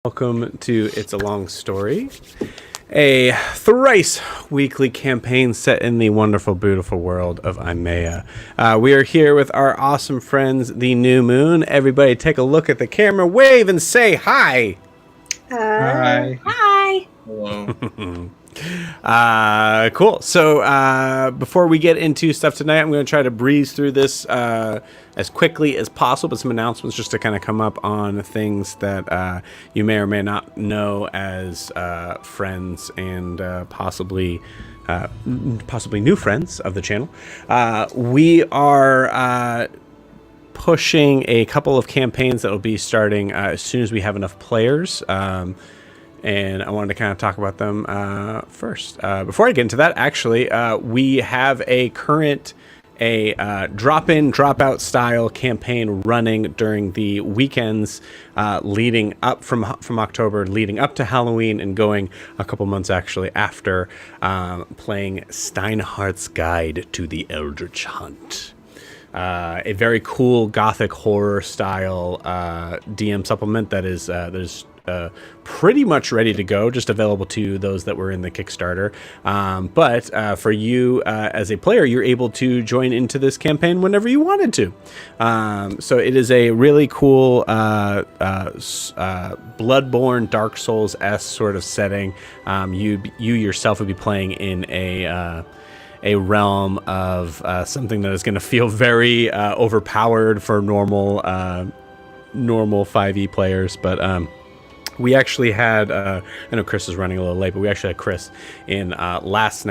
Welcome to It's a Long Story, a thrice weekly campaign set in the wonderful, beautiful world of Imea. We are here with our awesome friends, the New Moon. Everybody take a look at the camera, wave, and say hi. Hi. Hi. Hello. Cool. So before we get into stuff tonight, I'm going to try to breeze through this as quickly as possible, but some announcements just to kind of come up on things that you may or may not know as friends and possibly new friends of the channel. We are pushing a couple of campaigns that will be starting as soon as we have enough players. And I wanted to kind of talk about them first. Before I get into that, actually, we have a current drop-in, drop-out style campaign running during the weekends leading up from October, leading up to Halloween, and going a couple months actually after, playing Steinhardt's Guide to the Eldritch Hunt. A very cool gothic horror style DM supplement that is pretty much ready to go, just available to those that were in the Kickstarter. But for you as a player, you're able to join into this campaign whenever you wanted to. So it is a really cool Bloodborne, Dark Souls-esque sort of setting. You yourself would be playing in a realm of something that is going to feel very overpowered for normal 5e players, but we actually had, I know Chris is running a little late, but we actually had Chris in last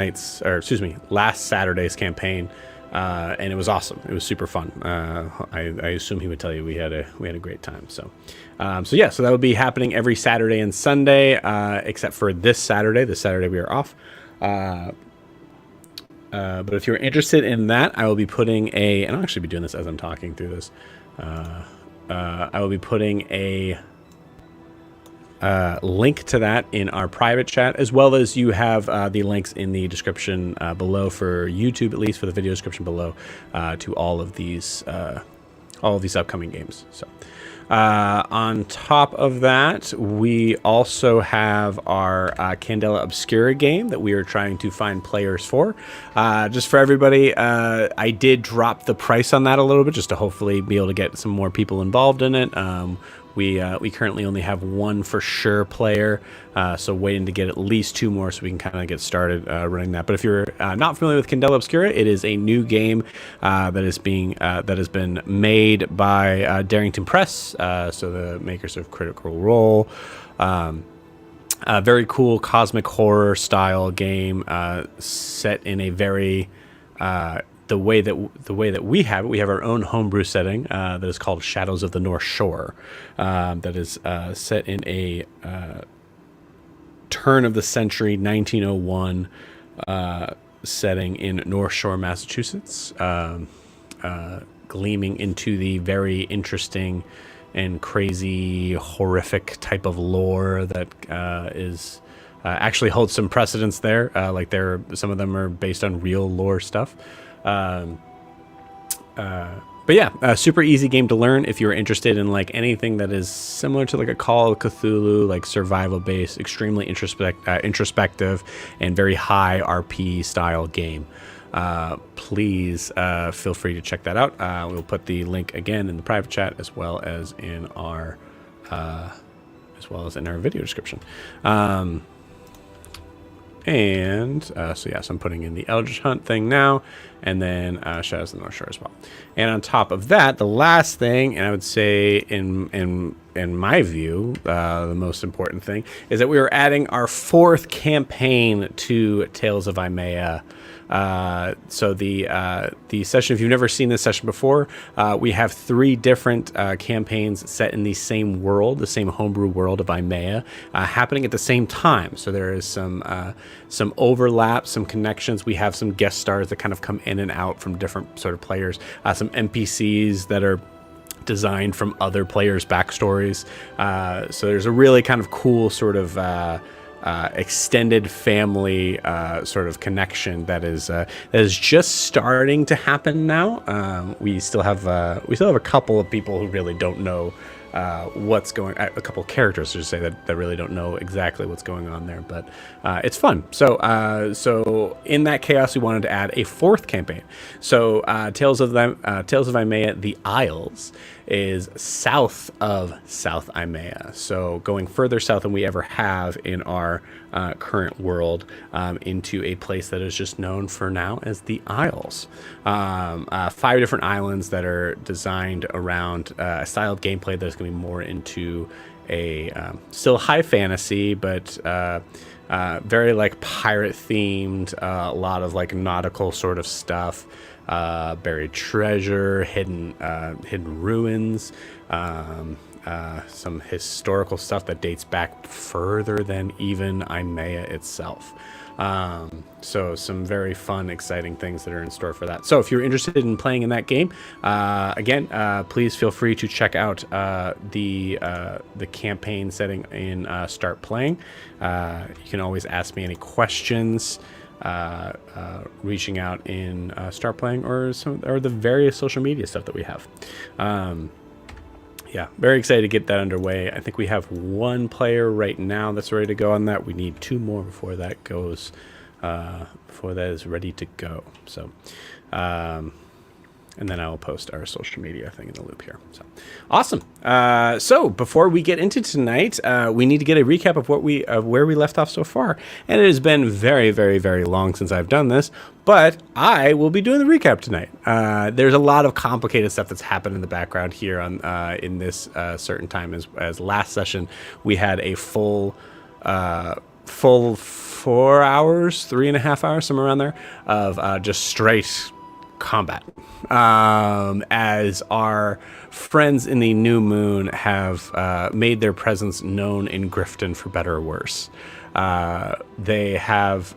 Saturday's campaign, and it was awesome. It was super fun. I assume he would tell you we had a great time. So that will be happening every Saturday and Sunday, except for this Saturday. This Saturday we are off. But if you're interested in that, I will be putting and I'll actually be doing this as I'm talking through this. I will be putting a link to that in our private chat, as well as you have the links in the description below for YouTube, at least for the video description below, to all of these upcoming games. So on top of that, we also have our Candela Obscura game that we are trying to find players for. Just for everybody, I did drop the price on that a little bit just to hopefully be able to get some more people involved in it. We currently only have one for sure player, so waiting to get at least two more so we can kind of get started running that. But if you're not familiar with Candela Obscura, it is a new game that has been made by Darrington Press, so the makers of Critical Role. A very cool cosmic horror style game set in a very the way that we have it, we have our own homebrew setting that is called Shadows of the North Shore, that is set in a turn of the century 1901 setting in North Shore, Massachusetts, gleaming into the very interesting and crazy horrific type of lore that is actually holds some precedence there. Some of them are based on real lore stuff. But yeah, a super easy game to learn if you're interested in like anything that is similar to like a Call of Cthulhu, like survival based, extremely introspective and very high RP style game. Please feel free to check that out. We'll put the link again in the private chat as well as in our video description. So I'm putting in the Eldritch Hunt thing now, and then Shadows of the North Shore as well. And on top of that, the last thing, and I would say in my view, the most important thing, is that we are adding our fourth campaign to Tales of Imea. So the session, if you've never seen this session before, we have three different campaigns set in the same world, the same homebrew world of Imea, happening at the same time. So there is some overlap, some connections. We have some guest stars that kind of come in and out from different sort of players, some NPCs that are designed from other players' backstories. So there's a really kind of cool sort of extended family sort of connection that is just starting to happen now. We still have a couple of people who really don't know what's going. A couple characters to say that really don't know exactly what's going on there, but it's fun. So in that chaos, we wanted to add a fourth campaign. So Tales of Imea, the Isles, is south of South Imea. So going further south than we ever have in our current world, into a place that is just known for now as the Isles. 5 different islands that are designed around a style of gameplay that is going to be more into a still high fantasy, but very like pirate themed, a lot of like nautical sort of stuff, buried treasure, hidden ruins, some historical stuff that dates back further than even Imea itself. So some very fun, exciting things that are in store for that. So if you're interested in playing in that game, again, please feel free to check out the campaign setting in Start Playing. You can always ask me any questions, reaching out in Start Playing or the various social media stuff that we have. Yeah, very excited to get that underway. I think we have 1 player right now that's ready to go on that. We need 2 more before that goes, before that is ready to go. So, and then I will post our social media thing in the loop here. So, awesome. So before we get into tonight, we need to get a recap of where we left off so far. And it has been very, very, very long since I've done this, but I will be doing the recap tonight. There's a lot of complicated stuff that's happened in the background here on in this certain time. As last session, we had a full 4 hours, 3.5 hours, somewhere around there, of just straight combat, as our friends in the New Moon have made their presence known in Griften, for better or worse. They have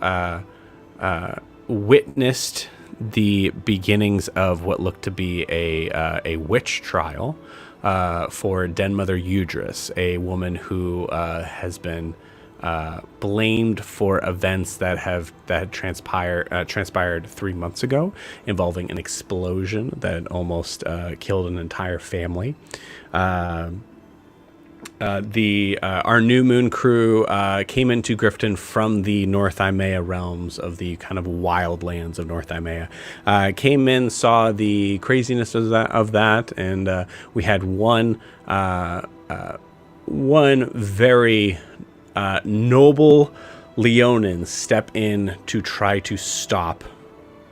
witnessed the beginnings of what looked to be a witch trial for Den Mother Udris, a woman who has been blamed for events that had transpired 3 months ago, involving an explosion that almost killed an entire family. Our New Moon crew came into Griften from the North Imea realms of the kind of wild lands of North Imea. Came in, saw the craziness of that, and we had one very noble Leonin step in to try to stop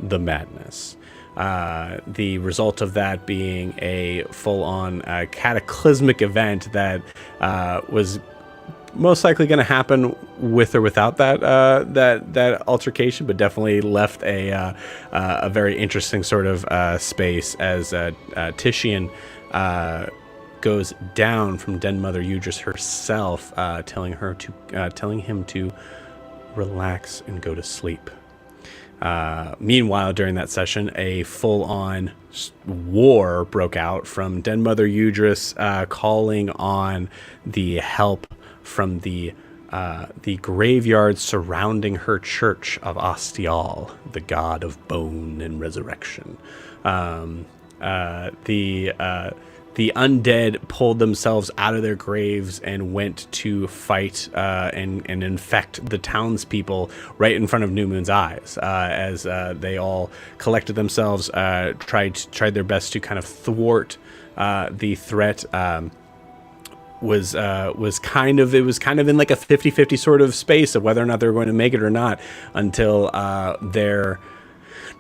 the madness. The result of that being a full-on cataclysmic event that was most likely going to happen with or without that altercation, but definitely left a very interesting sort of space as Titian goes down from Den Mother Udris herself, telling him to relax and go to sleep. Meanwhile, during that session, a full-on war broke out from Den Mother Udris, calling on the help from the graveyard surrounding her church of Ostial, the god of bone and resurrection. The undead pulled themselves out of their graves and went to fight and infect the townspeople right in front of New Moon's eyes, as they all collected themselves, tried their best to kind of thwart the threat. Was kind of in like a 50-50 sort of space of whether or not they were going to make it or not, until their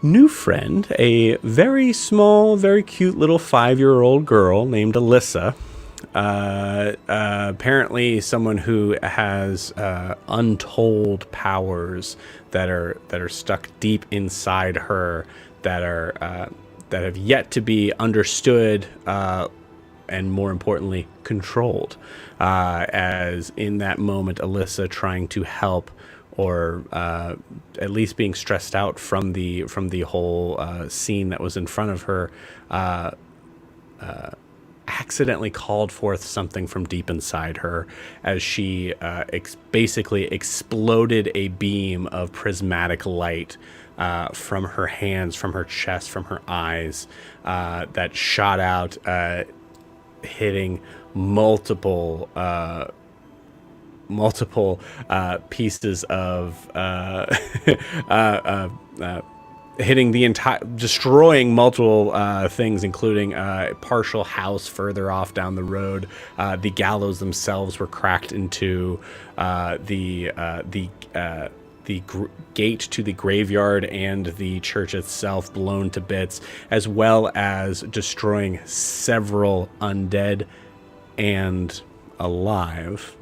new friend, a very small, very cute little 5-year-old girl named Elissa, apparently someone who has untold powers that are stuck deep inside her, that have yet to be understood, and more importantly, controlled. As in that moment, Elissa, trying to help, or at least being stressed out from the whole scene that was in front of her, accidentally called forth something from deep inside her, as she basically exploded a beam of prismatic light from her hands, from her chest, from her eyes, that shot out hitting multiple pieces of hitting the entire, destroying multiple things, including a partial house further off down the road. The gallows themselves were cracked into the gate to the graveyard and the church itself blown to bits, as well as destroying several undead and alive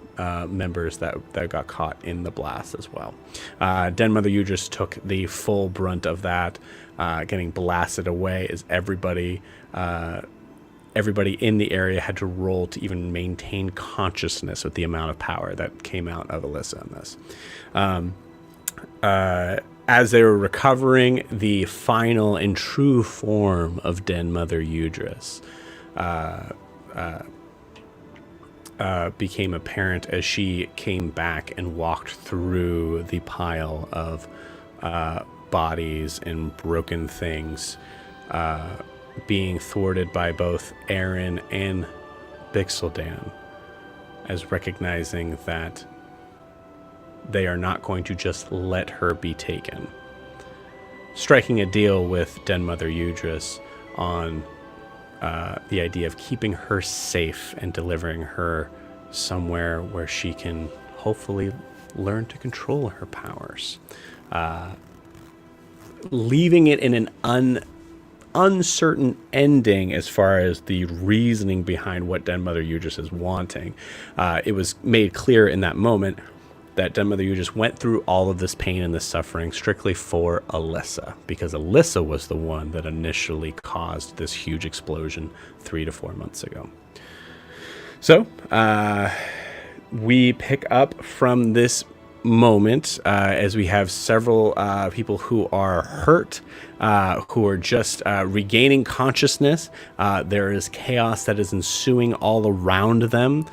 members that got caught in the blast as well. Den Mother Udris took the full brunt of that, getting blasted away as everybody in the area had to roll to even maintain consciousness with the amount of power that came out of Elissa in this. As they were recovering, the final and true form of Den Mother Udris became apparent as she came back and walked through the pile of bodies and broken things, being thwarted by both Aaron and Bixaldan, as recognizing that they are not going to just let her be taken. Striking a deal with Den Mother Udris on the idea of keeping her safe and delivering her somewhere where she can hopefully learn to control her powers. Leaving it in an uncertain ending as far as the reasoning behind what Den Mother Udris is wanting. It was made clear in that moment that Den Mother Udris went through all of this pain and this suffering strictly for Elissa, because Elissa was the one that initially caused this huge explosion 3 to 4 months ago. So we pick up from this moment as we have several people who are hurt, who are just regaining consciousness. There is chaos that is ensuing all around them.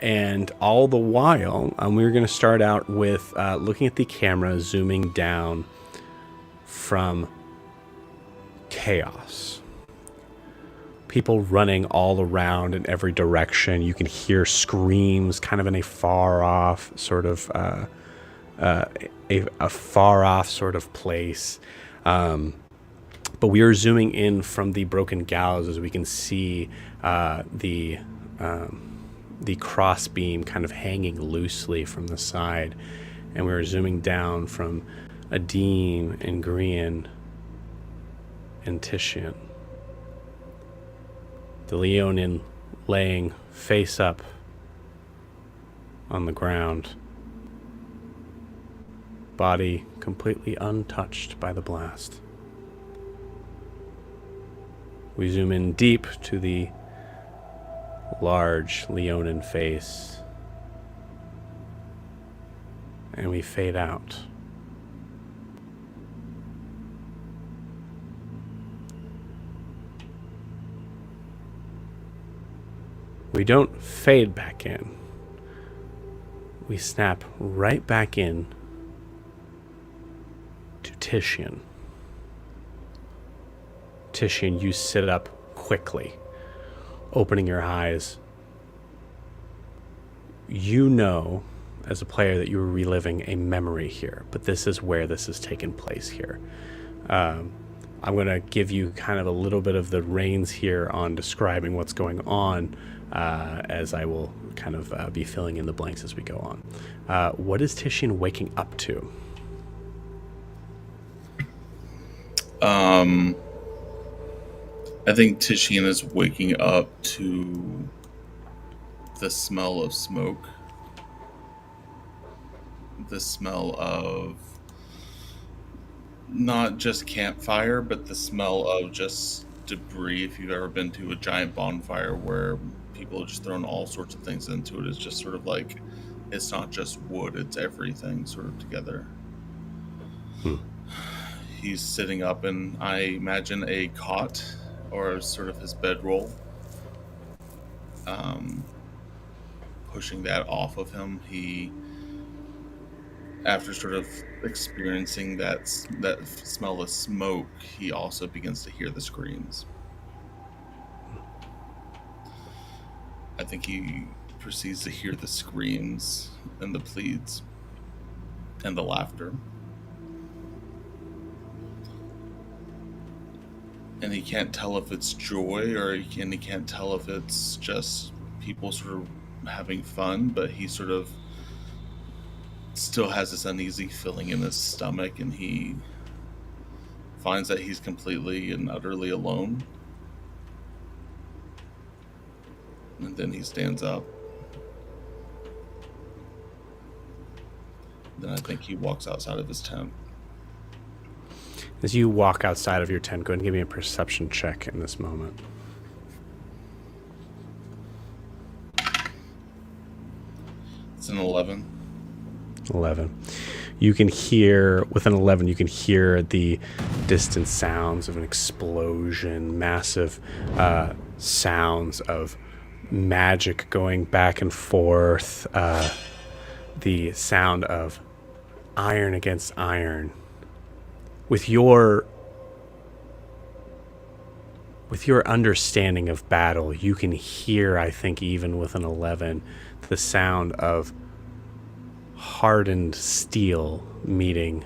And all the while, we're going to start out with looking at the camera, zooming down from chaos. People running all around in every direction. You can hear screams kind of in a far off sort of a far off sort of place. But we are zooming in from the broken gallows as we can see the crossbeam kind of hanging loosely from the side, and we're zooming down from Adim and Grian and Titian. The Leonin laying face up on the ground, body completely untouched by the blast. We zoom in deep to the large Leonin face, and we fade out. We don't fade back in. We snap right back in to Titian. Titian, you sit up quickly, opening your eyes. You know, as a player, that you were reliving a memory here, but this is where this has taken place here. I'm going to give you kind of a little bit of the reins here on describing what's going on, as I will kind of be filling in the blanks as we go on. What is Titian waking up to? I think Titian is waking up to the smell of smoke. The smell of not just campfire, but the smell of just debris. If you've ever been to a giant bonfire where people have just thrown all sorts of things into it, it's just sort of like, it's not just wood, it's everything sort of together. He's sitting up in, I imagine, a cot or sort of his bedroll. Pushing that off of him, he, after sort of experiencing that smell of smoke, he also begins to hear the screams. I think he proceeds to hear the screams and the pleads and the laughter. And he can't tell if it's joy or he can't tell if it's just people sort of having fun, but he sort of still has this uneasy feeling in his stomach, and he finds that he's completely and utterly alone. And then he stands up. Then I think he walks outside of his tent. As you walk outside of your tent, go ahead and give me a perception check in this moment. It's an 11. 11. You can hear, with an 11, you can hear the distant sounds of an explosion, massive sounds of magic going back and forth, the sound of iron against iron. With your understanding of battle, you can hear, I think even with an 11, the sound of hardened steel meeting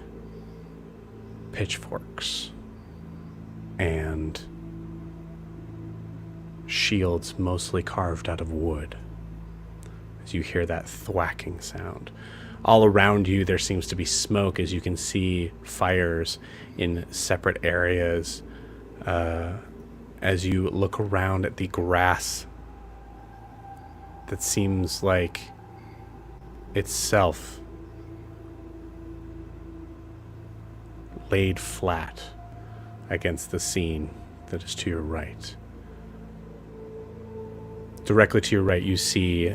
pitchforks and shields mostly carved out of wood. As you hear that thwacking sound. All around you, there seems to be smoke as you can see fires in separate areas. As you look around at the grass that seems like itself laid flat against the scene that is to your right. Directly to your right, you see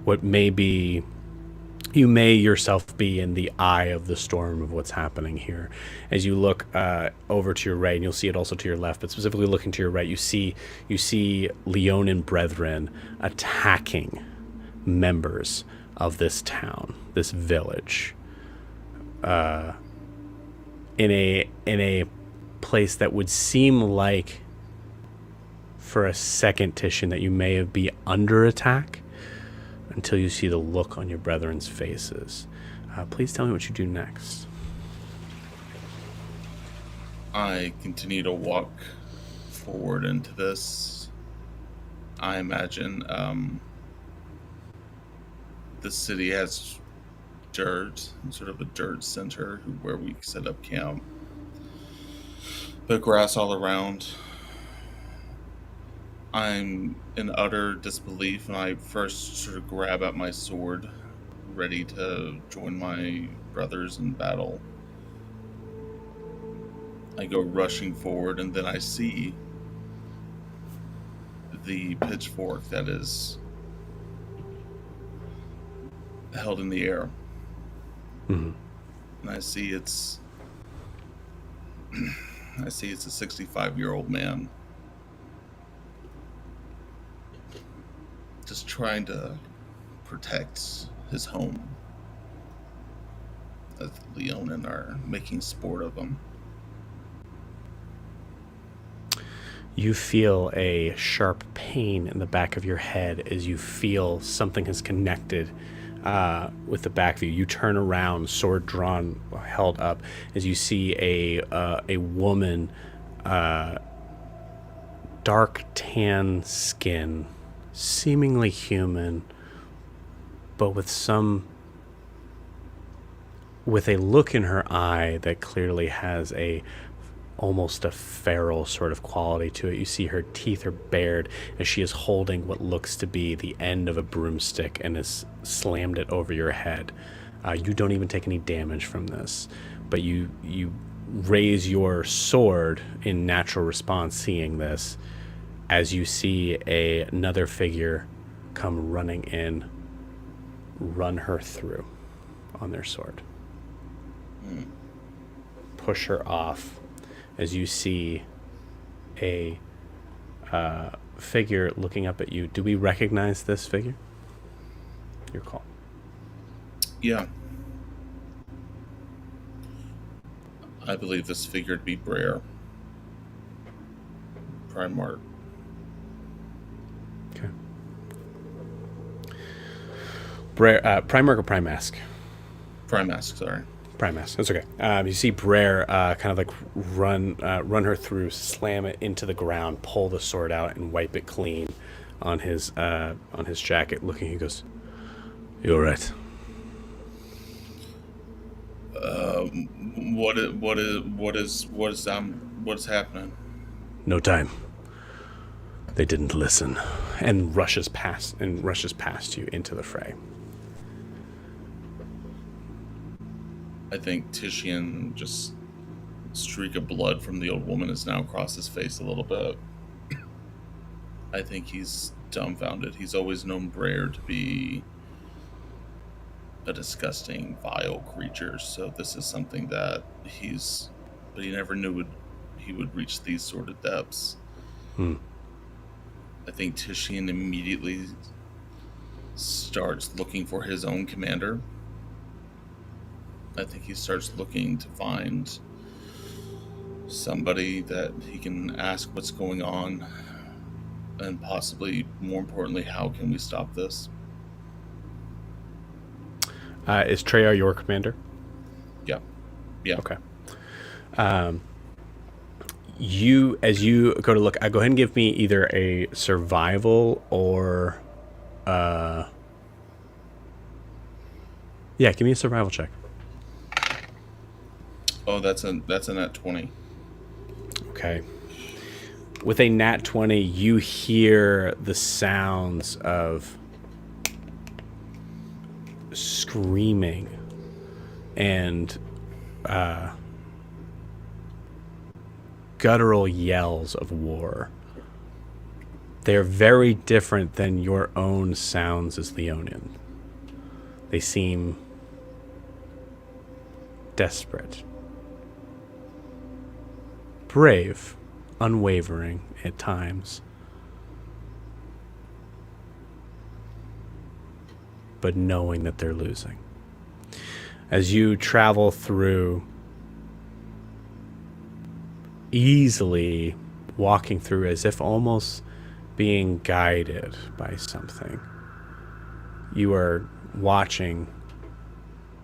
what may be, you may yourself be in the eye of the storm of what's happening here. As you look over to your right, and you'll see it also to your left, but specifically looking to your right, you see Leonin brethren attacking members of this town, this village, in a place that would seem like, for a second, Titian, that you may be under attack, until you see the look on your brethren's faces. Please tell me what you do next. I continue to walk forward into this. I imagine the city has dirt, sort of a dirt center where we set up camp. But grass all around. I'm in utter disbelief, and I first sort of grab at my sword, ready to join my brothers in battle. I go rushing forward, and then I see the pitchfork that is held in the air. Mm-hmm. And I see it's a 65-year-old man. Just trying to protect his home, as Leonin are making sport of him. You feel a sharp pain in the back of your head as you feel something has connected with the back of you. You turn around, sword drawn, held up, as you see a woman, dark tan skin, seemingly human, but with a look in her eye that clearly has almost a feral sort of quality to it. You see her teeth are bared as she is holding what looks to be the end of a broomstick and has slammed it over your head. You don't even take any damage from this, but you raise your sword in natural response, seeing this, as you see another figure come running in, run her through on their sword. Push her off as you see a figure looking up at you. Do we recognize this figure? Your call. Yeah. I believe this figure to be Brer. Primarch. Okay. Primarch or Primask? Primask, sorry. Primask. That's okay. You see Brer kind of like run her through, slam it into the ground, pull the sword out, and wipe it clean on his jacket. Looking, he goes, "You all right?" What's happening? No time. They didn't listen, and rushes past you into the fray. I think Titian, just streak of blood from the old woman has now crossed his face a little bit. I think he's dumbfounded. He's always known Brer to be a disgusting, vile creature, so this is something that but he never knew he would reach these sort of depths. I think Titian immediately starts looking for his own commander. I think he starts looking to find somebody that he can ask what's going on, and possibly, more importantly, how can we stop this? Is Treyarch your commander? Yeah. Okay. As you go to look, go ahead and give me either a survival or, give me a survival check. Oh, that's a nat 20. Okay. With a nat 20, you hear the sounds of screaming and guttural yells of war. They're very different than your own sounds as Leonin. They seem desperate, brave, unwavering at times, but knowing that they're losing. As you travel through, easily walking through as if almost being guided by something, you are watching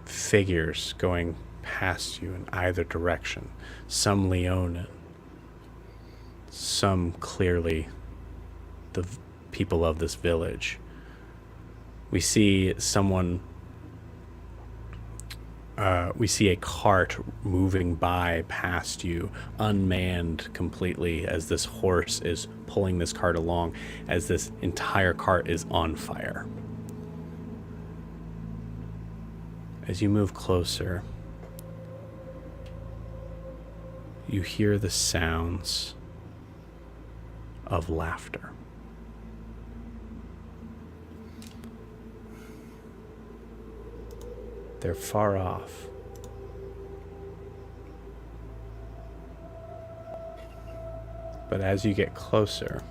figures going past you in either direction. Some Leonin, some clearly the people of this village. We see a cart moving by past you, unmanned completely, as this horse is pulling this cart along, as this entire cart is on fire. As you move closer, you hear the sounds of laughter. They're far off. But as you get closer,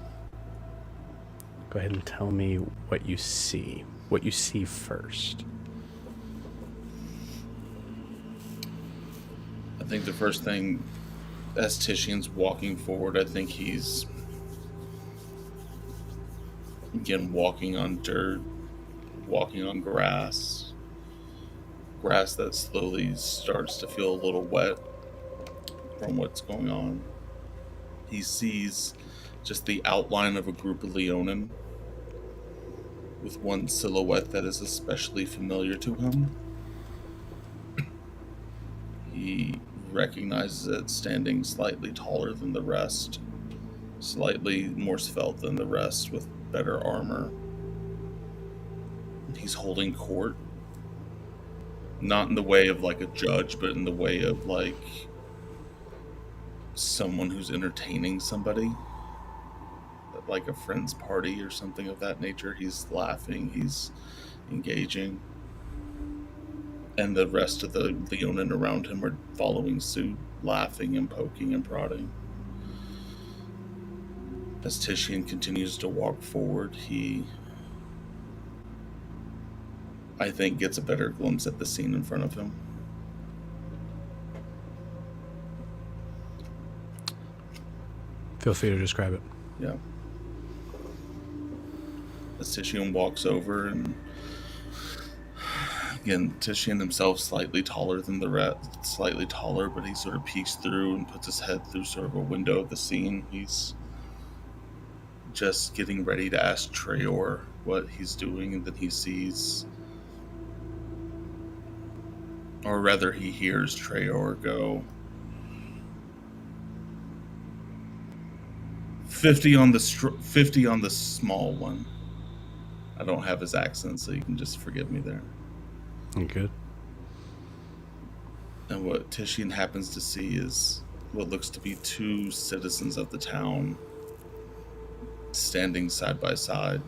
go ahead and tell me what you see. What you see first. I think the first thing, as Titian's walking forward, I think he's, again, walking on dirt, walking on grass that slowly starts to feel a little wet from what's going on. He sees just the outline of a group of Leonin, with one silhouette that is especially familiar to him. He recognizes it standing slightly taller than the rest, slightly more svelte than the rest, with better armor. He's holding court, not in the way of like a judge, but in the way of like someone who's entertaining somebody, like a friend's party or something of that nature. He's laughing, he's engaging, and the rest of the Leonin around him are following suit, laughing and poking and prodding. As Titian continues to walk forward, he, I think, gets a better glimpse at the scene in front of him. Feel free to describe it. Yeah. As Titian walks over, and again, Titian himself slightly taller than the rest, slightly taller, but he sort of peeks through and puts his head through sort of a window of the scene. He's just getting ready to ask Trayor what he's doing, and then he sees, or rather he hears Trayor go, 50 on the 50 on the small one. I don't have his accent, so you can just forgive me there. Good. And what Titian happens to see is what looks to be two citizens of the town standing side by side,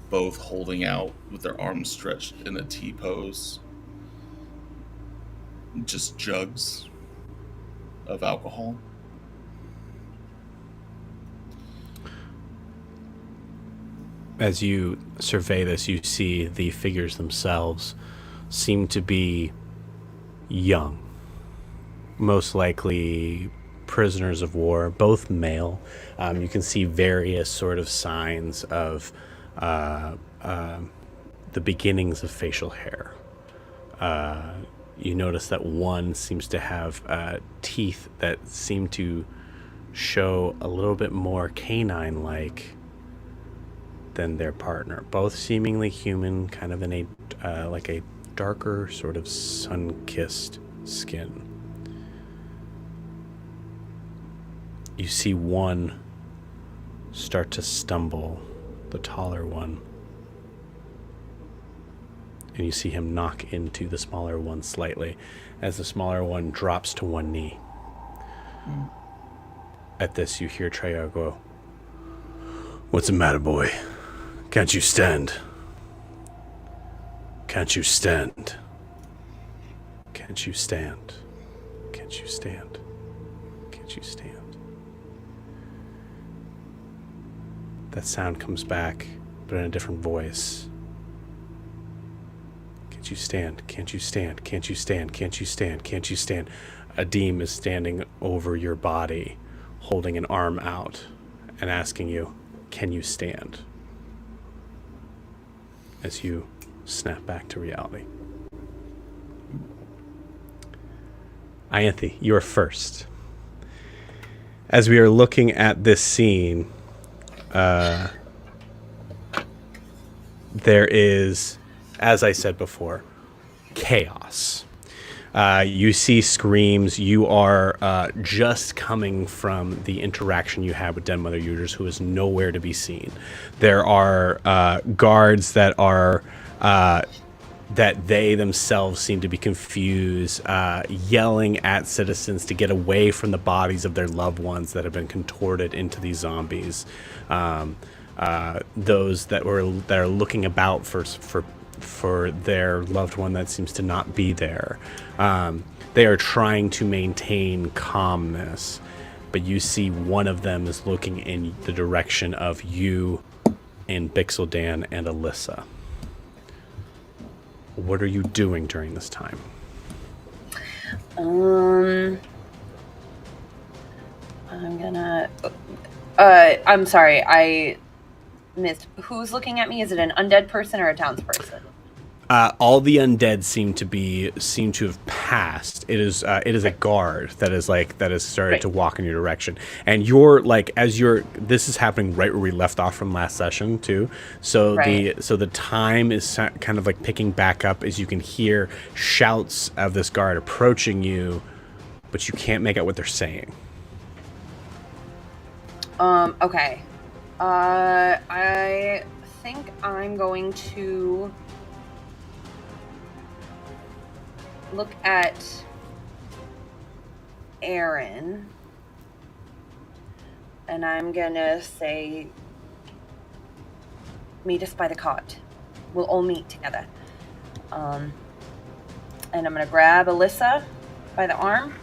both holding out with their arms stretched in a T pose. Just jugs of alcohol. As you survey this, you see the figures themselves seem to be young. Most likely prisoners of war, both male. You can see various sort of signs of the beginnings of facial hair. You notice that one seems to have teeth that seem to show a little bit more canine-like than their partner. Both seemingly human, kind of in a like a darker sort of sun-kissed skin. You see one start to stumble, the taller one, and you see him knock into the smaller one slightly as the smaller one drops to one knee. At this, you hear Trayor go, "What's the matter, boy? Can't you stand? Can't you stand? Can't you stand? Can't you stand? Can't you stand?" That sound comes back, but in a different voice. Can't you stand? Can't you stand? Can't you stand? Can't you stand? Can't you stand? Adim is standing over your body, holding an arm out and asking you, "Can you stand?" As you snap back to reality. Ianthe, you're first. As we are looking at this scene, there is, as I said before, chaos. You see screams. You are just coming from the interaction you had with Den Mother Uders, who is nowhere to be seen. There are guards that are that they themselves seem to be confused, yelling at citizens to get away from the bodies of their loved ones that have been contorted into these zombies. Those that are looking about for their loved one that seems to not be there. They are trying to maintain calmness, but you see one of them is looking in the direction of you and Bixaldan and Elissa. What are you doing during this time? I'm sorry, I missed. Who's looking at me? Is it an undead person or a townsperson? All the undead seem to have passed. It is a guard that has started Right. to walk in your direction, and you're like, this is happening right where we left off from last session too. So Right. the time is kind of like picking back up as you can hear shouts of this guard approaching you, but you can't make out what they're saying. Okay. I think I'm going to look at Aaron, and I'm gonna say, meet us by the cot. We'll all meet together. And I'm gonna grab Elissa by the arm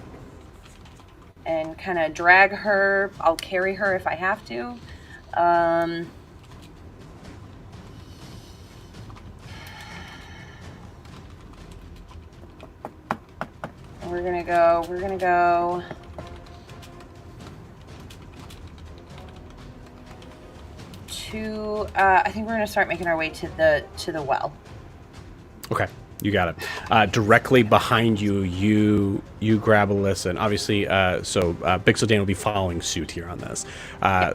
and kind of drag her. I'll carry her if I have to. We're gonna go to. I think we're going to start making our way to the well. Okay, you got it. Directly behind you, you grab Elissa, and obviously, Bixaldan will be following suit here on this.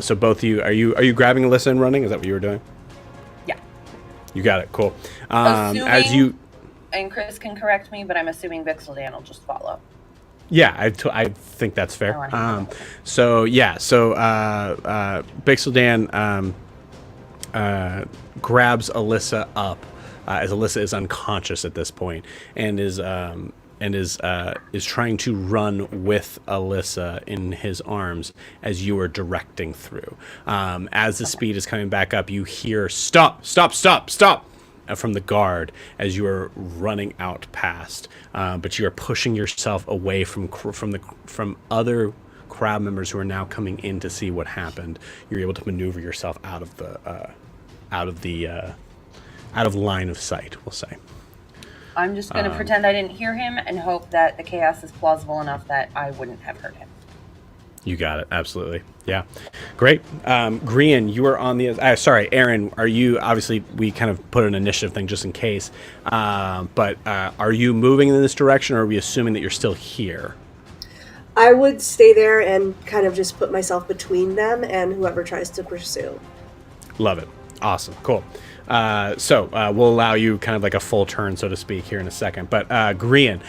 So both of you, are you grabbing Elissa and running? Is that what you were doing? Yeah. You got it. Cool. Assuming, and Chris can correct me, but I'm assuming Bixaldan will just follow. Yeah, I think that's fair. Bixaldan grabs Elissa up as Elissa is unconscious at this point, and is trying to run with Elissa in his arms as you are directing through. As the speed is coming back up, you hear stop from the guard as you are running out past, but you are pushing yourself away from other crowd members who are now coming in to see what happened. You're able to maneuver yourself out of line of sight, we'll say. I'm just going to pretend I didn't hear him and hope that the chaos is plausible enough that I wouldn't have heard him. You got it. Absolutely. Yeah. Great. Grian, you are on the... sorry, Aaron, are you... Obviously, we kind of put an initiative thing just in case. But are you moving in this direction, or are we assuming that you're still here? I would stay there and kind of just put myself between them and whoever tries to pursue. Love it. Awesome. Cool. We'll allow you kind of like a full turn, so to speak, here in a second. But Grian,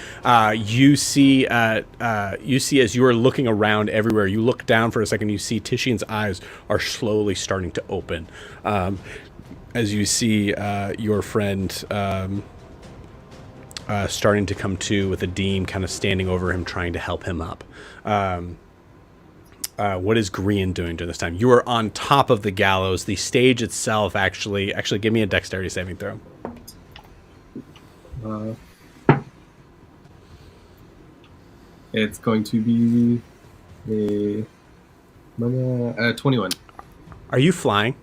you see as you are looking around everywhere, you look down for a second, you see Tishian's eyes are slowly starting to open. As you see your friend starting to come to, with Adim kind of standing over him, trying to help him up. What is Grian doing during this time? You are on top of the gallows. The stage itself, actually, give me a dexterity saving throw. It's going to be a 21. Are you flying?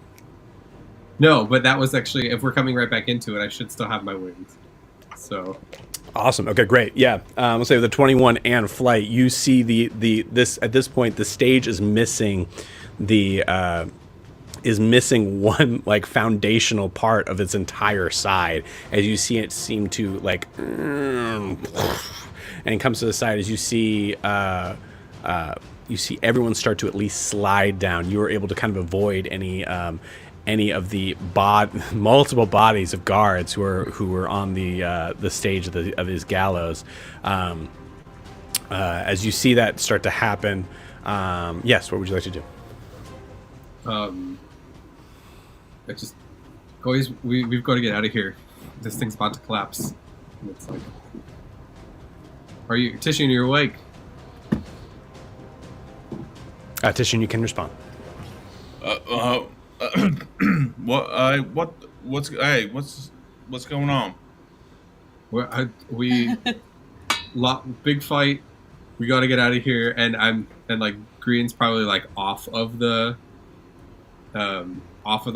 No, but that was actually, if we're coming right back into it, I should still have my wings. So... Awesome. Okay, great. Yeah. Let's say with the 21 and flight, you see this at this point the stage is missing one like foundational part of its entire side, as you see it seem to like and it comes to the side as you see everyone start to at least slide down. You are able to kind of avoid any of the multiple bodies of guards who were on the stage of his gallows. As you see that start to happen, yes, what would you like to do? We've got to get out of here. This thing's about to collapse. And it's like, Tishian, you're awake? Tishian, you can respond. What's going on? Big fight. We got to get out of here, and Green's probably like off of the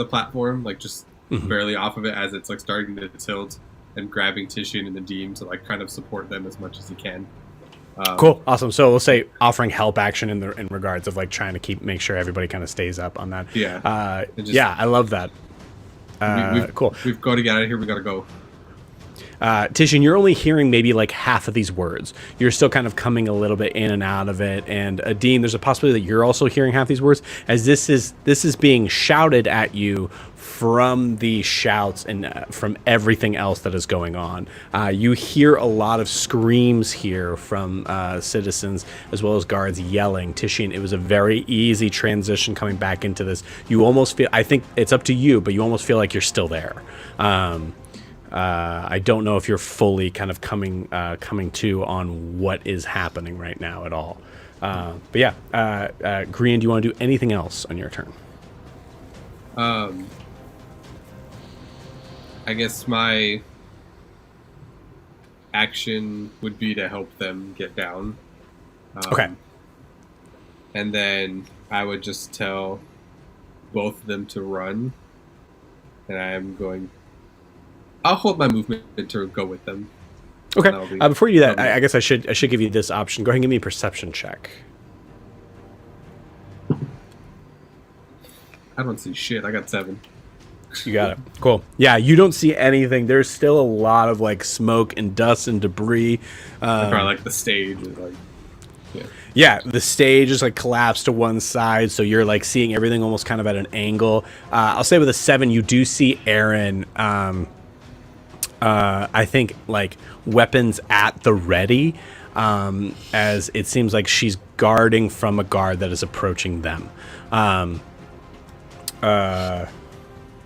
platform, like just barely off of it as it's like starting to tilt, and grabbing Tishian and the Adim to like kind of support them as much as he can. Cool, awesome. So we'll say offering help action in regards of like trying to make sure everybody kind of stays up on that. Yeah. I love that. Cool. We've got to get out of here. We got to go. Tishian, you're only hearing maybe like half of these words. You're still kind of coming a little bit in and out of it. And Adim, there's a possibility that you're also hearing half these words, as this is being shouted at you from the shouts and from everything else that is going on. You hear a lot of screams here from citizens as well as guards yelling. Tishian, it was a very easy transition coming back into this. You almost feel, I think it's up to you, but you almost feel like you're still there. I don't know if you're fully kind of coming to on what is happening right now at all. But yeah, Grian, do you want to do anything else on your turn? I guess my action would be to help them get down. Okay. And then I would just tell both of them to run. And I'll hold my movement to go with them. Okay. Before you do that, I guess I should give you this option. Go ahead and give me a perception check. I don't see shit. I got 7. You got it. Cool. Yeah, you don't see anything. There's still a lot of like smoke and dust and debris. Probably like the stage is like. Yeah, the stage is like collapsed to one side, so you're like seeing everything almost kind of at an angle. I'll say with a 7, you do see Aaron. I think like weapons at the ready, as it seems like she's guarding from a guard that is approaching them.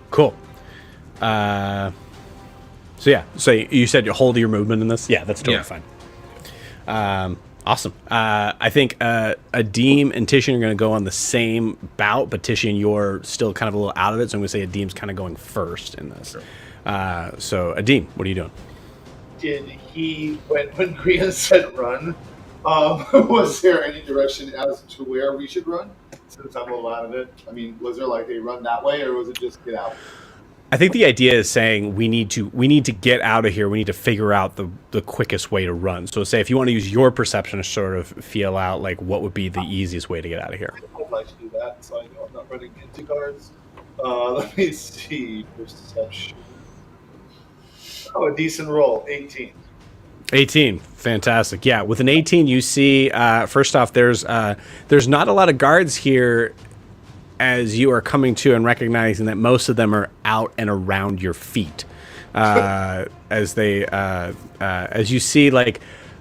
Cool. So yeah, so you said you hold your movement in this. Yeah, that's totally fine. Awesome. I think Adim and Titian are going to go on the same bout, but Titian, you're still kind of a little out of it, so I'm going to say Adim's kind of going first in this. Sure. So Adim, what are you doing? Did he, when Grian said run, was there any direction as to where we should run? Since I'm a little out of it. I mean, was there like a run that way, or was it just get out? I think the idea is saying we need to get out of here. We need to figure out the quickest way to run. So say if you want to use your perception to sort of feel out like what would be the easiest way to get out of here. I'd like to do that, so I know I'm not running into guards. Let me see. Perception. Oh, a decent roll. 18. 18, fantastic. Yeah, with an 18, you see. First off, there's not a lot of guards here, as you are coming to and recognizing that most of them are out and around your feet. As you see, like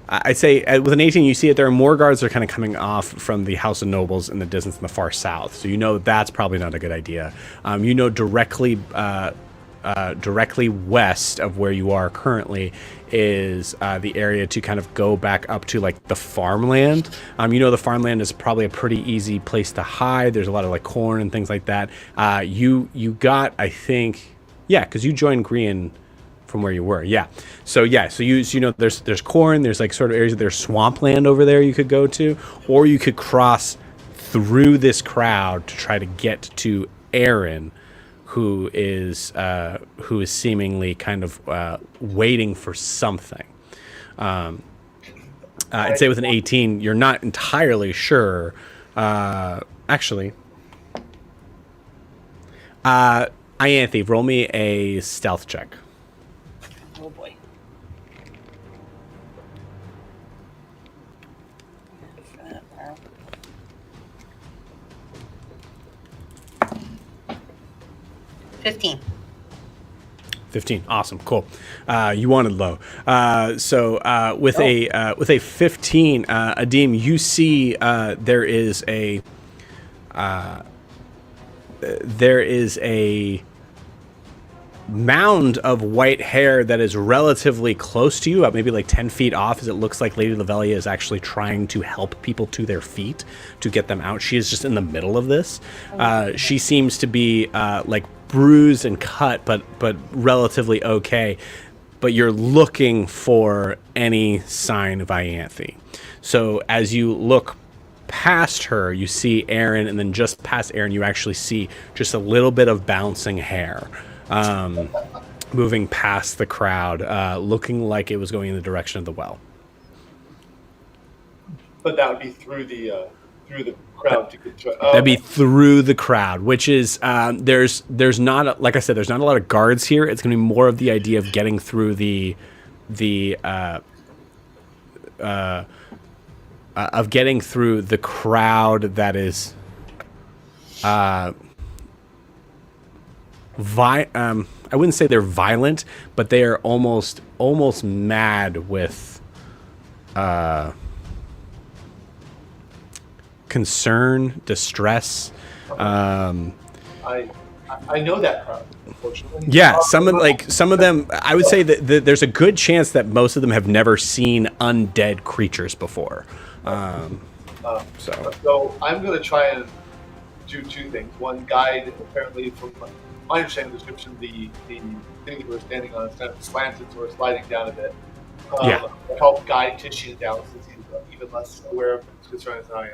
I'd say, with an 18, you see that there are more guards that are kind of coming off from the House of Nobles in the distance in the far south. So you know that's probably not a good idea. You know directly west of where you are currently is the area to kind of go back up to like the farmland. You know the farmland is probably a pretty easy place to hide. There's a lot of like corn and things like that. You got, I think, yeah, because you joined Grian from where you were. So you know there's corn. There's like sort of areas. There's swampland over there you could go to, or you could cross through this crowd to try to get to Aaron, who is seemingly kind of waiting for something. I'd say with an 18, you're not entirely sure. Actually, Ianthe, roll me a stealth check. Oh boy. $15. 15. Awesome. Cool. You wanted low. So with a 15, Adim, you see there is a mound of white hair that is relatively close to you, about maybe like 10 feet off, as it looks like Lady Lavelia is actually trying to help people to their feet to get them out. She is just in the middle of this. She seems to be like bruised and cut, but relatively okay. But you're looking for any sign of Ianthe. So as you look past her, you see Aaron, and then just past Aaron, you actually see just a little bit of bouncing hair. Moving past the crowd, looking like it was going in the direction of the well. But that would be through the crowd to control. That'd be through the crowd, which is there's not, like I said, there's not a lot of guards here. It's going to be more of the idea of getting through the crowd that is I wouldn't say they're violent, but they are almost mad with concern, distress. I know that crowd, unfortunately. Yeah, some of them. I would say that there's a good chance that most of them have never seen undead creatures before. So I'm going to try and do two things. One, guide, apparently from my understanding of the description, the thing that we're standing on is kind of slanted, so we're sliding down a bit. Help guide Titian down, since he's even less aware of his concerns than I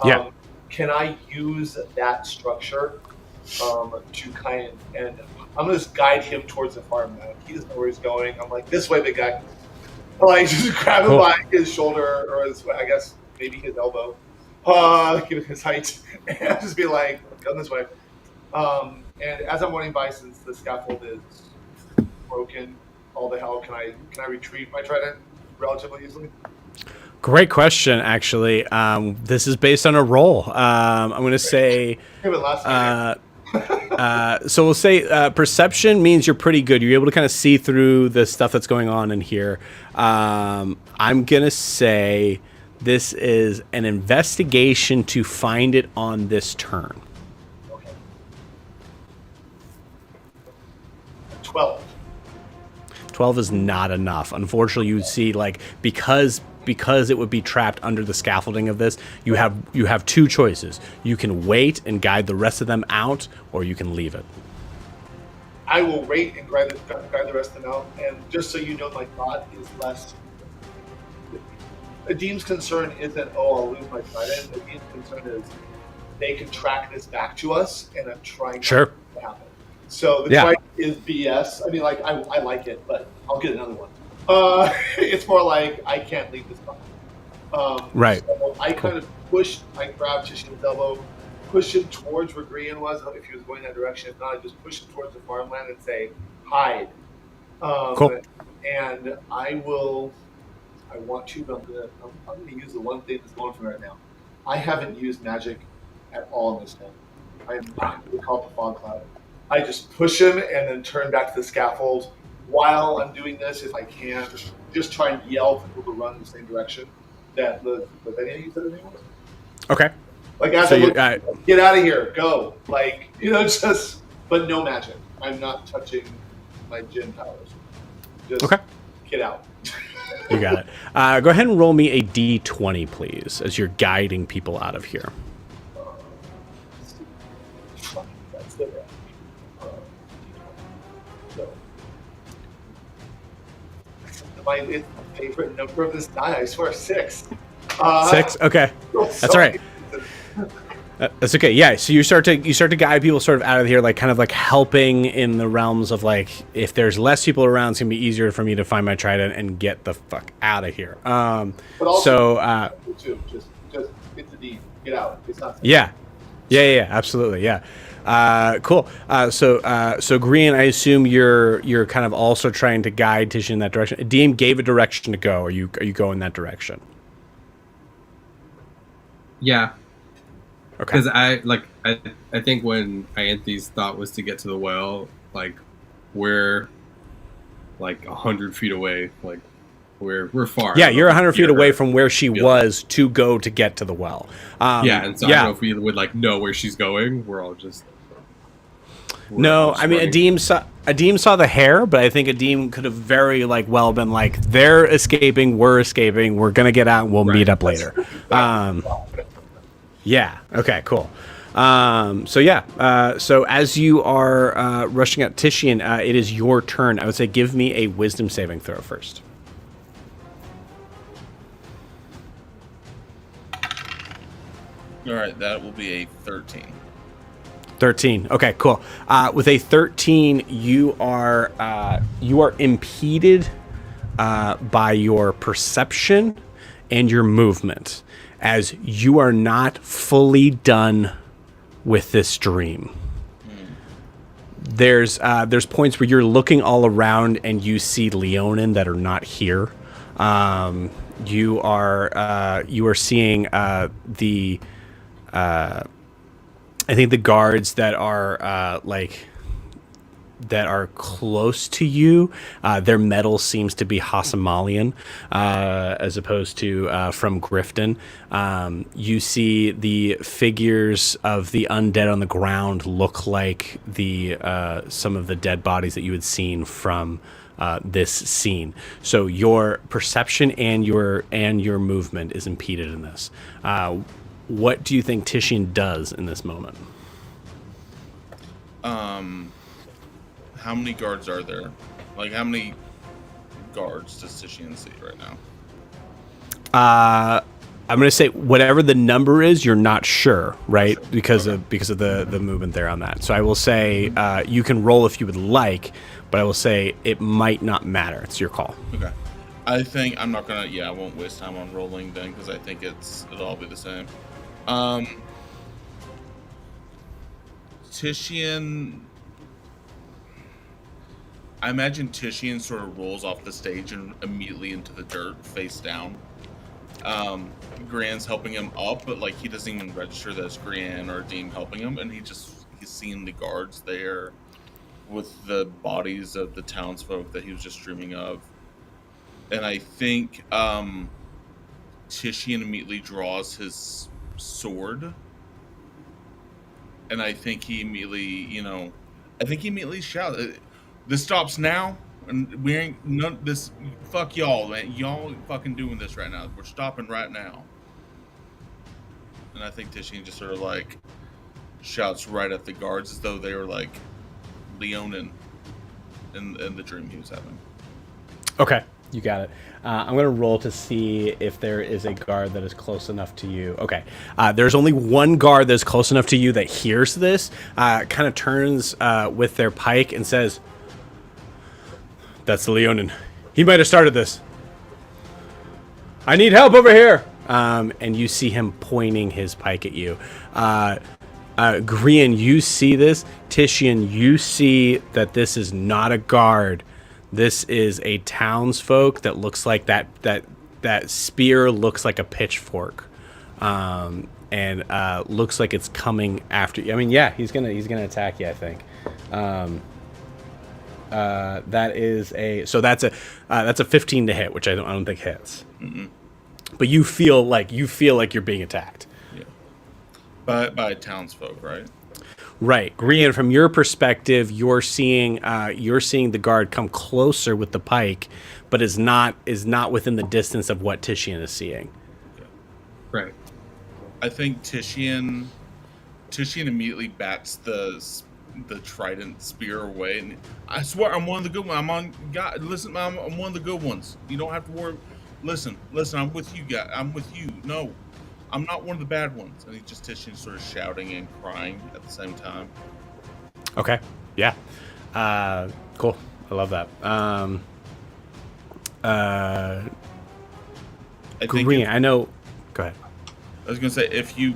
am. Can I use that structure to kind of, and I'm going to just guide him towards the farm now. He doesn't know where he's going. I'm like, this way, big guy. Like, just grab him by his shoulder, or his, I guess, maybe his elbow, given his height, and just be like, go this way. And as I'm running by, since the scaffold is broken, all the hell, can I retrieve my trident relatively easily? Great question, actually. This is based on a roll. I'm going to say. Give it last time. So we'll say perception means you're pretty good. You're able to kind of see through the stuff that's going on in here. I'm going to say this is an investigation to find it on this turn. Okay. 12. 12 is not enough. Unfortunately, you see, like, because it would be trapped under the scaffolding of this, you have two choices. You can wait and guide the rest of them out, or you can leave it. I will wait and guide the rest of them out. And just so you know, my thought is less. Adim's concern isn't, I'll lose my trident. Adim's concern is they can track this back to us, and I'm trying Sure. to happen. So the trident is BS. I mean, like, I like it, but I'll get another one. It's more like I can't leave this behind. Right. So I kind of grabbed Tishan's elbow, pushed him towards where Grian was, if he was going that direction. If not, I just pushed him towards the farmland and say, hide. Cool. And I want to, but I'm going to use the one thing that's going for me right now. I haven't used magic at all in this game. We call it the fog cloud. I just push him and then turn back to the scaffold. While I'm doing this, if I can, just try and yell for people to run in the same direction that the anything you said his name was. Okay. Like, as So get out of here, go. Like, but no magic. I'm not touching my Jinn powers. Just get out. You got it. Go ahead and roll me a D20, please, as you're guiding people out of here. That's the my favorite number of this die, I swear, 6. 6? Okay. That's all right. That's okay. Yeah, so you start to guide people sort of out of here, like kind of like helping in the realms of, like, if there's less people around, it's gonna be easier for me to find my trident and get the fuck out of here. But also, just it's a deed. Get out. It's not. Yeah, absolutely. Yeah. Cool. So Green, I assume you're kind of also trying to guide Tishan in that direction. Deem gave a direction to go. Are you going that direction? Yeah. Okay. Because I think when Ianthe's thought was to get to the well, like, we're like 100 feet away. Like, we're far. Yeah, you're 100 feet away from where she was to go to get to the well. And so I don't know if we would like know where she's going. We're all just. No, I mean, Adim saw the hair, but I think Adim could have very well been like, they're escaping, we're escaping, we're gonna get out, and we'll meet up later. Yeah. Okay. Cool. So as you are rushing out, Tishian, it is your turn. I would say give me a wisdom saving throw first. All right, that will be a 13. 13. Okay, cool. With a 13, you are impeded by your perception and your movement, as you are not fully done with this dream. There's points where you're looking all around and you see Leonin that are not here. You are seeing I think the guards that are that are close to you, their metal seems to be Hassamalian, as opposed to from Griften. You see the figures of the undead on the ground look like some of the dead bodies that you had seen from this scene. So your perception and your movement is impeded in this. What do you think Tishian does in this moment? How many guards are there? Like, how many guards does Tishian see right now? I'm going to say whatever the number is, you're not sure, right? Sure. Because of the movement there on that. So I will say you can roll if you would like, but I will say it might not matter. It's your call. Okay. I think I'm not gonna. Yeah, I won't waste time on rolling then, because I think it'll all be the same. Titian. I imagine Titian sort of rolls off the stage and immediately into the dirt, face down. Grian's helping him up, but like he doesn't even register that it's Grian or Deem helping him, and he's seeing the guards there with the bodies of the townsfolk that he was just dreaming of. And I think Titian immediately draws his sword. And I think he immediately shouts, "This stops now, and we ain't none this. Fuck y'all, man. Y'all ain't fucking doing this right now. We're stopping right now." And I think Titian just sort of like shouts right at the guards as though they were like Leonin in the dream he was having. Okay, you got it. I'm going to roll to see if there is a guard that is close enough to you. Okay, there's only one guard that's close enough to you that hears this, kind of turns with their pike and says, "That's the Leonin. He might have started this. I need help over here." And you see him pointing his pike at you. Grian, you see this. Titian, you see that this is not a guard. This is a townsfolk that looks like that spear looks like a pitchfork, and looks like it's coming after you. I mean, yeah, he's gonna attack you, I think. That's a 15 to hit, which I don't think hits. Mm-mm. But you feel like you're being attacked. Yeah. By townsfolk, right? Right, Grian. From your perspective, you're seeing the guard come closer with the pike, but is not within the distance of what Titian is seeing. Okay. Right. I think Titian immediately bats the trident spear away, and I swear I'm one of the good ones. Listen, I'm one of the good ones. You don't have to worry. Listen, I'm with you guys. I'm with you. No, I'm not one of the bad ones. And Titian sort of shouting and crying at the same time. Okay. Yeah. Cool. I love that. Green. I know. Go ahead. I was gonna say if you'd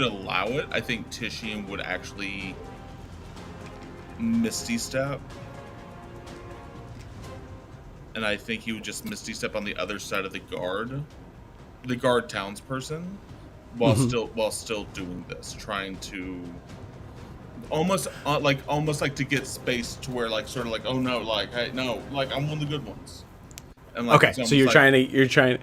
allow it, I think Titian would actually Misty Step. And I think he would just Misty Step on the other side of the guard townsperson, while still doing this, trying to almost like to get space to where like sort of like, oh no, like hey no, like I'm one of the good ones. And like, okay, so you're trying.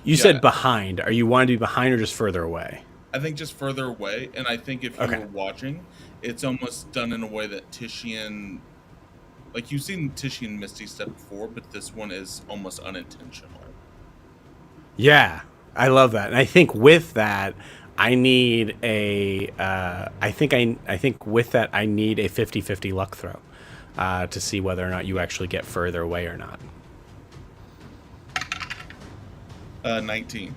You said behind. Are you wanting to be behind or just further away? I think just further away, and I think if you were watching, it's almost done in a way that Titian. Like, you've seen Titian Misty Step before, but this one is almost unintentional. Yeah, I love that. And I think with that, I need a... I think with that, I need a 50-50 luck throw to see whether or not you actually get further away or not. 19.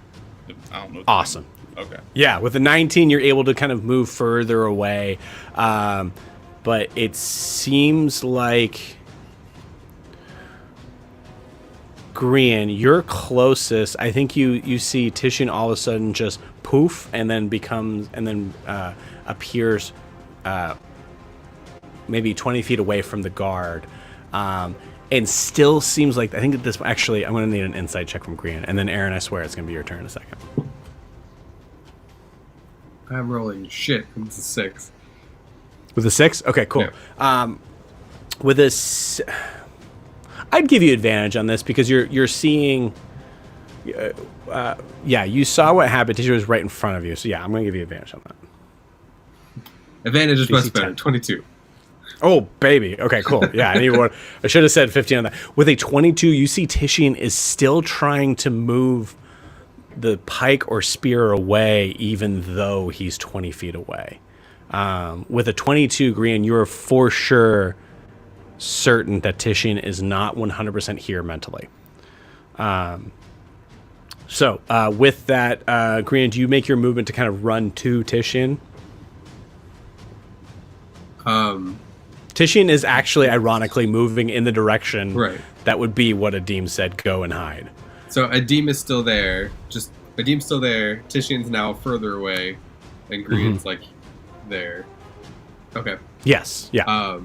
I don't know. Awesome. Okay. Yeah, with the 19, you're able to kind of move further away. But it seems like Grian, you're closest. I think you see Titian all of a sudden just poof and then appears maybe 20 feet away from the guard. And still seems like, I think at this, actually, I'm going to need an insight check from Grian. And then Aaron, I swear it's going to be your turn in a second. I'm rolling shit. It's a 6. With a 6? Okay, cool. Yeah. With a... I'd give you advantage on this because you're seeing... you saw what happened. Tissue was right in front of you. So yeah, I'm going to give you advantage on that. Advantage is much better. 10. 22. Oh, baby. Okay, cool. Yeah, I should have said 15 on that. With a 22, you see Titian is still trying to move the pike or spear away even though he's 20 feet away. With a 22, Grian, you're for sure certain that Titian is not 100% here mentally. So with that, Grian, do you make your movement to kind of run to Titian? Titian is actually, ironically, moving in the direction right. that would be what Adim said, go and hide. So Adim is still there, just Adim's still there. Titian's now further away, and Green's like there. Okay. Yes. Yeah.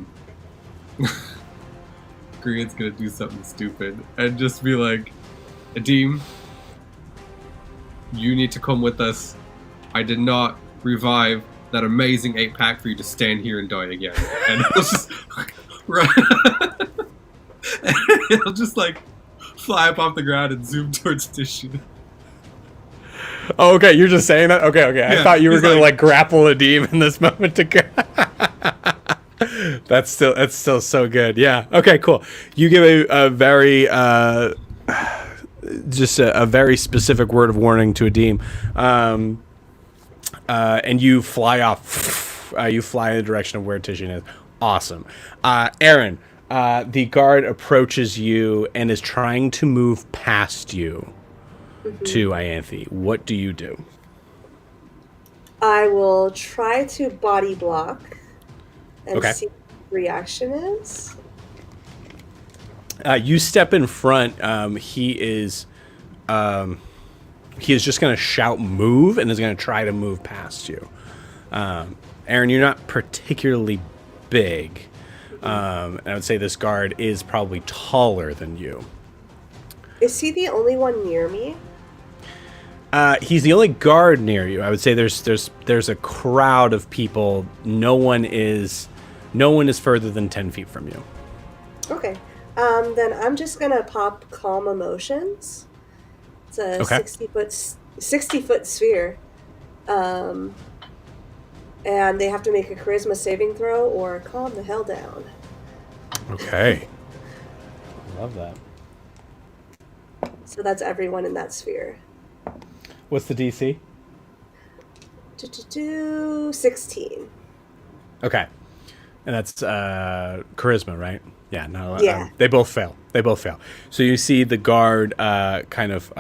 Green's gonna do something stupid and just be like, Adim, you need to come with us. I did not revive that amazing 8-pack for you to stand here and die again. And he'll just he'll just like fly up off the ground and zoom towards Titian. Oh, okay. You're just saying that. Okay. Yeah, I thought you were he's gonna like grapple Adim in this moment to go. That's still so good. Yeah. Okay. Cool. You give a very just a very specific word of warning to Adim, and you fly off. You fly in the direction of where Titian is. Awesome. Aaron, the guard approaches you and is trying to move past you to Ianthe. What do you do? I will try to body block and Okay. see what the reaction is. You step in front. He is just going to shout "move" and is going to try to move past you. Aaron, you're not particularly big. And I would say this guard is probably taller than you. Is he the only one near me? He's the only guard near you. I would say there's a crowd of people. No one is further than 10 feet from you. Okay. Then I'm just gonna pop calm emotions. It's a Okay. 60-foot sphere. And they have to make a charisma saving throw or calm the hell down. Okay. Love that. So that's everyone in that sphere. What's the DC? 16. Okay. And that's charisma, right? Yeah. No. Yeah. They both fail. So you see the guard kind of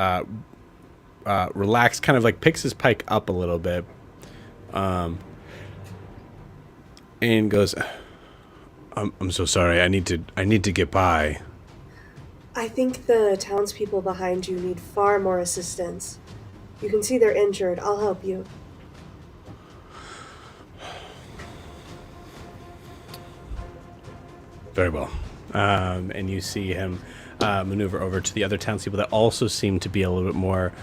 relax, kind of like picks his pike up a little bit, and goes, "I'm so sorry. I need to get by." I think the townspeople behind you need far more assistance. You can see they're injured. I'll help you. Very well. And you see him maneuver over to the other townspeople that also seem to be a little more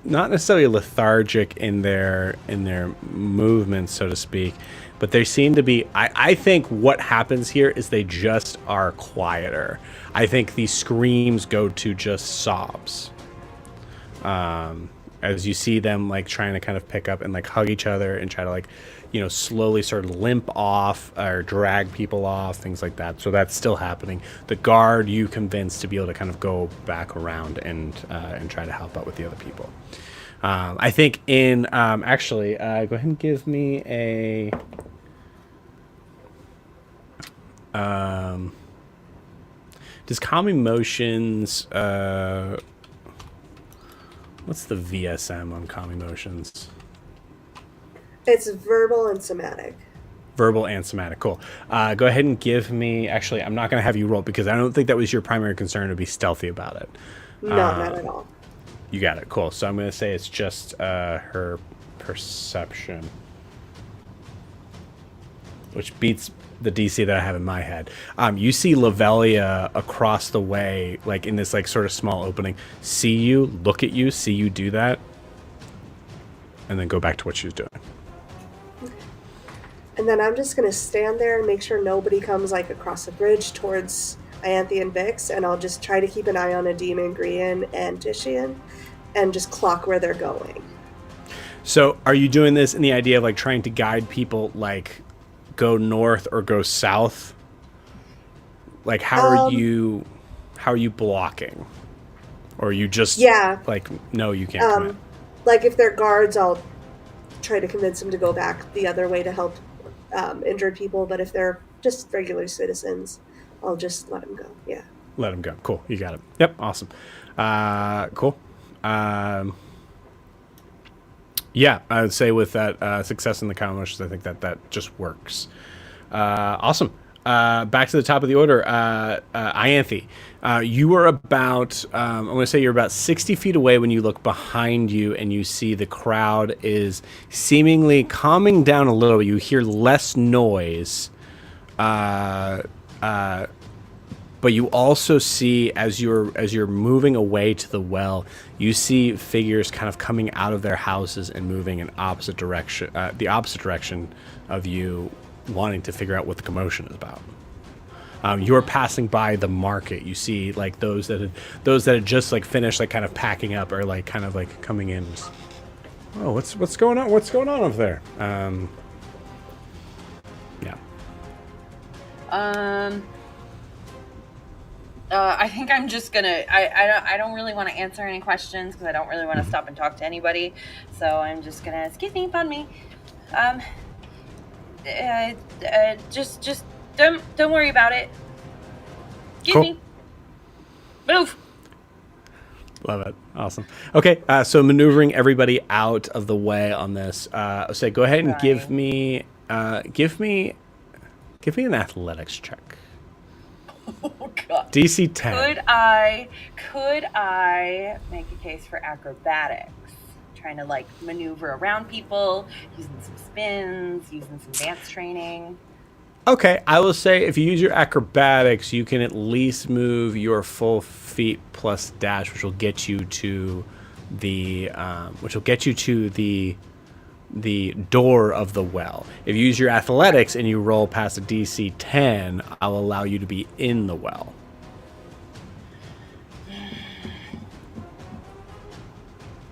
not necessarily lethargic in their movements, so to speak, but they seem to be. I think what happens here is they just are quieter. I think these screams go to just sobs. As you see them like trying to kind of pick up and like hug each other and try to like, slowly sort of limp off or drag people off, things like that. So that's still happening. The guard you convinced to be able to kind of go back around and try to help out with the other people. I think in actually, go ahead and give me a does calm emotions what's the VSM on calm emotions? It's verbal and somatic. Verbal and somatic. Cool. Go ahead and give me. Actually, I'm not going to have you roll because I don't think that was your primary concern to be stealthy about it. No, not at all. You got it. Cool. So I'm going to say it's just her perception, which beats the DC that I have in my head. You see Lavelia across the way, like in this like sort of small opening, see you, look at you, see you do that, and then go back to what she was doing. And then I'm just going to stand there and make sure nobody comes like across the bridge towards Ianthe and Bix, and I'll just try to keep an eye on Adim and Grien and Titian and just clock where they're going. So are you doing this in the idea of like trying to guide people like go north or go south? Like how are you blocking? Or are you just like, no, you can't commit? Like if they're guards, I'll try to convince them to go back the other way to help injured people, but if they're just regular citizens, I'll just let them go. Yeah. Let them go. Cool. You got it. Yep. Awesome. Cool. Yeah, I would say with that success in the counter motions, I think that just works. Awesome. back to the top of the order, Ianthe. You are about, I'm going to say you're about 60 feet away when you look behind you and you see the crowd is seemingly calming down a little. You hear less noise. But you also see, as you're moving away to the well, you see figures kind of coming out of their houses and moving in opposite direction, the opposite direction of you, wanting to figure out what the commotion is about. You're passing by the market. You see, like, those that had just like finished, like, kind of packing up, or like kind of like coming in. Oh, what's going on? What's going on over there? Yeah. I think I'm just gonna. I don't really want to answer any questions because I don't really want to stop and talk to anybody. So I'm just gonna. Excuse me, pardon me. Just don't worry about it. Excuse me. Move. Love it. Awesome. Okay, so maneuvering everybody out of the way on this. So go ahead and give me an athletics check. Oh God. DC 10. Could I make a case for acrobatics? Trying to like maneuver around people, using some spins, using some dance training. Okay, I will say if you use your acrobatics, you can at least move your full feet plus dash, which will get you to the door of the well. If you use your athletics and you roll past a DC 10, I'll allow you to be in the well.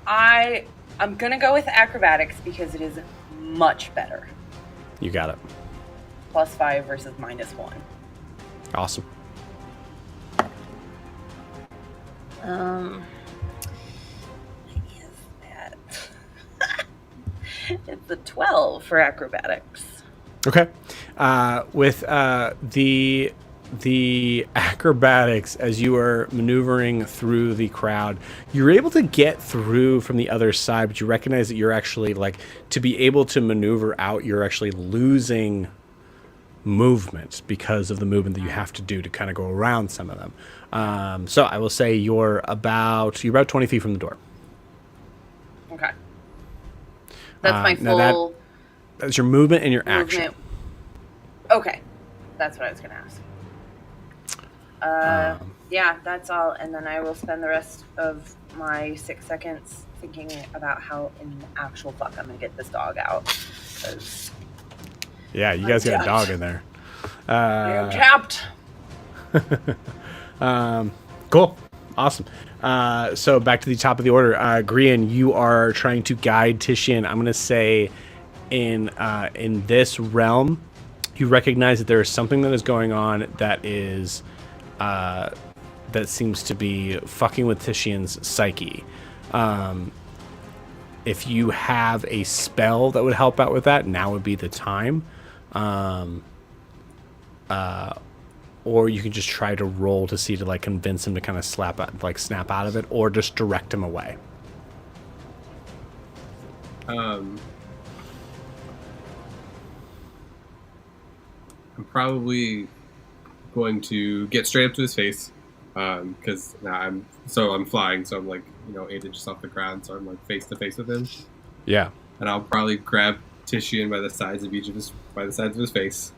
I'm gonna go with acrobatics because it is much better. You got it. +5 versus -1. Awesome. Is that? It's a 12 for acrobatics. Okay. With the acrobatics, as you are maneuvering through the crowd, you're able to get through from the other side, but you recognize that you're actually, like, to be able to maneuver out, you're actually losing movement because of the movement that you have to do to kind of go around some of them. So I will say you're about 20 feet from the door. Okay. That's my full... That's your movement and your action. Okay. That's what I was going to ask. Yeah, that's all. And then I will spend the rest of my 6 seconds thinking about how in the actual fuck I'm going to get this dog out. 'Cause yeah, you guys got a dog in there. I'm trapped. Cool. Awesome. So back to the top of the order. Grian, you are trying to guide Titian. I'm going to say in this realm, you recognize that there is something that is going on that is that seems to be fucking with Titian's psyche. If you have a spell that would help out with that, now would be the time. Or you can just try to roll to see to like convince him to kind of snap out of it, or just direct him away. I'm probably going to get straight up to his face, because now I'm flying, so I'm like 8 inches off the ground, so I'm like face to face with him. Yeah. And I'll probably grab Titian by the sides of his face,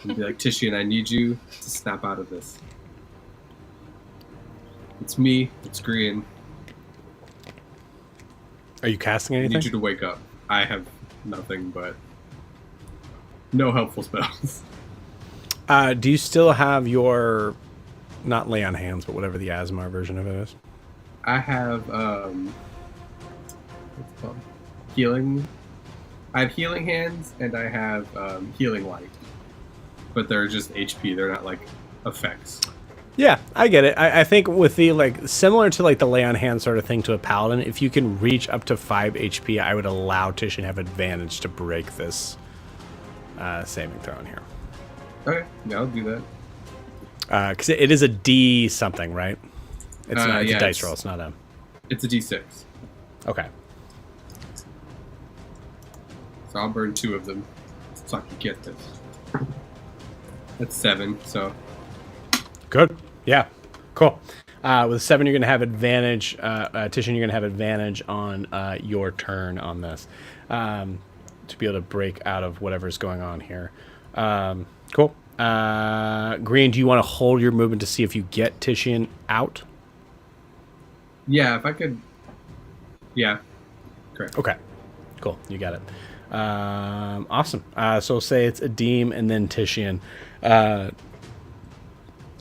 and be like, Titian, I need you to snap out of this. It's me. It's Grian. Are you casting I anything? need you to wake up. I have nothing but no helpful spells. Do you still have your, not lay on hands, but whatever the Asmar version of it is? I have what's it called? Healing. I have healing hands and I have healing light, but they're just HP. They're not like effects. Yeah, I get it. I think with the similar to the lay on hands sort of thing to a paladin, if you can reach up to 5 HP, I would allow Titian to have advantage to break this saving throw in here. Okay, yeah, I'll do that. Because it is a D something, right? It's not. It's a dice roll. It's not a. It's a D6. Okay. So I'll burn 2 of them, so I can get this. That's 7. So Good. Yeah. Cool. With 7, you're going to have advantage. Titian, you're going to have advantage on your turn on this to be able to break out of whatever's going on here. Cool. Green, do you want to hold your movement to see if you get Titian out? yeah, if I could. Yeah. Correct. Okay. Cool. You got it. Awesome. So we'll say it's Adim and then Titian.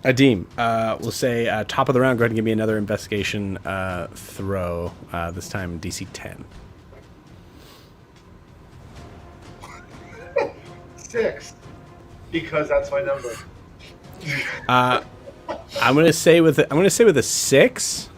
Adim, we'll say top of the round. Go ahead and give me another investigation throw. This time DC 10. 6, because that's my number. I'm gonna say with a 6.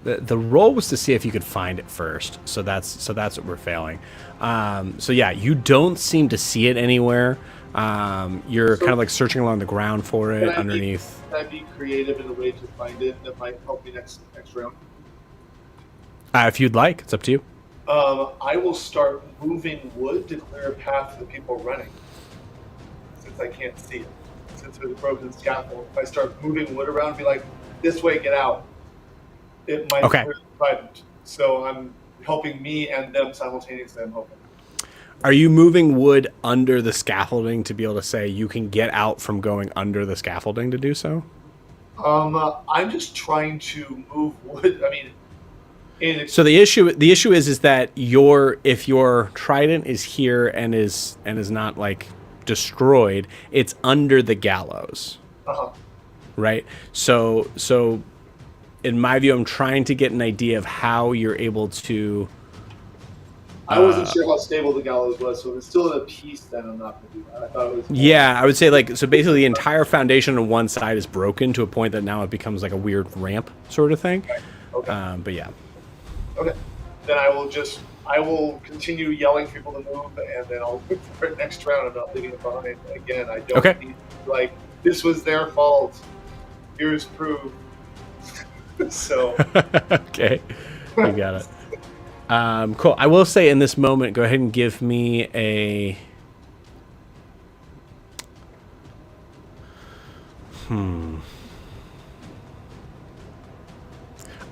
The roll was to see if you could find it first, so that's what we're failing. So yeah, you don't seem to see it anywhere. You're kind of like searching along the ground for it underneath. Can I be creative in a way to find it that might help me next round? If you'd like, it's up to you. I will start moving wood to clear a path for the people running, since I can't see it. Since there's a broken scaffold, if I start moving wood around, be like, "This way, get out." It might Okay. clear the trident. So I'm helping me and them simultaneously. I'm hoping. Are you moving wood under the scaffolding to be able to say you can get out from going under the scaffolding to do so? I'm just trying to move wood. I mean, So the issue is that if your trident is here and is not like destroyed, it's under the gallows, right? So in my view, I'm trying to get an idea of how you're able to. I wasn't sure how stable the gallows was, so if it's still in a piece, then I'm not going to do that. I thought it was. Yeah, I would say so basically the entire foundation on one side is broken to a point that now it becomes like a weird ramp sort of thing. Okay. But yeah. Okay. Then I will continue yelling for people to move, and then I'll look for it next round. I'm not leaving it behind again. I don't need this was their fault. Here's proof. So. Okay, you got it. Cool. I will say in this moment, go ahead and give me a. I'm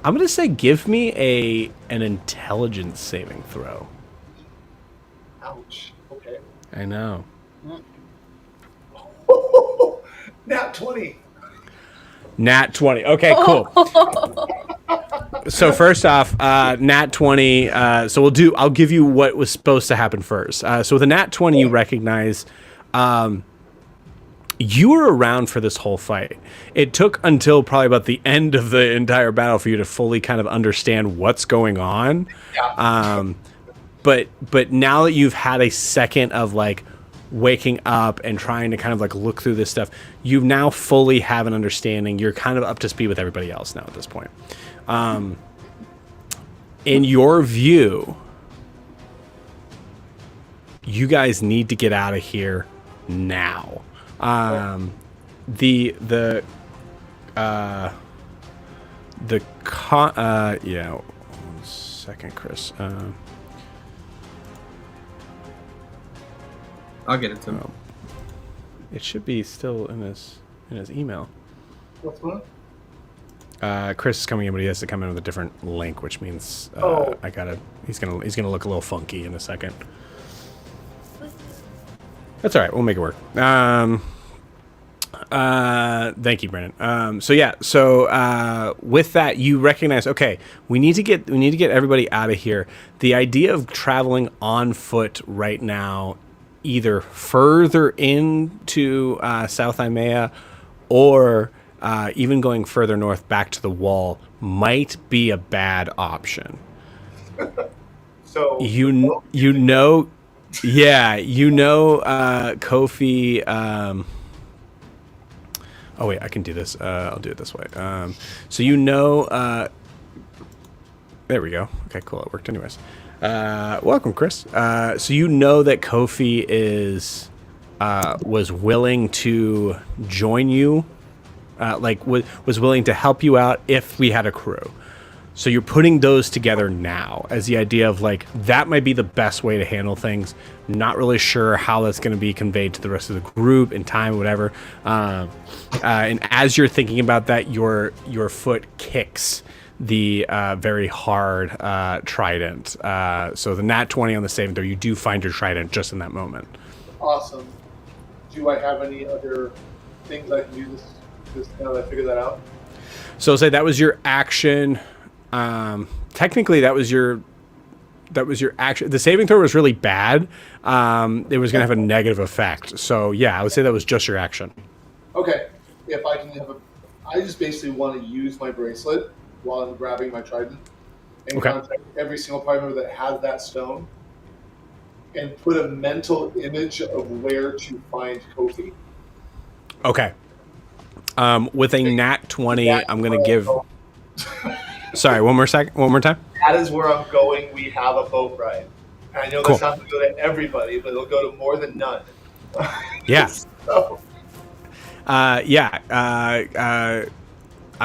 gonna say give me an intelligence saving throw. Ouch. Okay. I know. Nat 20. Nat 20. Okay, cool. So first off, Nat 20. So I'll give you what was supposed to happen first. So with a Nat 20, you recognize you were around for this whole fight. It took until probably about the end of the entire battle for you to fully kind of understand what's going on. Yeah. But now that you've had a second of like waking up and trying to kind of like look through this stuff, you now fully have an understanding. You're kind of up to speed with everybody else now at this point. In your view, you guys need to get out of here now. Yeah, 1 second, Chris. I'll get it to him. It should be still in his email. What's going Chris is coming in, but he has to come in with a different link, which means he's gonna look a little funky in a second. That's all right. We'll make it work. Thank you, Brandon. So with that, you recognize, okay, we need to get everybody out of here. The idea of traveling on foot right now, either further into South Imea or even going further north back to the wall, might be a bad option. So Kofi. Oh wait, I can do this. I'll do it this way. There we go. Okay, cool. It worked anyways. Welcome, Chris. So you know that Kofi was willing to join you, was willing to help you out if we had a crew. So you're putting those together now as the idea of like, that might be the best way to handle things. Not really sure how that's going to be conveyed to the rest of the group in time, whatever. And as you're thinking about that, your foot kicks the very hard trident. So the nat 20 on the saving throw, you do find your trident just in that moment. Awesome. Do I have any other things I can do this now that I figure that out? So say that was your action. Technically, that was your action. The saving throw was really bad. It was going to have a negative effect. So yeah, I would say that was just your action. Okay. If I can I just basically want to use my bracelet while I'm grabbing my trident and contact every single party member that has that stone and put a mental image of where to find Kofi. Okay. With a nat 20, I'm going to give... Sorry, one more time. That is where I'm going. We have a boat ride. And I know that's not going to go to everybody, but it'll go to more than none. Yeah. So. I'm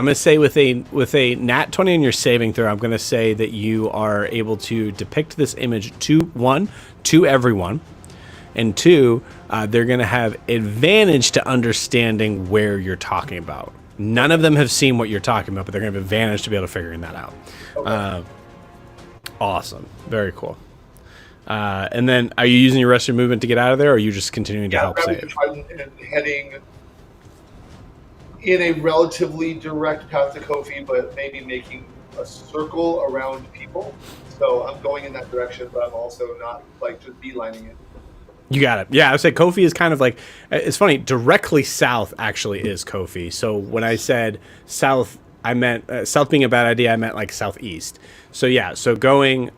going to say with a nat 20 on your saving throw, I'm going to say that you are able to depict this image to everyone, and 2, they're going to have advantage to understanding where you're talking about. None of them have seen what you're talking about, but they're going to have advantage to be able to figuring that out. Okay. Awesome. Very cool. And then, are you using your rest of your movement to get out of there, or are you just continuing to help save? And heading in a relatively direct path to Kofi, but maybe making a circle around people. So I'm going in that direction, but I'm also not like just beelining it. You got it. Yeah, I would say Kofi is kind of like, it's funny, directly south actually is Kofi. So when I said south, I meant, south being a bad idea, I meant like southeast. So yeah, so going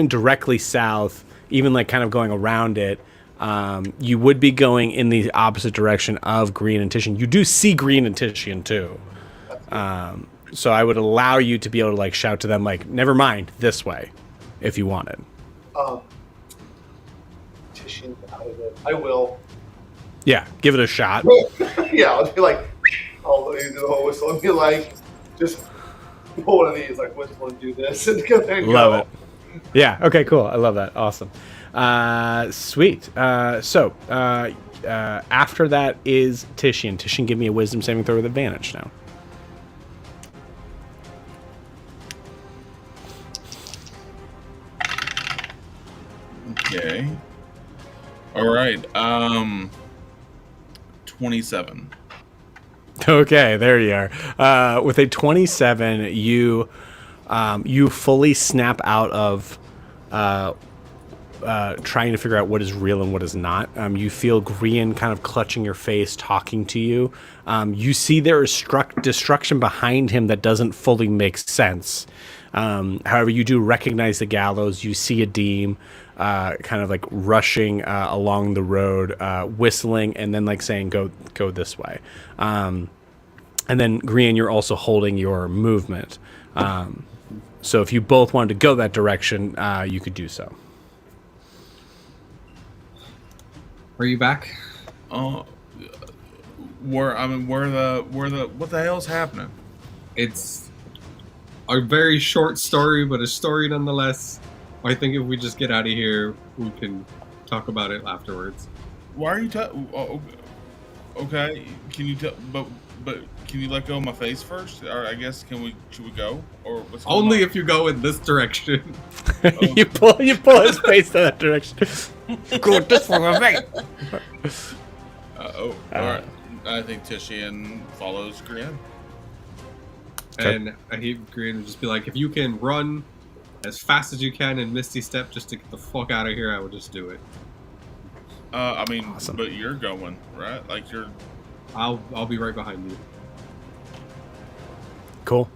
directly south, even like kind of going around it, you would be going in the opposite direction of Green and Titian. You do see Green and Titian too. So I would allow you to be able to like shout to them like, never mind, this way, if you wanted. Out of it. I will. Yeah, give it a shot. Yeah, I'll be like, I'll do the whole whistle and be like, just pull one of these, like whistle and do this, and go there and love it. Yeah. Okay. Cool. I love that. Awesome. Sweet. So after that is Titian. Titian, give me a wisdom saving throw with advantage now. Okay. All right. 27. Okay, there you are. With a 27, you fully snap out of trying to figure out what is real and what is not. You feel Grian kind of clutching your face, talking to you. You see there is destruction behind him that doesn't fully make sense. However, you do recognize the gallows. You see a Deem kind of like rushing along the road, whistling, and then like saying, go this way. And then, Grian, you're also holding your movement. So if you both wanted to go that direction, you could do so. Are you back? What the hell's happening? It's a very short story, but a story nonetheless. I think if we just get out of here, we can talk about it afterwards. Why are you okay, can you tell, but can you let go of my face first? Or I guess should we go? Or what's going Only on? if you go in this direction. You pull his face in that direction. Go this way. All right. I think Titian follows Grian. And Grian would just be like, if you can run as fast as you can in Misty Step just to get the fuck out of here, I would just do it. I mean, awesome. But you're going, right? Like you're... I'll be right behind you. Cool.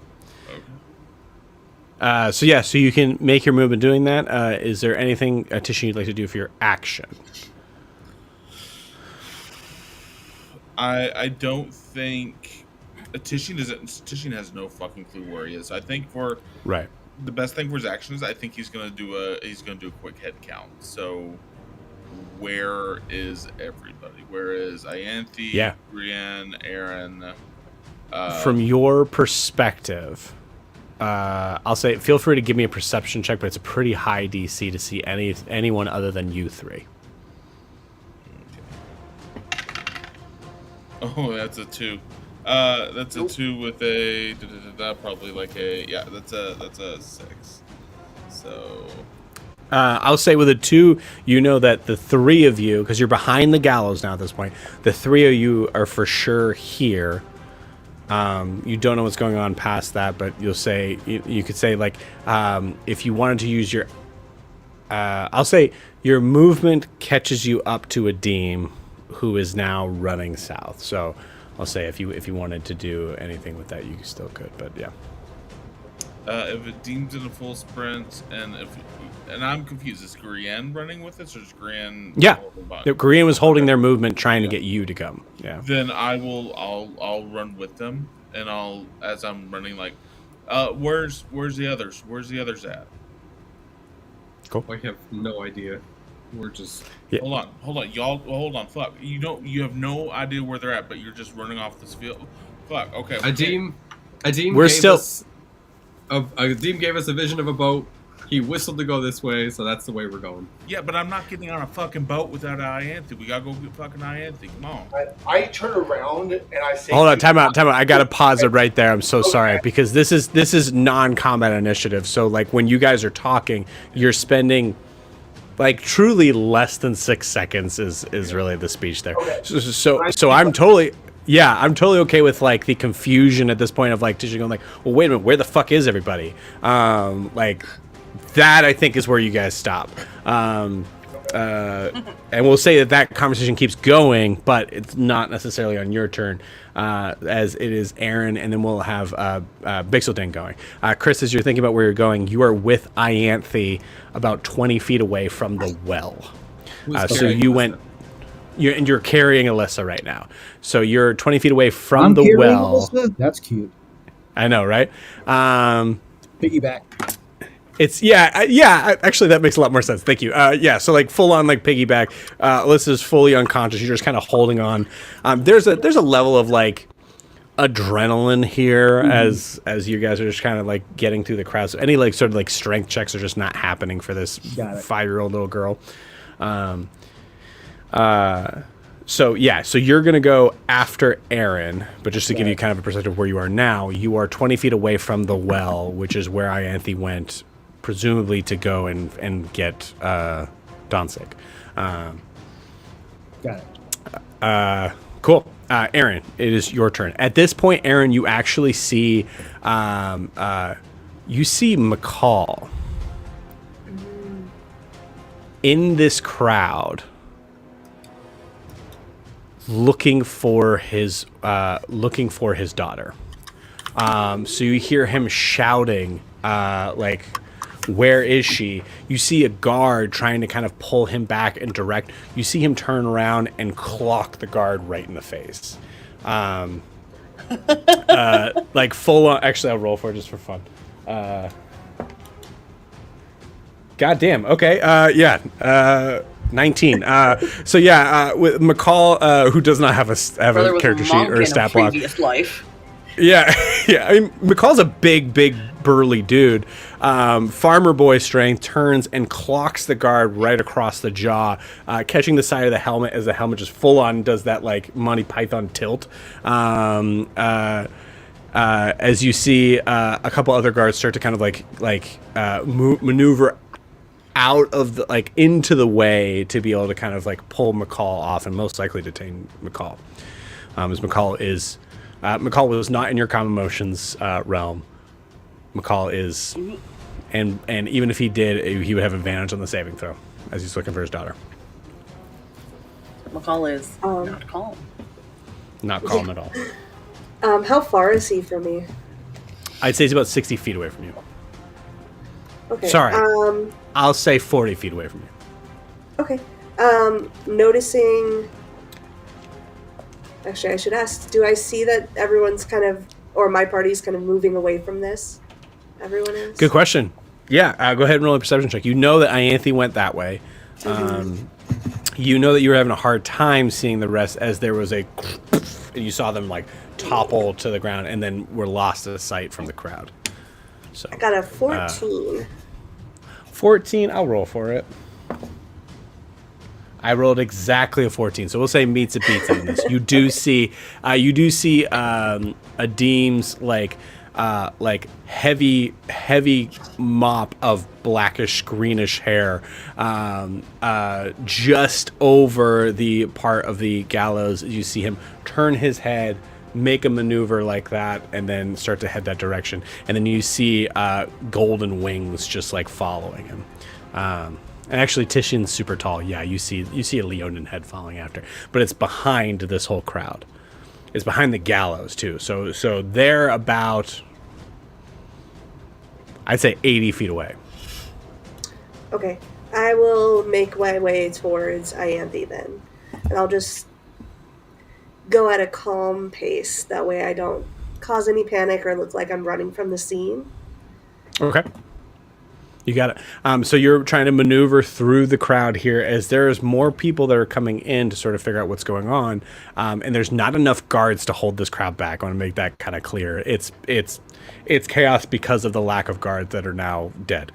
Okay. So you can make your movement doing that. Is there anything, Titian, you'd like to do for your action? I don't think... Titian has no fucking clue where he is. I think right. The best thing for his action is I think he's gonna do a quick head count. So where is everybody? Where is Ianthe, Yeah. Brienne, Aaron? From your perspective, I'll say feel free to give me a perception check, but it's a pretty high DC to see anyone other than you three. Oh, that's a 2. That's a 2 with a probably like a that's a 6. So I'll say with a 2, you know that the 3 of you, because you're behind the gallows now at this point, the 3 of you are for sure here. You don't know what's going on past that, but you'll say you could say like if you wanted to use your I'll say your movement catches you up to a Deem who is now running south. So I'll say if you wanted to do anything with that, you still could. But yeah. If it deems in a full sprint, and I'm confused, is Grienne running with us, or is Grienne? Yeah, Grienne was holding their movement, trying to get you to come. Yeah. Then I'll run with them, and as I'm running, like, where's the others? Where's the others at? Cool. I have no idea. We're just hold on, y'all. Hold on, fuck. You have no idea where they're at, but you're just running off this field. Fuck. Okay. A Deem We're gave still. us a Deem gave us a vision of a boat. He whistled to go this way, so that's the way we're going. Yeah, but I'm not getting on a fucking boat without Ianthe. We gotta go get fucking Ianthe. Come on. I turn around and I say, Hold on, time out. I gotta pause it right there. I'm so sorry because this is non-combat initiative. So like when you guys are talking, you're spending like truly less than 6 seconds is really the speech there. Okay. So I'm totally. Yeah, I'm totally okay with like the confusion at this point of like Tisha going like, well, wait a minute, where the fuck is everybody? Like that I think is where you guys stop. And we'll say that conversation keeps going, but it's not necessarily on your turn, as it is Aaron, and then we'll have Bixaldan going. Chris, as you're thinking about where you're going, you are with Ianthe about 20 feet away from the well. So you went. You're carrying Elissa right now. So you're 20 feet away from the well. Elissa? That's cute. I know, right? Piggyback. It's actually that makes a lot more sense. Thank you. So like full on like piggyback. Elissa's fully unconscious. You're just kind of holding on. There's a level of like adrenaline here as you guys are just kind of like getting through the crowd. So any like sort of like strength checks are just not happening for this 5-year-old little girl. So you're going to go after Aaron, but just to give you kind of a perspective of where you are now, you are 20 feet away from the well, which is where Ianthe went, presumably to go and get Donsik. Got it. Cool. Aaron, it is your turn. At this point, Aaron, you actually see McCall in this crowd looking for his daughter. So you hear him shouting, like, where is she? You see a guard trying to kind of pull him back and direct. You see him turn around and clock the guard right in the face. Like full on. Actually, I'll roll for it just for fun. God damn. Okay. 19. With McCall, who does not have a character sheet or a stat block. Life. Yeah. I mean, McCall's a big, burly dude. Farmer boy strength turns and clocks the guard right across the jaw, catching the side of the helmet as the helmet just full on does that like Monty Python tilt. As you see, a couple other guards start to kind of maneuver out of the into the way to be able to kind of like pull McCall off and most likely detain McCall. As McCall was not in your common motions realm. McCall is, and even if he did, he would have advantage on the saving throw as he's looking for his daughter. McCall is not calm. Not calm at all. How far is he from me? I'd say he's about 60 feet away from you. Okay. Sorry. I'll say 40 feet away from you. Okay. Noticing. Actually, I should ask, do I see that everyone's kind of, or my party's kind of moving away from this? Everyone is? Good question. Yeah, go ahead and roll a perception check. You know that Ianthe went that way. You know that you were having a hard time seeing the rest as there was and you saw them like topple to the ground and then were lost to sight from the crowd. So I got a 14. 14. I'll roll for it. I rolled exactly a 14, so we'll say meets a beats on this. You do see Adim's like heavy mop of blackish greenish hair just over the part of the gallows. You see him turn his head, make a maneuver like that, and then start to head that direction. And then you see golden wings just like following him. And actually, Titian's super tall. Yeah, you see a Leonin head following after, but it's behind this whole crowd. It's behind the gallows too. So they're about, I'd say, 80 feet away. Okay, I will make my way towards Ianthe then, and I'll just go at a calm pace. That way, I don't cause any panic or look like I'm running from the scene. Okay. You got it. So you're trying to maneuver through the crowd here as there's more people that are coming in to sort of figure out what's going on. And there's not enough guards to hold this crowd back. I want to make that kind of clear. It's chaos because of the lack of guards that are now dead.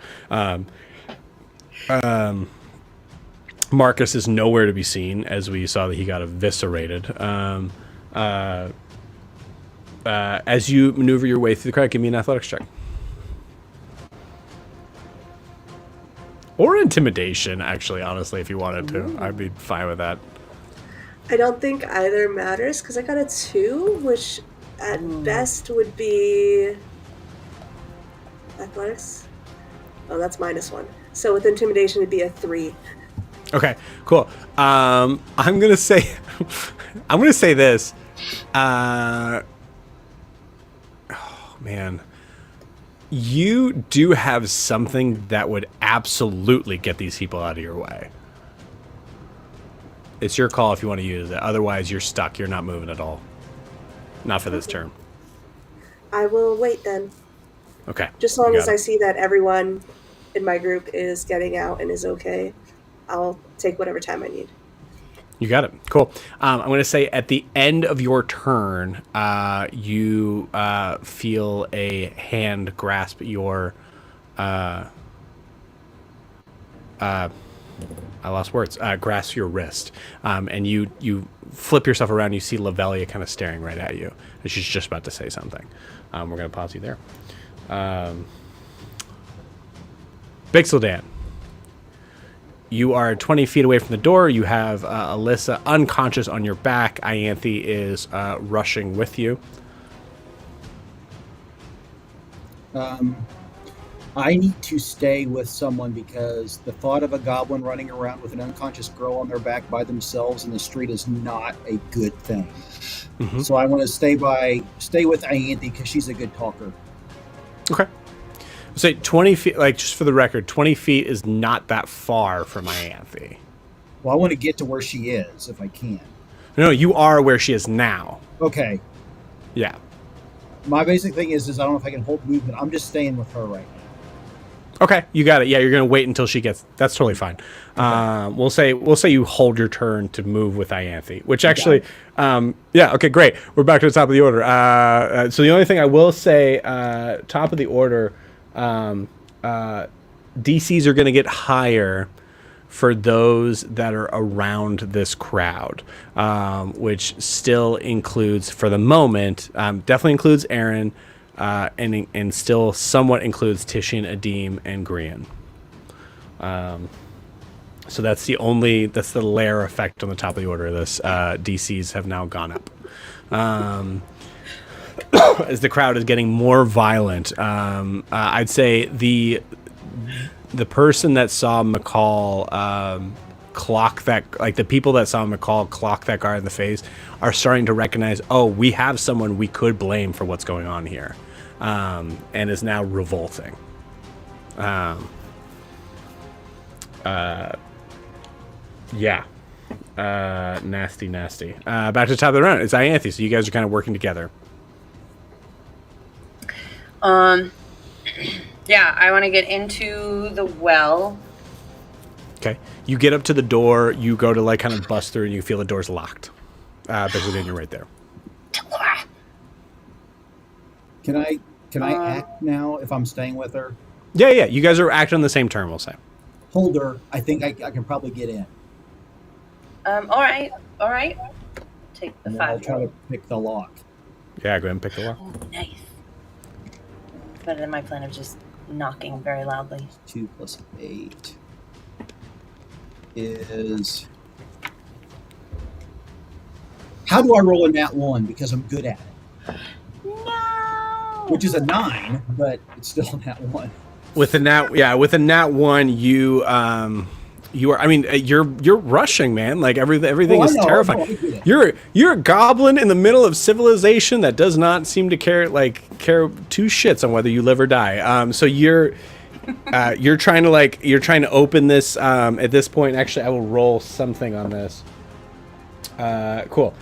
Marcus is nowhere to be seen, as we saw that he got eviscerated. As you maneuver your way through the crowd, give me an athletics check. Or intimidation, actually, honestly, if you wanted to. I'd be fine with that. I don't think either matters because I got a 2, which at best would be athletics. Oh, that's -1. So with intimidation, it'd be a 3. Okay, cool. I'm gonna say, this. Oh man. You do have something that would absolutely get these people out of your way. It's your call if you want to use it. Otherwise, you're stuck. You're not moving at all. Not for this turn. I will wait then. Okay. Just as long as I see that everyone in my group is getting out and is okay, I'll take whatever time I need. You got it. Cool. I'm going to say at the end of your turn, you feel a hand grasp your... I lost words. Grasp your wrist. And you flip yourself around. You see Lavelia kind of staring right at you. And she's just about to say something. We're going to pause you there. Bixaldan. You are 20 feet away from the door. You have Elissa unconscious on your back. Ianthe is rushing with you. I need to stay with someone because the thought of a goblin running around with an unconscious girl on their back by themselves in the street is not a good thing. Mm-hmm. So I want to stay with Ianthe because she's a good talker. Okay. Say 20 feet, like just for the record, 20 feet is not that far from Ianthe. Well, I want to get to where she is if I can. No, you are where she is now. Okay. Yeah. My basic thing is I don't know if I can hold movement. I'm just staying with her right now. Okay, you got it. Yeah, you're gonna wait until she gets. That's totally fine. Okay. We'll say you hold your turn to move with Ianthe, which actually, yeah. Okay, great. We're back to the top of the order. So the only thing I will say, top of the order. DCs are going to get higher for those that are around this crowd, which still includes, for the moment, definitely includes Aaron, and still somewhat includes Titian, Adim, and Grian. So that's the layer effect on the top of the order of this. DCs have now gone up. As the crowd is getting more violent, I'd say the person that saw McCall clock that, like the people that saw McCall clock that guard in the face, are starting to recognize, oh, we have someone we could blame for what's going on here, and is now revolting. Yeah. Nasty. Back to the top of the round. It's Ianthe, so you guys are kind of working together. Yeah, I want to get into the well. Okay. You get up to the door, you go to like kind of bust through, and you feel the door's locked. But then you're right there. Can Can I act now if I'm staying with her? Yeah. You guys are acting on the same turn, we'll say. Hold her. I think I can probably get in. All right. Take the And then I'll 5. try to pick the lock. Yeah, go ahead and pick the lock. Oh, nice. It's better than my plan of just knocking very loudly. 2 plus 8 is... How do I roll a nat 1? Because I'm good at it. No. Which is a 9, but it's still a nat 1. With a nat 1, you are. I mean, you're rushing, man. Like everything is terrifying. You're a goblin in the middle of civilization that does not seem to care two shits on whether you live or die. So you're trying to open this. At this point, actually, I will roll something on this. Cool.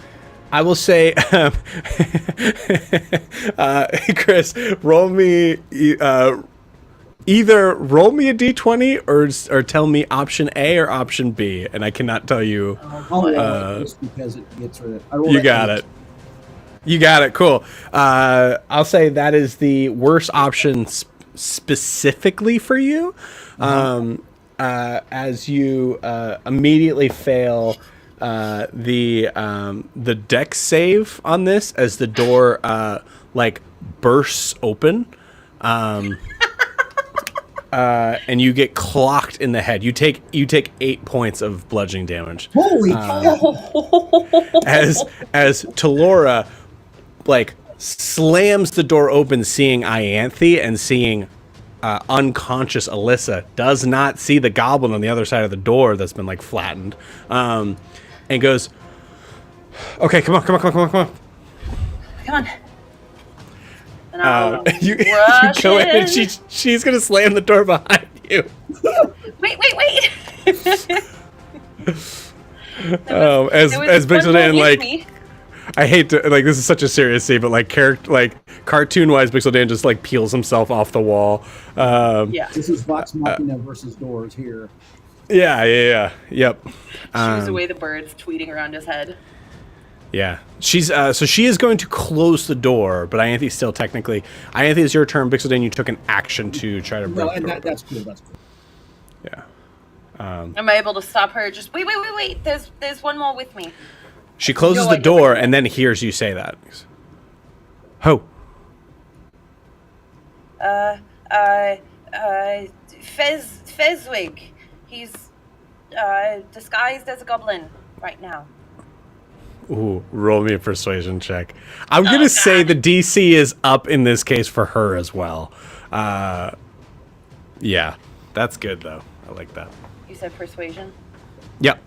I will say, Chris, roll me. Either roll me a d20 or tell me option A or option B, and I cannot tell you. Just because it gets rid of it. You got it. You got it. Cool. I'll say that is the worst option specifically for you, as you immediately fail the dex save on this as the door bursts open. And you get clocked in the head. You take 8 points of bludgeoning damage. Holy cow! As Talora slams the door open, seeing Ianthe and seeing unconscious Elissa, does not see the goblin on the other side of the door that's been flattened, and goes, "Okay, come on." And you go in and she's gonna slam the door behind you. Wait. As Bixaldan, I hate to this is such a serious scene, but cartoon wise, Bixaldan just peels himself off the wall. This is Vox Machina versus Doors here. Yeah. Yep. Shoos away the birds tweeting around his head. Yeah, she's so she is going to close the door, but Ianthe still technically. Ianthe, is your turn. Bixaldan, you took an action to try to break the door. That's cool. Yeah. Am I able to stop her? Just wait. There's one more with me. She closes the door and then hears you say that. Ho. Fezwig. He's disguised as a goblin right now. Ooh, roll me a persuasion check. I'm going to say the DC is up in this case for her as well. Yeah, that's good, though. I like that. You said persuasion? Yep.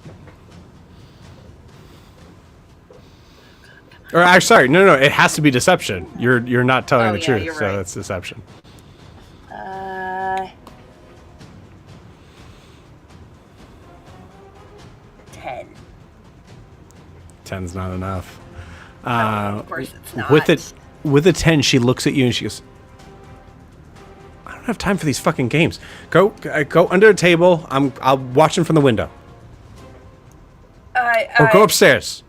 Or, actually, sorry, no, it has to be deception. You're not telling the truth, so right. That's deception. 10. 10's not enough. Of course it's not. With a 10, she looks at you and she goes, "I don't have time for these fucking games. Go under a table. I'll watch them from the window. Or go upstairs."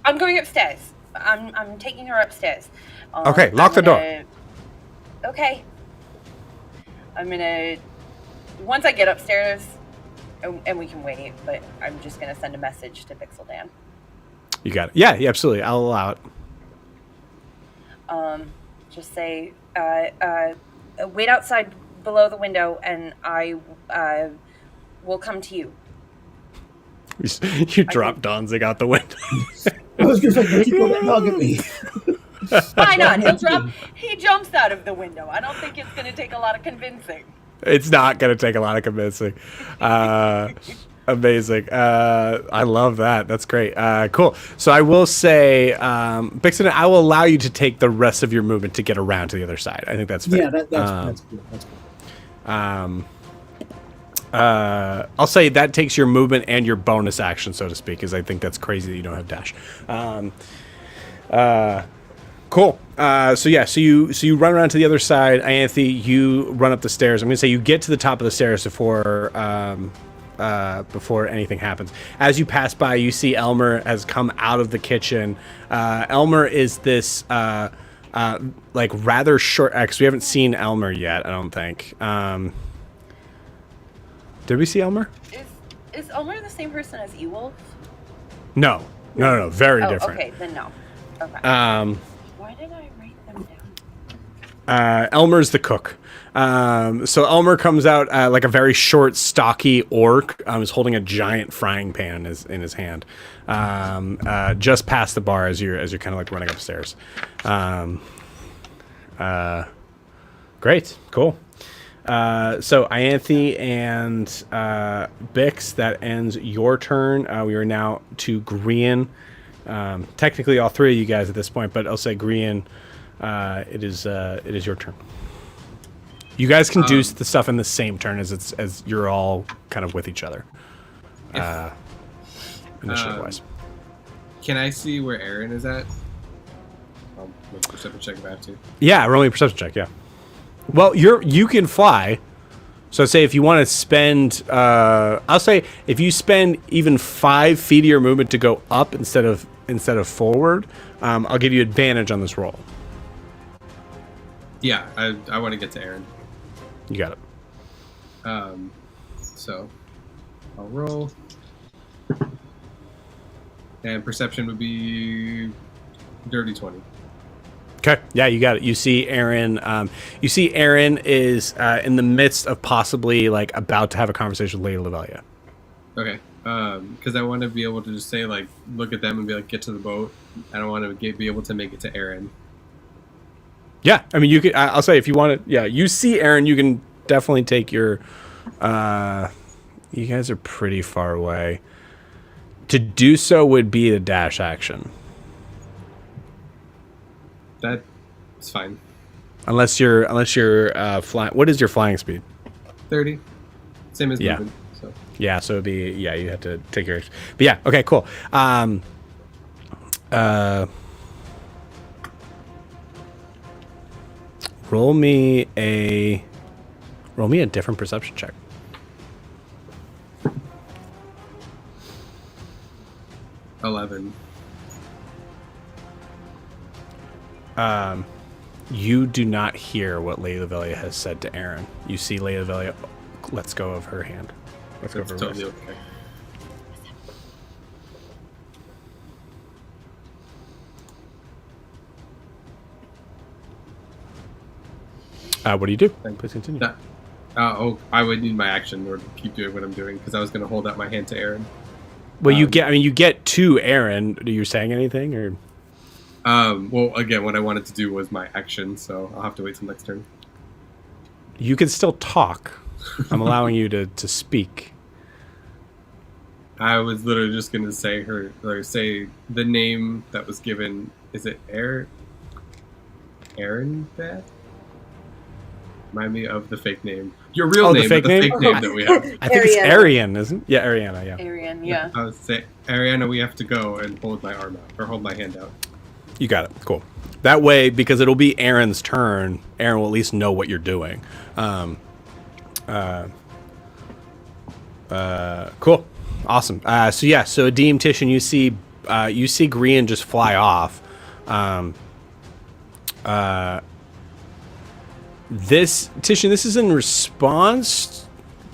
I'm going upstairs. I'm taking her upstairs. Okay, lock the door. Okay. I'm gonna. Once I get upstairs, and we can wait, but I'm just gonna send a message to Bixaldan. You got it. Yeah, absolutely. I'll allow it. Just say, wait outside below the window, and I will come to you. You drop Donzig out the window. I was going to say, keep on hugging me. Why not? He jumps out of the window. I don't think it's going to take a lot of convincing. It's not going to take a lot of convincing. Amazing. I love that. That's great. Cool. So I will say, Bixaldan, I will allow you to take the rest of your movement to get around to the other side. I think that's fair. Yeah, that's good. That's good. I'll say that takes your movement and your bonus action, so to speak, because I think that's crazy that you don't have dash. Cool. So you run around to the other side. Ianthe, you run up the stairs. I'm going to say you get to the top of the stairs before anything happens. As you pass by, you see Elmer has come out of the kitchen. Elmer is this like rather short. Because we haven't seen Elmer yet, I don't think. Did we see Elmer? Is Elmer the same person as Ewolf? No. Very different. Okay, then no. Okay. Why did I write them down? Elmer's the cook. So Elmer comes out like a very short, stocky orc. Is holding a giant frying pan in his hand, just past the bar as you're kind of like running upstairs. Great, cool. So Ianthe and Bix, that ends your turn. We are now to Grian. Technically, all three of you guys at this point, but I'll say Grian. It is your turn. You guys can do the stuff in the same turn as you're all kind of with each other. Initiative wise. Can I see where Aaron is at? I'll make a perception check if I have to. Yeah, roll me a perception check. Yeah. Well, you can fly. So say if you want to spend, I'll say if you spend even 5 feet of your movement to go up instead of forward, I'll give you advantage on this roll. Yeah, I want to get to Aaron. You got it. So I'll roll. And perception would be dirty 20. Okay. Yeah, you got it. You see Aaron. You see Aaron is in the midst of possibly like about to have a conversation with Lady Lavelia. Okay. Because I want to be able to just say like, look at them and be like, get to the boat. I don't want to be able to make it to Aaron. Yeah, I mean, you could. I'll say if you want to. Yeah, you see Aaron, you can definitely take your. You guys are pretty far away. To do so would be a dash action. That's fine. Unless you're flying. What is your flying speed? 30. Same as movement. So. Yeah, so it'd be you have to take your. But yeah, okay, cool. Roll me a different perception check. $11. You do not hear what Lady Lavelia has said to Aaron. You see Lady Lavelia lets go of her hand. Let's go of her Totally wrist. Okay. What do you do? Please continue. I would need my action in order to keep doing what I'm doing because I was going to hold out my hand to Aaron. Well, you get to Aaron. Are you saying anything or? Well, again, what I wanted to do was my action, so I'll have to wait till next turn. You can still talk. I'm allowing you to speak. I was literally just going to say say the name that was given. Is it Aaron? That? Remind me of the fake name. Your real name, the fake name that we have. I think it's Arian, isn't it? Yeah, Ariana, yeah. Arian, yeah. I would say, Ariana, we have to go and hold my arm out, or hold my hand out. You got it. Cool. That way, because it'll be Aaron's turn, Aaron will at least know what you're doing. Cool. Awesome. So Adim, Tish, and you see Grian just fly off. This is in response,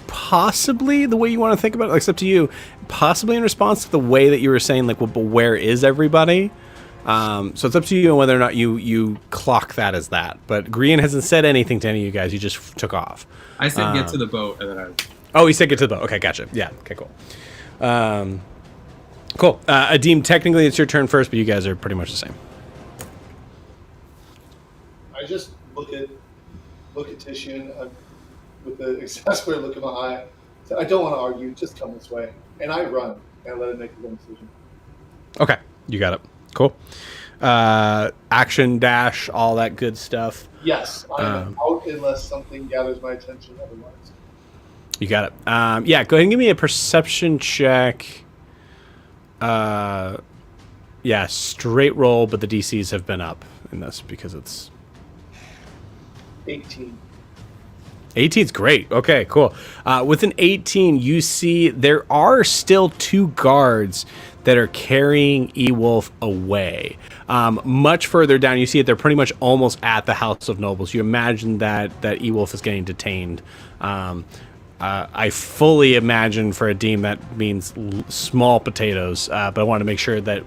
possibly the way you want to think about it. It's up to you. Possibly in response to the way that you were saying, like, well, but where is everybody? So it's up to you on whether or not you clock that as that. But Grian hasn't said anything to any of you guys. He just took off. I said get to the boat, and then I. Oh, he said get to the boat. Okay, gotcha. Yeah. Okay, cool. Cool. Adim, technically it's your turn first, but you guys are pretty much the same. I just look at Tishian with the exasperated look in my eye. So I don't want to argue. Just come this way, and I run and let him make his own decision. Okay, you got it. Cool. Action dash, all that good stuff. Yes, I'm out unless something gathers my attention. Otherwise, you got it. Yeah, go ahead and give me a perception check. Yeah, straight roll, but the DCs have been up in this because it's 18. 18's great. Okay, cool. With an 18, you see there are still 2 guards that are carrying Ewolf away. Much further down, you see that they're pretty much almost at the House of Nobles. You imagine that Ewolf is getting detained. I fully imagine for a Deem that means small potatoes, but I want to make sure that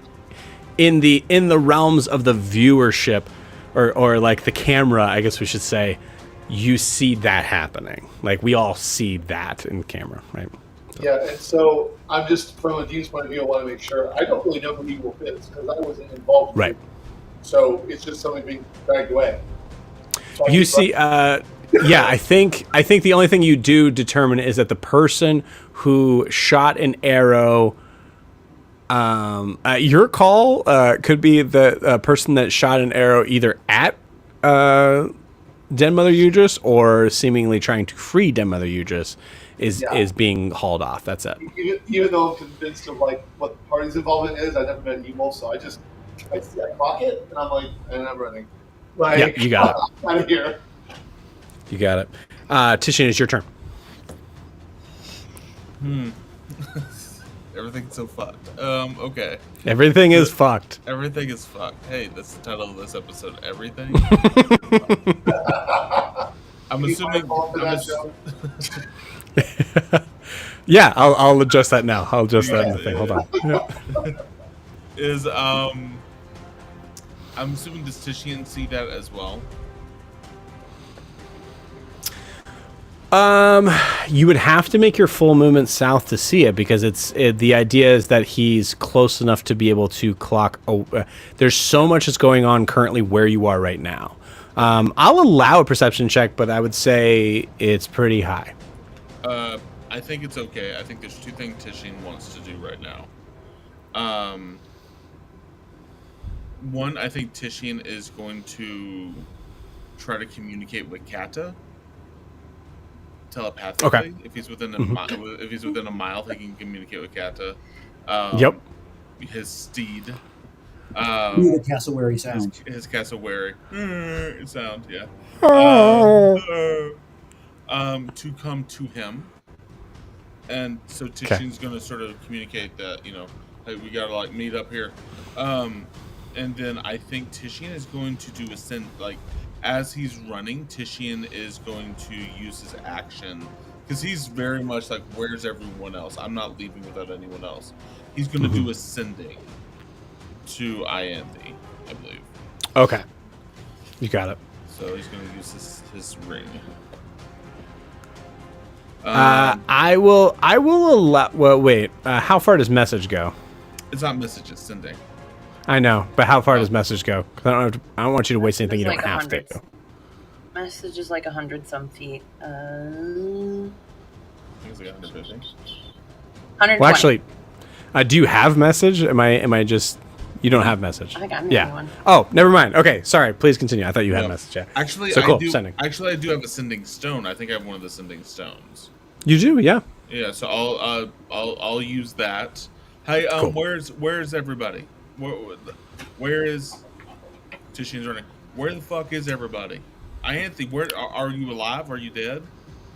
in the realms of the viewership, or like the camera, I guess we should say, you see that happening. Like, we all see that in camera, right? So. Yeah, and so I'm just, from a Dean's point of view, I want to make sure. I don't really know who Ewolf is because I wasn't involved. Right. So it's just something being dragged away. So you see, yeah, I think the only thing you do determine is that the person who shot an arrow, your call, could be the person that shot an arrow either at Den Mother Udris or seemingly trying to free Den Mother Udris is being hauled off. That's it. Even though I'm convinced of like what the party's involvement is, I never met Ewolf, so I clock it, and I'm like, and I'm running. Like, Yeah, you got it. Out of here. You got it. Tishin, it's your turn. Everything's so fucked. Okay. Everything is fucked. Everything is fucked. Hey, that's the title of this episode. Everything. I'm assuming. Yeah, I'll adjust that now. I'll adjust that in the thing. Hold on. Is I'm assuming does Tishian see that as well? You would have to make your full movement south to see it because the idea is that he's close enough to be able to clock. There's so much that's going on currently where you are right now. I'll allow a perception check, but I would say it's pretty high. I think it's okay. I think there's 2 things Tishian wants to do right now. One, I think Tishian is going to try to communicate with Kata telepathically. Okay. If he's within a mile, he can communicate with Kata. Yep. His steed. The cassowary sound. His cassowary sound. Yeah. To come to him, and so Tishian's going to sort of communicate that hey, we got to like meet up here. And then I think Tishian is going to do as he's running, Tishian is going to use his action because he's very much like, where's everyone else? I'm not leaving without anyone else. He's going to do ascending to Ianthe, I believe. Okay. You got it. So he's going to use his ring. I will allow. Well, wait. How far does message go? It's not message, it's sending. I know, but how far does message go? Because I don't want you to waste anything you don't like have to. Message is like 100 some feet. I think it's like 150. 120. Well, actually, do you have message? Am I just? You don't have message. I think I'm the only one. Oh, never mind. Okay, sorry. Please continue. I thought you had message. Yeah. Actually, so cool. I do. Sending. Actually, I do have a sending stone. I think I have one of the sending stones. You do, yeah. Yeah. So I'll use that. Hey, cool. Where's everybody? Where is Tishian's running? Where the fuck is everybody? Ianthe, where are you alive? Are you dead?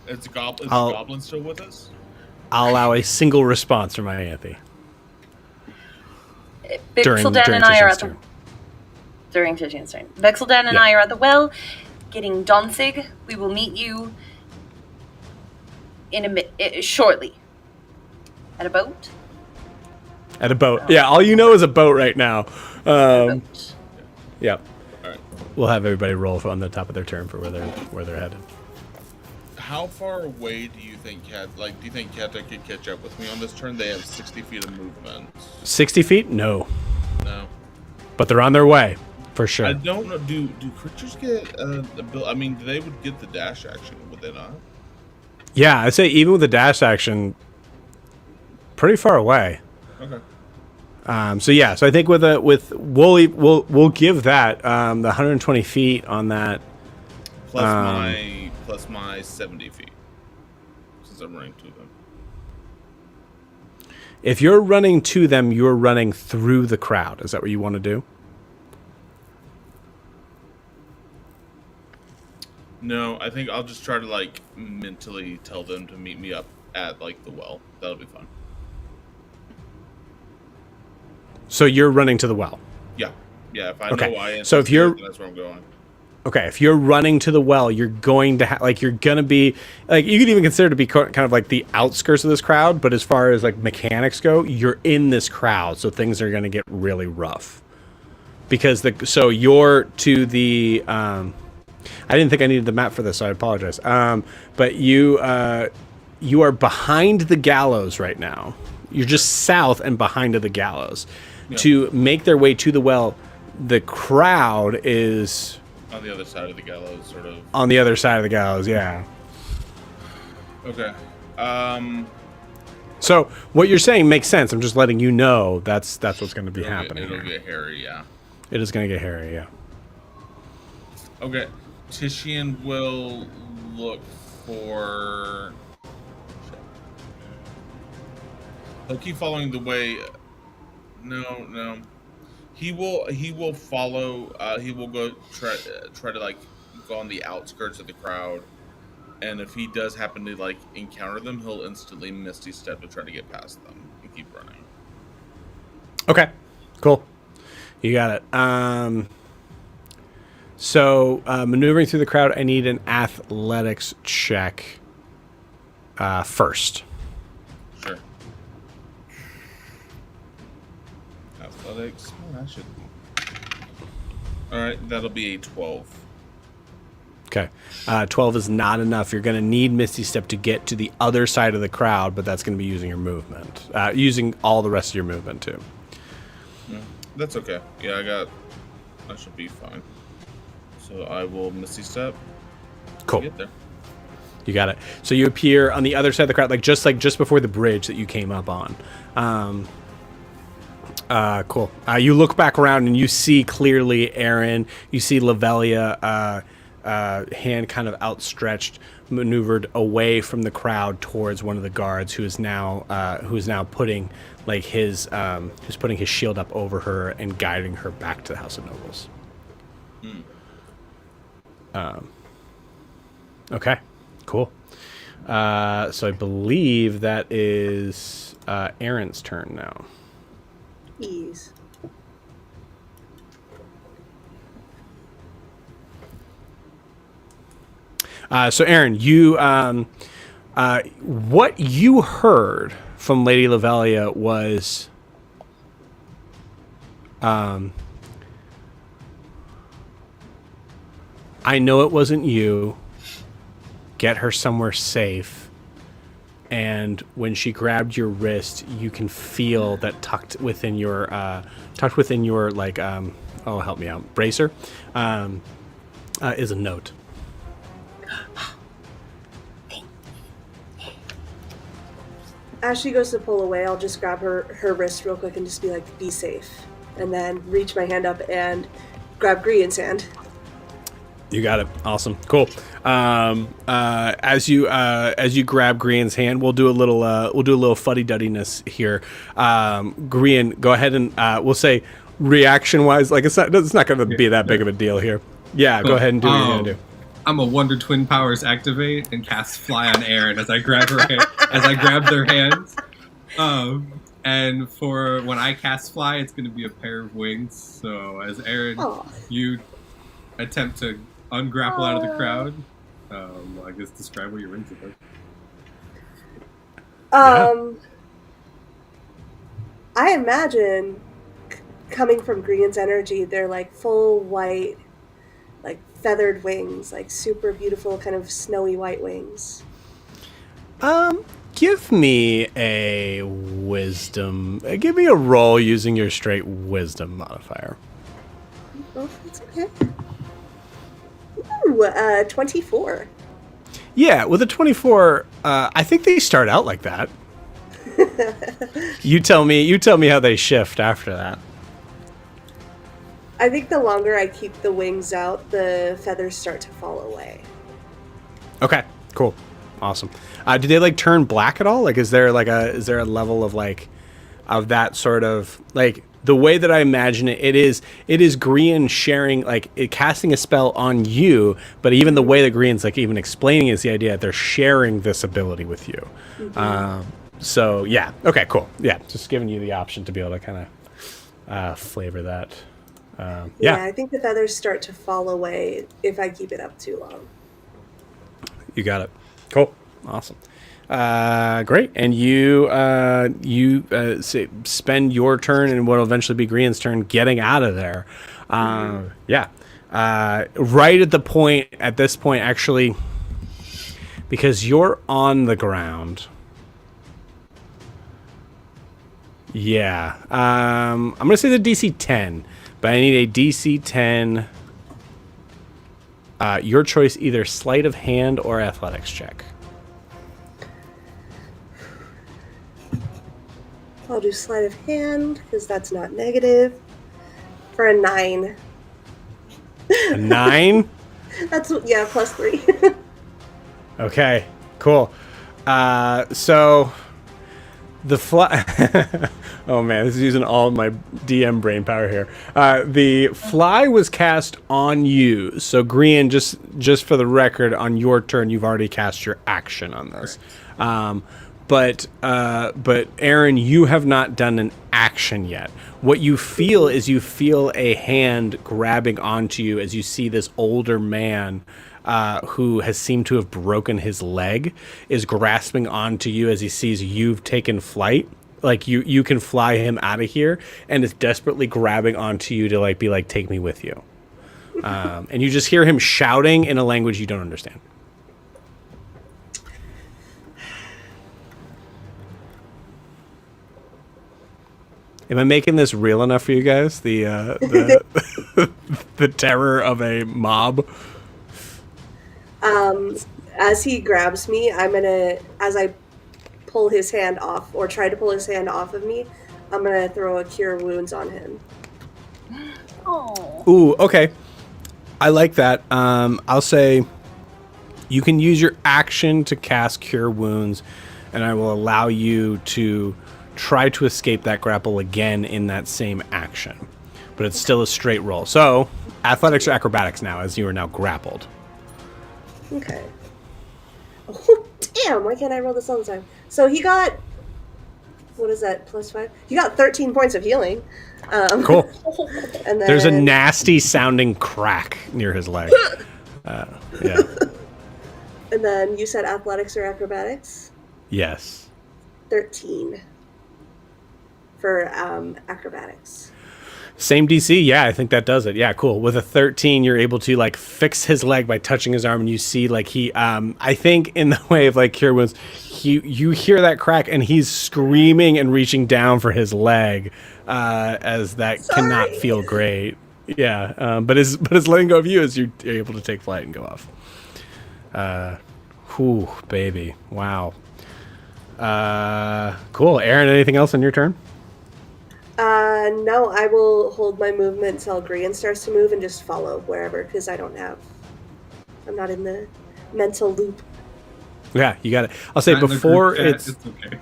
Is the goblin still with us? I'll allow a single response from Ianthe. Bixaldan and I are at the during Tishian's turn. Bixaldan and I are at the well, getting Donsig. We will meet you in shortly. At a boat. At a boat. Yeah, all you know is a boat right now. Yeah. All right. We'll have everybody roll on the top of their turn for where they're headed. How far away do you think Kata could catch up with me on this turn? They have 60 feet of movement. 60 feet? No. No. But they're on their way, for sure. I don't know. Do creatures get they would get the dash action, would they not? Yeah, I'd say even with the dash action, pretty far away. Okay. So I think we'll give that the 120 feet on that. Plus my 70 feet, since I'm running to them. If you're running to them, you're running through the crowd. Is that what you want to do? No, I think I'll just try to like mentally tell them to meet me up at like the well. That'll be fun. So you're running to the well. Yeah. If I Okay. know I am, So if you're that's where I'm going. Okay, if you're running to the well, you're going to you're gonna be like, you could even consider to be kind of like the outskirts of this crowd. But as far as like mechanics go, you're in this crowd, so things are gonna get really rough. Because so you're to the I didn't think I needed the map for this, so I apologize. But you are behind the gallows right now. You're just south and behind of the gallows. Yeah. To make their way to the well, the crowd is On the other side of the gallows, sort of. on the other side of the gallows, yeah. Okay. So what you're saying makes sense. I'm just letting you know that's what's going to be happening. It'll here. get hairy, yeah. It is going to get hairy, yeah. Okay. Titian will look for. He'll keep following the way. No. He will follow. He will go try to like go on the outskirts of the crowd, and if he does happen to like encounter them, he'll instantly misty step to try to get past them and keep running. Okay, cool. You got it. So maneuvering through the crowd, I need an athletics check first. Sure. Athletics. Oh, that should. All right, that'll be a 12. Okay. 12 is not enough. You're going to need Misty Step to get to the other side of the crowd, but that's going to be using your movement. Using all the rest of your movement, too. Yeah, that's okay. Yeah, I should be fine. So I will Misty Step. Cool. Get there. You got it. So you appear on the other side of the crowd, like just before the bridge that you came up on. Cool. You look back around and you see clearly Aaron. You see Lavelia, hand kind of outstretched, maneuvered away from the crowd towards one of the guards, who is now putting like who's putting his shield up over her and guiding her back to the House of Nobles. Okay, cool. So I believe that is Aaron's turn now. Ease. So Aaron, you what you heard from Lady Lavelia was I know it wasn't you. Get her somewhere safe. And when she grabbed your wrist, you can feel that tucked within your like oh, help me out, bracer, is a note. As she goes to pull away, I'll just grab her wrist real quick and just be like, be safe. And then reach my hand up and grab Grian's hand. You got it. Awesome. Cool. As you grab Grian's hand, we'll do a little fuddy-duddiness here. Grian, go ahead and we'll say reaction-wise, like it's not going to be that big of a deal here. Yeah, go ahead and do what you're going to do. I'm a Wonder Twin Powers activate and cast Fly on Aaron as I grab her hand, as I grab their hands. And for when I cast Fly, it's going to be a pair of wings. So as Aaron, you attempt to ungrapple out of the crowd. I guess describe what your wings look like. I imagine coming from Grian's energy, they're like full white, like feathered wings, like super beautiful, kind of snowy white wings. Give me a wisdom. Give me a roll using your straight wisdom modifier. Oh, that's okay. Ooh, 24. Yeah, with a 24, I think they start out like that. You tell me how they shift after that. I think the longer I keep the wings out, the feathers start to fall away. Okay, cool. Awesome. Do they like turn black at all? Like is there a level of like of that sort of like the way that I imagine it is Grian sharing, like, casting a spell on you, but even the way that Grian's, like, even explaining is the idea that they're sharing this ability with you. So, yeah. Okay, cool. Yeah, just giving you the option to be able to kind of flavor that. Yeah, I think the feathers start to fall away if I keep it up too long. You got it. Cool. Awesome. Great. And you spend your turn and what will eventually be Grian's turn getting out of there. Yeah. Right at this point, actually, because you're on the ground. Yeah. I'm going to say the DC 10, but I need a DC 10. Your choice, either sleight of hand or athletics check. I'll do sleight of hand because that's not negative. For a 9. A 9? That's +3. Okay, cool. So the fly. Oh man, this is using all of my DM brain power here. The fly was cast on you. So Grian, just for the record, on your turn, you've already cast your action on this. But Aaron, you have not done an action yet. What you feel is a hand grabbing onto you as you see this older man who has seemed to have broken his leg is grasping onto you as he sees you've taken flight. Like you can fly him out of here, and is desperately grabbing onto you to be like, take me with you. And you just hear him shouting in a language you don't understand. Am I making this real enough for you guys? The the terror of a mob. As he grabs me, as I pull his hand off, or try to pull his hand off of me, I'm gonna throw a Cure Wounds on him. Oh. Ooh, okay. I like that. I'll say you can use your action to cast Cure Wounds, and I will allow you to try to escape that grapple again in that same action. But it's still a straight roll. So, athletics or acrobatics now, as you are now grappled. Okay. Oh, damn, why can't I roll this all the time? So he got, what is that, +5? He got 13 points of healing. Cool. And then, there's a nasty sounding crack near his leg. Yeah. And then you said athletics or acrobatics? Yes. 13 for acrobatics. Same DC, yeah, I think that does it. Yeah, cool. With a 13, you're able to fix his leg by touching his arm, and you see he, I think in the way of Cure Wounds, you hear that crack, and he's screaming and reaching down for his leg, as that cannot feel great. Yeah, but is letting go of you as you're able to take flight and go off. Whew, baby, wow. Cool. Aaron, anything else on your turn? No, I will hold my movement until Grian starts to move and just follow wherever, because I'm not in the mental loop. Yeah, you got it. I'll say before it's okay.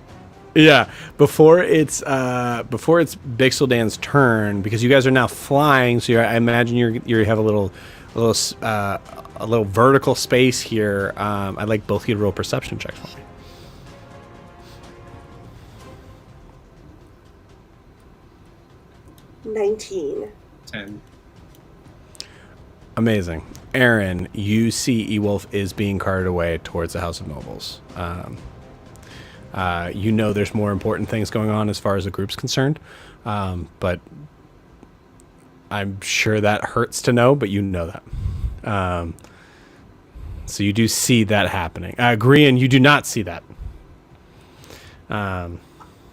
Yeah, before it's Bixaldan's turn, because you guys are now flying, so I imagine you have a little vertical space here. I'd like both of you to roll perception checks for me. 19. 10. Amazing. Aaron, you see Ewolf is being carted away towards the House of Nobles. You know there's more important things going on as far as the group's concerned, but I'm sure that hurts to know, but you know that. So you do see that happening. Grian, you do not see that.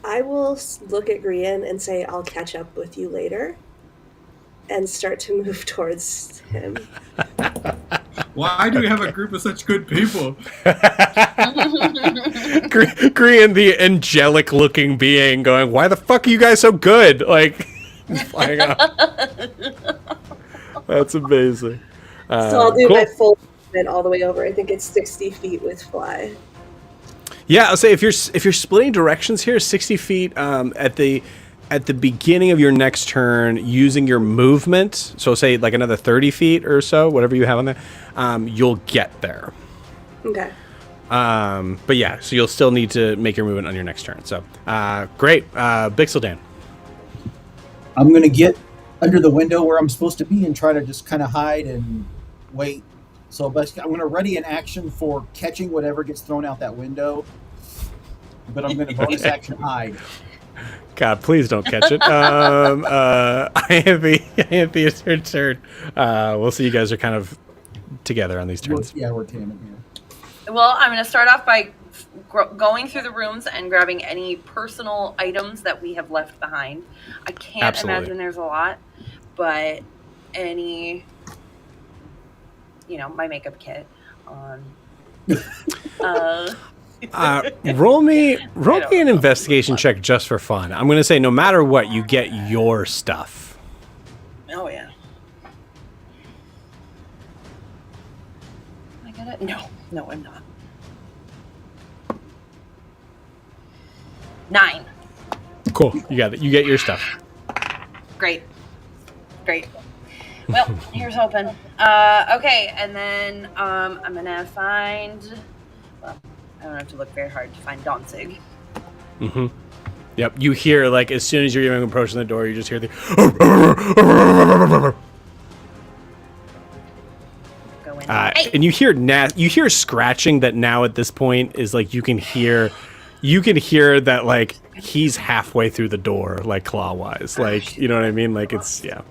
I will look at Grian and say, I'll catch up with you later, and start to move towards him. Why do we have a group of such good people? Grian, the angelic-looking being, going, "Why the fuck are you guys so good?" Flying up. That's amazing. So I'll do cool. my full movement all the way over. I think it's 60 feet with fly. Yeah, I'll say if you're splitting directions here, 60 feet at the at the beginning of your next turn, using your movement, so say like another 30 feet or so, whatever you have on there, you'll get there. Okay. But yeah, so you'll still need to make your movement on your next turn. So great. Bixaldan. I'm going to get under the window where I'm supposed to be and try to just kind of hide and wait. So basically, I'm going to ready an action for catching whatever gets thrown out that window. But I'm going to bonus action hide. God, please don't catch it. Ianthe, it's your turn. We'll see you guys are kind of together on these turns. We're tandem here. Well, I'm going to start off by going through the rooms and grabbing any personal items that we have left behind. I can't imagine there's a lot, but any, my makeup kit. Roll me an investigation check just for fun. I'm going to say no matter what, you get your stuff. Oh, yeah. I got it? No, I'm not. 9. Cool. You got it. You get your stuff. Great. Well, here's hoping. Okay, and then I'm going to find... Well, I don't have to look very hard to find Danzig. Mm-hmm. Yep. You hear, like, as soon as you're even approaching the door, you just hear the... Go in. And you hear scratching that now at this point is, like, you can hear that, like, he's halfway through the door, like, claw-wise. Like, you know what I mean? Like, it's, yeah.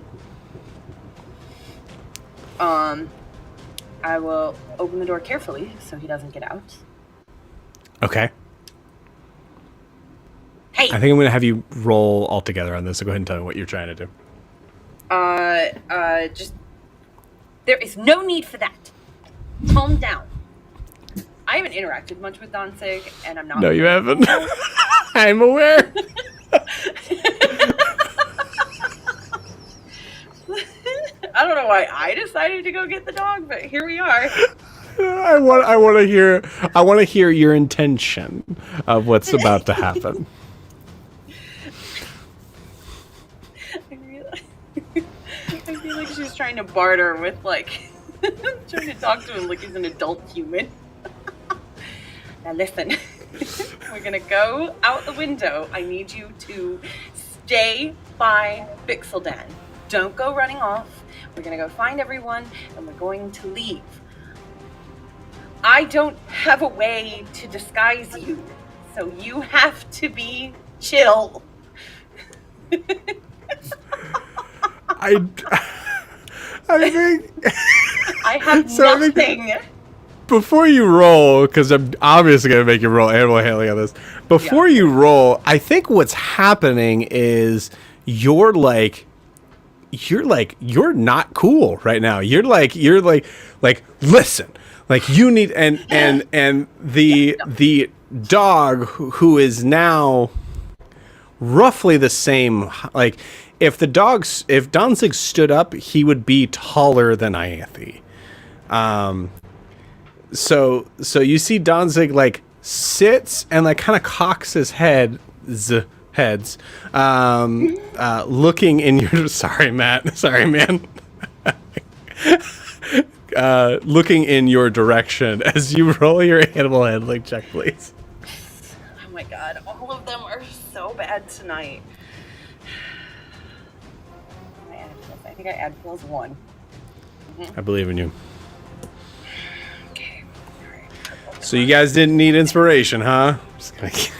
I will open the door carefully so he doesn't get out. Okay. Hey! I think I'm going to have you roll all together on this, so go ahead and tell me what you're trying to do. Just... There is no need for that. Calm down. I haven't interacted much with Danzig, and I'm not... No, you haven't. I'm aware. I don't know why I decided to go get the dog, but here we are. I want to hear your intention of what's about to happen. I feel like she's trying to barter with, like, trying to talk to him like he's an adult human. Now listen, we're gonna go out the window. I need you to stay by Bixaldan. Don't go running off. We're gonna go find everyone and we're going to leave. I don't have a way to disguise you, so you have to be chill. I think I have nothing. Before you roll, because I'm obviously going to make you roll animal handling on this. Before you roll, I think what's happening is you're not cool right now. You're like listen, like you need and the dog who is now roughly the same, like if Danzig stood up, he would be taller than Ianthe. So you see Danzig like sits and like kind of cocks his heads, looking in your sorry man, looking in your direction as you roll your animal handling check, please. Oh my god, all of them are so bad tonight. I think I add +1. Mm-hmm. I believe in you. So you guys didn't need inspiration, huh? Just kidding.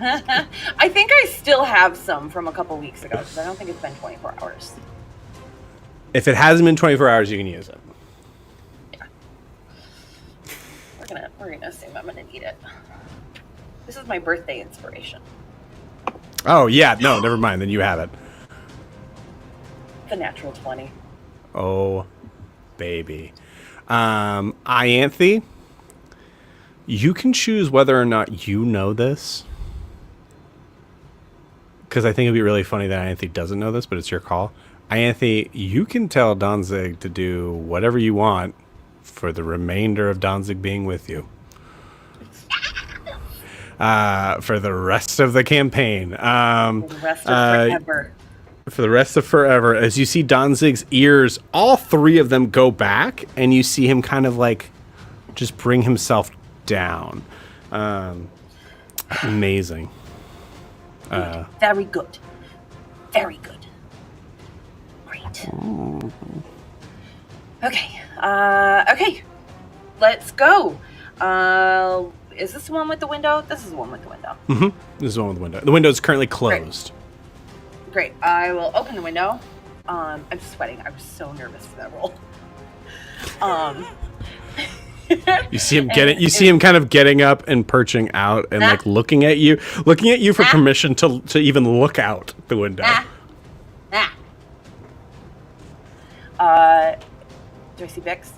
I think I still have some from a couple weeks ago because I don't think it's been 24 hours. If it hasn't been 24 hours, you can use it. Yeah. We're gonna assume I'm gonna need it. This is my birthday inspiration. Oh yeah, no, never mind. Then you have it. The natural 20. Oh, baby. Ianthe, you can choose whether or not you know this. Because I think it'd be really funny that Ianthe doesn't know this, but it's your call. Ianthe, you can tell Danzig to do whatever you want for the remainder of Danzig being with you. for the rest of the campaign. For the rest of forever. For the rest of forever, as you see Danzig's ears, all three of them go back, and you see him kind of like just bring himself down. Amazing. Very good. Very good. Great. Okay. Okay. Let's go. Is this the one with the window? This is the one with the window. Mm-hmm. This is the one with the window. The window is currently closed. Great. I will open the window. I'm sweating. I was so nervous for that roll. You see him kind of getting up and perching out and like looking at you for permission to even look out the window. Do I see Bix?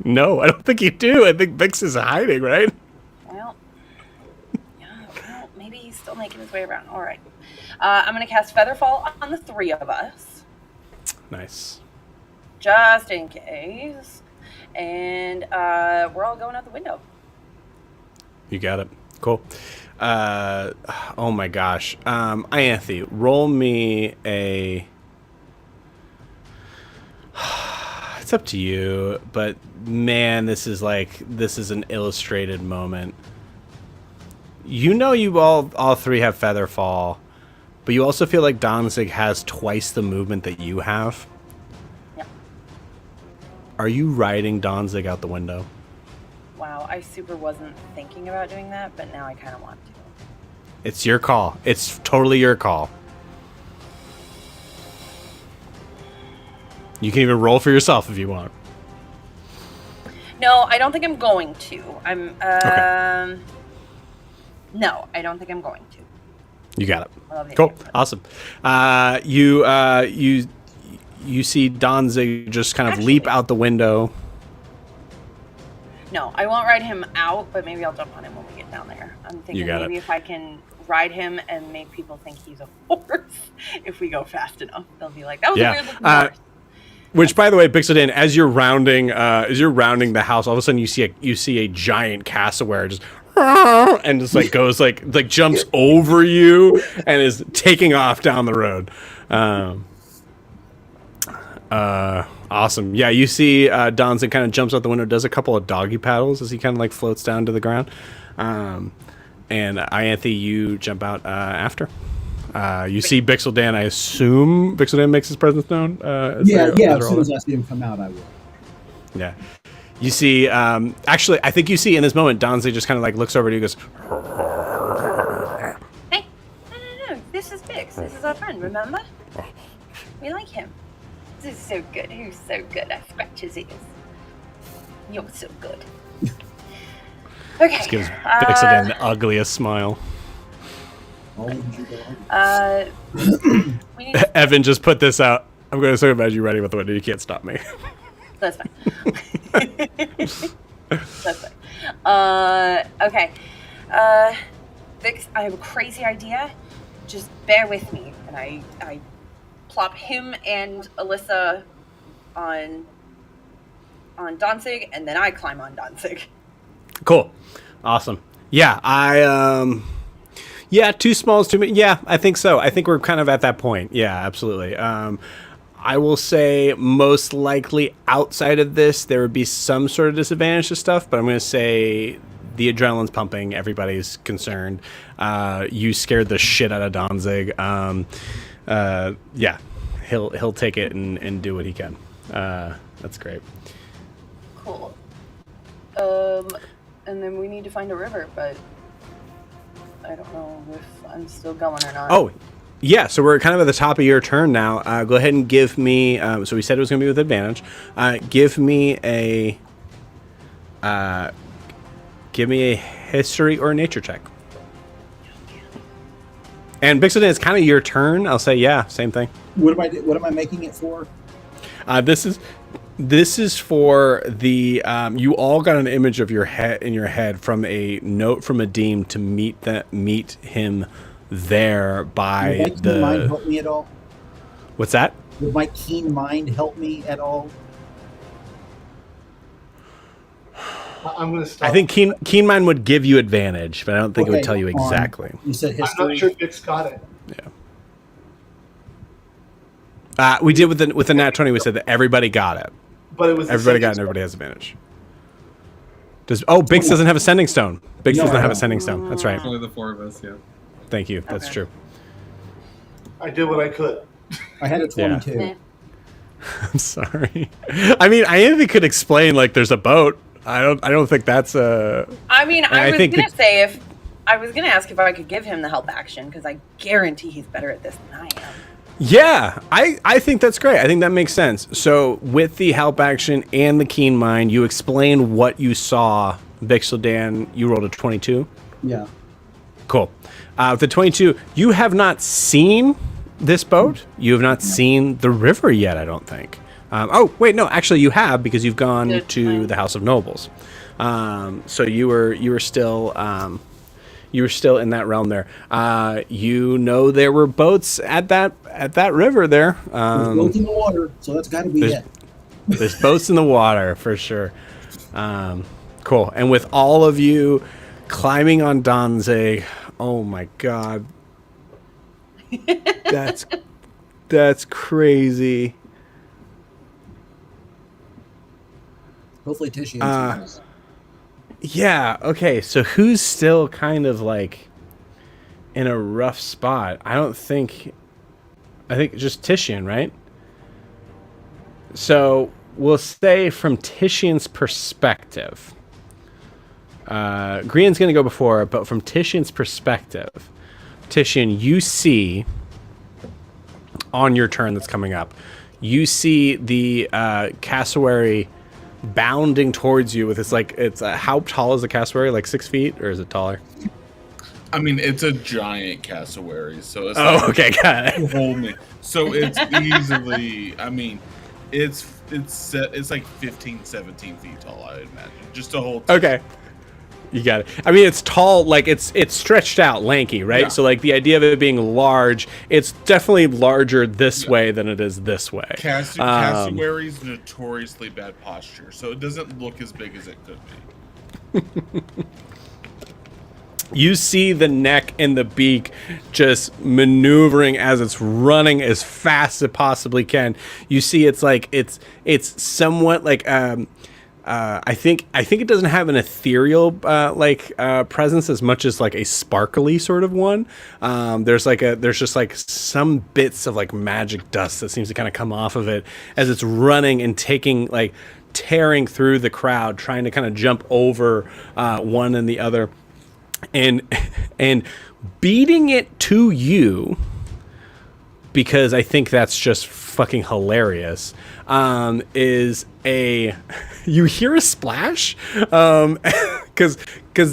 No, I don't think you do. I think Bix is hiding, right? Well, maybe he's still making his way around. All right. I'm going to cast Featherfall on the three of us. Nice. Just in case. And we're all going out the window. You got it. Cool. Oh my gosh. Ianthe, roll me a... It's up to you, but man, this is an illustrated moment. You know you all three have Featherfall, but you also feel like Danzig has twice the movement that you have. Yep. Are you riding Danzig out the window? Wow, I super wasn't thinking about doing that, but now I kind of want to. It's your call. It's totally your call. You can even roll for yourself if you want. No, I don't think I'm going to. Okay. No, I don't think I'm going to. You got it. Cool. Awesome. You see Danzig just kind of leap out the window. No, I won't ride him out, but maybe I'll jump on him when we get down there. I'm thinking maybe if I can ride him and make people think he's a horse, if we go fast enough, they'll be like, "That was a weird looking horse." Which, by the way, Bixaldan, as you're rounding the house, all of a sudden you see a giant cassowary just and just like goes like jumps over you and is taking off down the road. Awesome. Yeah, you see Danzig kind of jumps out the window, does a couple of doggy paddles as he kind of like floats down to the ground. And Ianthe, you jump out after. You see Bixaldan. I assume Bixaldan makes his presence known. As soon as I see him come out, I will. Yeah. You see, actually, I think you see in this moment, Danzig just kind of like looks over to you and goes, "Hey, no, this is Bix. This is our friend, remember? We like him. This is so good. He's so good. I scratch his ears. You're so good." Okay. Just gives Bixaldan the ugliest smile. Evan just put this out. I'm going to talk about you riding with the window. You can't stop me. That's fine. That's fine. Okay. Vix, I have a crazy idea. Just bear with me. And I plop him and Elissa on Danzig, and then I climb on Danzig. Cool. Awesome. Yeah, yeah, too small is too many. Yeah, I think so. I think we're kind of at that point. Yeah, absolutely. I will say most likely outside of this, there would be some sort of disadvantage to stuff, but I'm going to say the adrenaline's pumping. Everybody's concerned. You scared the shit out of Danzig. Yeah, he'll take it and do what he can. That's great. Cool. And then we need to find a river, but I don't know if I'm still going or not. Oh, yeah. So we're kind of at the top of your turn now. Go ahead and give me. So we said it was going to be with advantage. Give me a history or a nature check. And Bixaldan, it's kind of your turn. I'll say, yeah, same thing. What am I making it for? This is for the. You all got an image of your head in your head from a note from Adim to meet him there by Would my keen mind help me at all? What's that? Would my keen mind help me at all? I'm going to stop. I think Keen Mind would give you advantage, but I don't think it would Okay, tell you on- exactly. You said I'm history. not sure Bix got it. We did with the nat 20. We said that everybody got it. But it was Everybody got it, and everybody has advantage. Bix doesn't have a sending stone. Bix No, does not I have a don't. sending stone. That's right. Only the 4 of us, yeah. Thank you. That's Okay. true. I did what I could. I had a 22. Eh. I'm sorry. I mean, I even could explain like there's a boat. I don't think that's a. I mean, I I was think gonna the- say if I was gonna ask if I could give him the help action because I guarantee he's better at this than I am. Yeah, I think that's great. I think that makes sense. So with the help action and the keen mind, you explain what you saw. Bixaldan, you rolled a 22. Yeah. Cool. With the 22, you have not seen this boat. You have not seen the river yet, I don't think. Oh, wait, no, actually you have because you've gone Good to point. the House of Nobles. So you were still in that realm there. You know there were boats at that river there. There's boats in the water, so that's got to be there's- it. There's boats in the water for sure. Cool. And with all of you climbing on Danzig, oh my god, that's crazy. Hopefully Tishy Uh, answers. Yeah. Okay. So who's still kind of like in a rough spot? I think just Titian, right? So we'll say from Titian's perspective, Grian's going to go before, but from Titian's perspective, Titian, you see on your turn that's coming up, you see the cassowary bounding towards you with it's how tall is the cassowary? Like 6 feet, or is it taller? I mean, it's a giant cassowary, so it's Oh, okay, got it. hold me. So it's easily. I mean, it's like 15, 17 feet tall. I would imagine just to hold. Okay. You got it. I mean, it's tall, like it's stretched out, lanky, right? Yeah. So like the idea of it being large, it's definitely larger this way than it is this way. Cassowary's notoriously bad posture, so it doesn't look as big as it could be. You see the neck and the beak just maneuvering as it's running as fast as it possibly can. You see it's like it's somewhat like I think it doesn't have an ethereal presence as much as like a sparkly sort of one. There's just like some bits of like magic dust that seems to kind of come off of it as it's running and tearing through the crowd, trying to kind of jump over one and the other. And beating it to you, because I think that's just fucking hilarious, is you hear a splash, because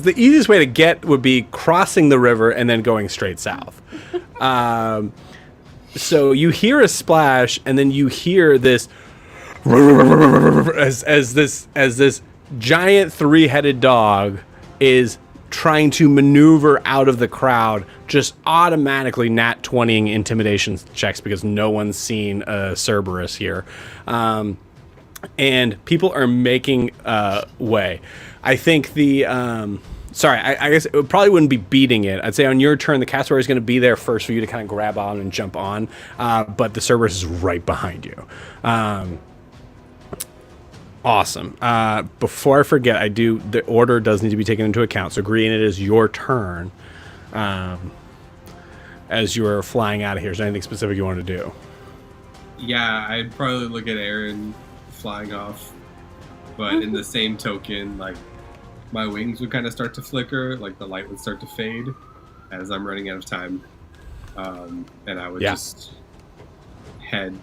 the easiest way to get would be crossing the river and then going straight south. So you hear a splash, and then you hear this as this giant 3-headed dog is trying to maneuver out of the crowd, just automatically nat 20ing intimidation checks because no one's seen Cerberus here. And people are making way. I think I guess it probably wouldn't be beating it. I'd say on your turn, the cassowary is going to be there first for you to kind of grab on and jump on, but the Cerberus is right behind you. Awesome. Before I forget, the order does need to be taken into account. So, Green, it is your turn as you are flying out of here. Is there anything specific you want to do? Yeah, I'd probably look at Aaron flying off, but in the same token, like my wings would kind of start to flicker, like the light would start to fade as I'm running out of time, and I would just head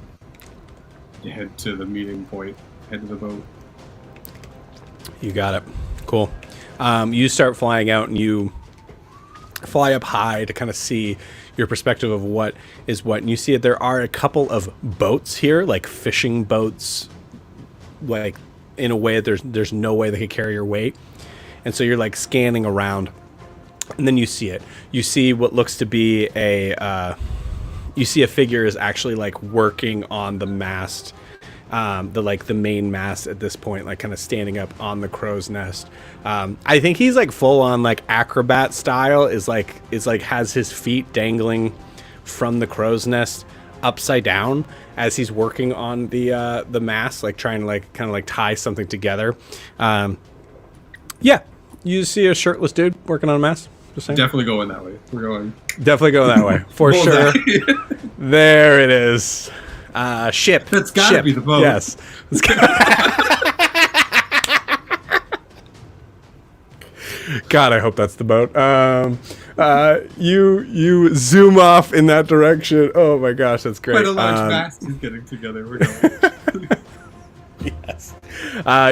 to the meeting point. Head to the boat. You got it. Cool. You start flying out and you fly up high to kind of see your perspective of what is what. And you see that there are a couple of boats here, like fishing boats, like in a way that there's no way they could carry your weight. And so you're like scanning around, and then you see it. You see what looks to be you see a figure is actually like working on the mast the main mast at this point, like kind of standing up on the crow's nest. I think he's like full on like acrobat style, is like has his feet dangling from the crow's nest upside down as he's working on the mast, like trying to like kind of like tie something together. Yeah, you see a shirtless dude working on a mast. Just saying. Definitely going that way. We're going. Definitely go that way for sure. There it is. Ship. That's gotta be the boat. Yes. God, I hope that's the boat. You zoom off in that direction. Oh my gosh, that's great. Quite a large mast is getting together. We're going. Yes.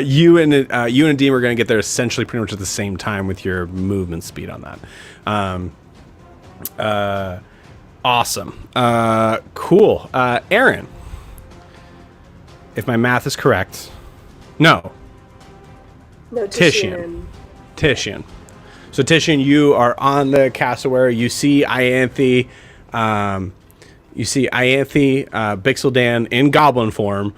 You and Adim are going to get there essentially pretty much at the same time with your movement speed on that. Awesome. Cool. Aaron, if my math is correct, no, Titian. So Titian, you are on the cassowary. You see Ianthe. Bixaldan in goblin form.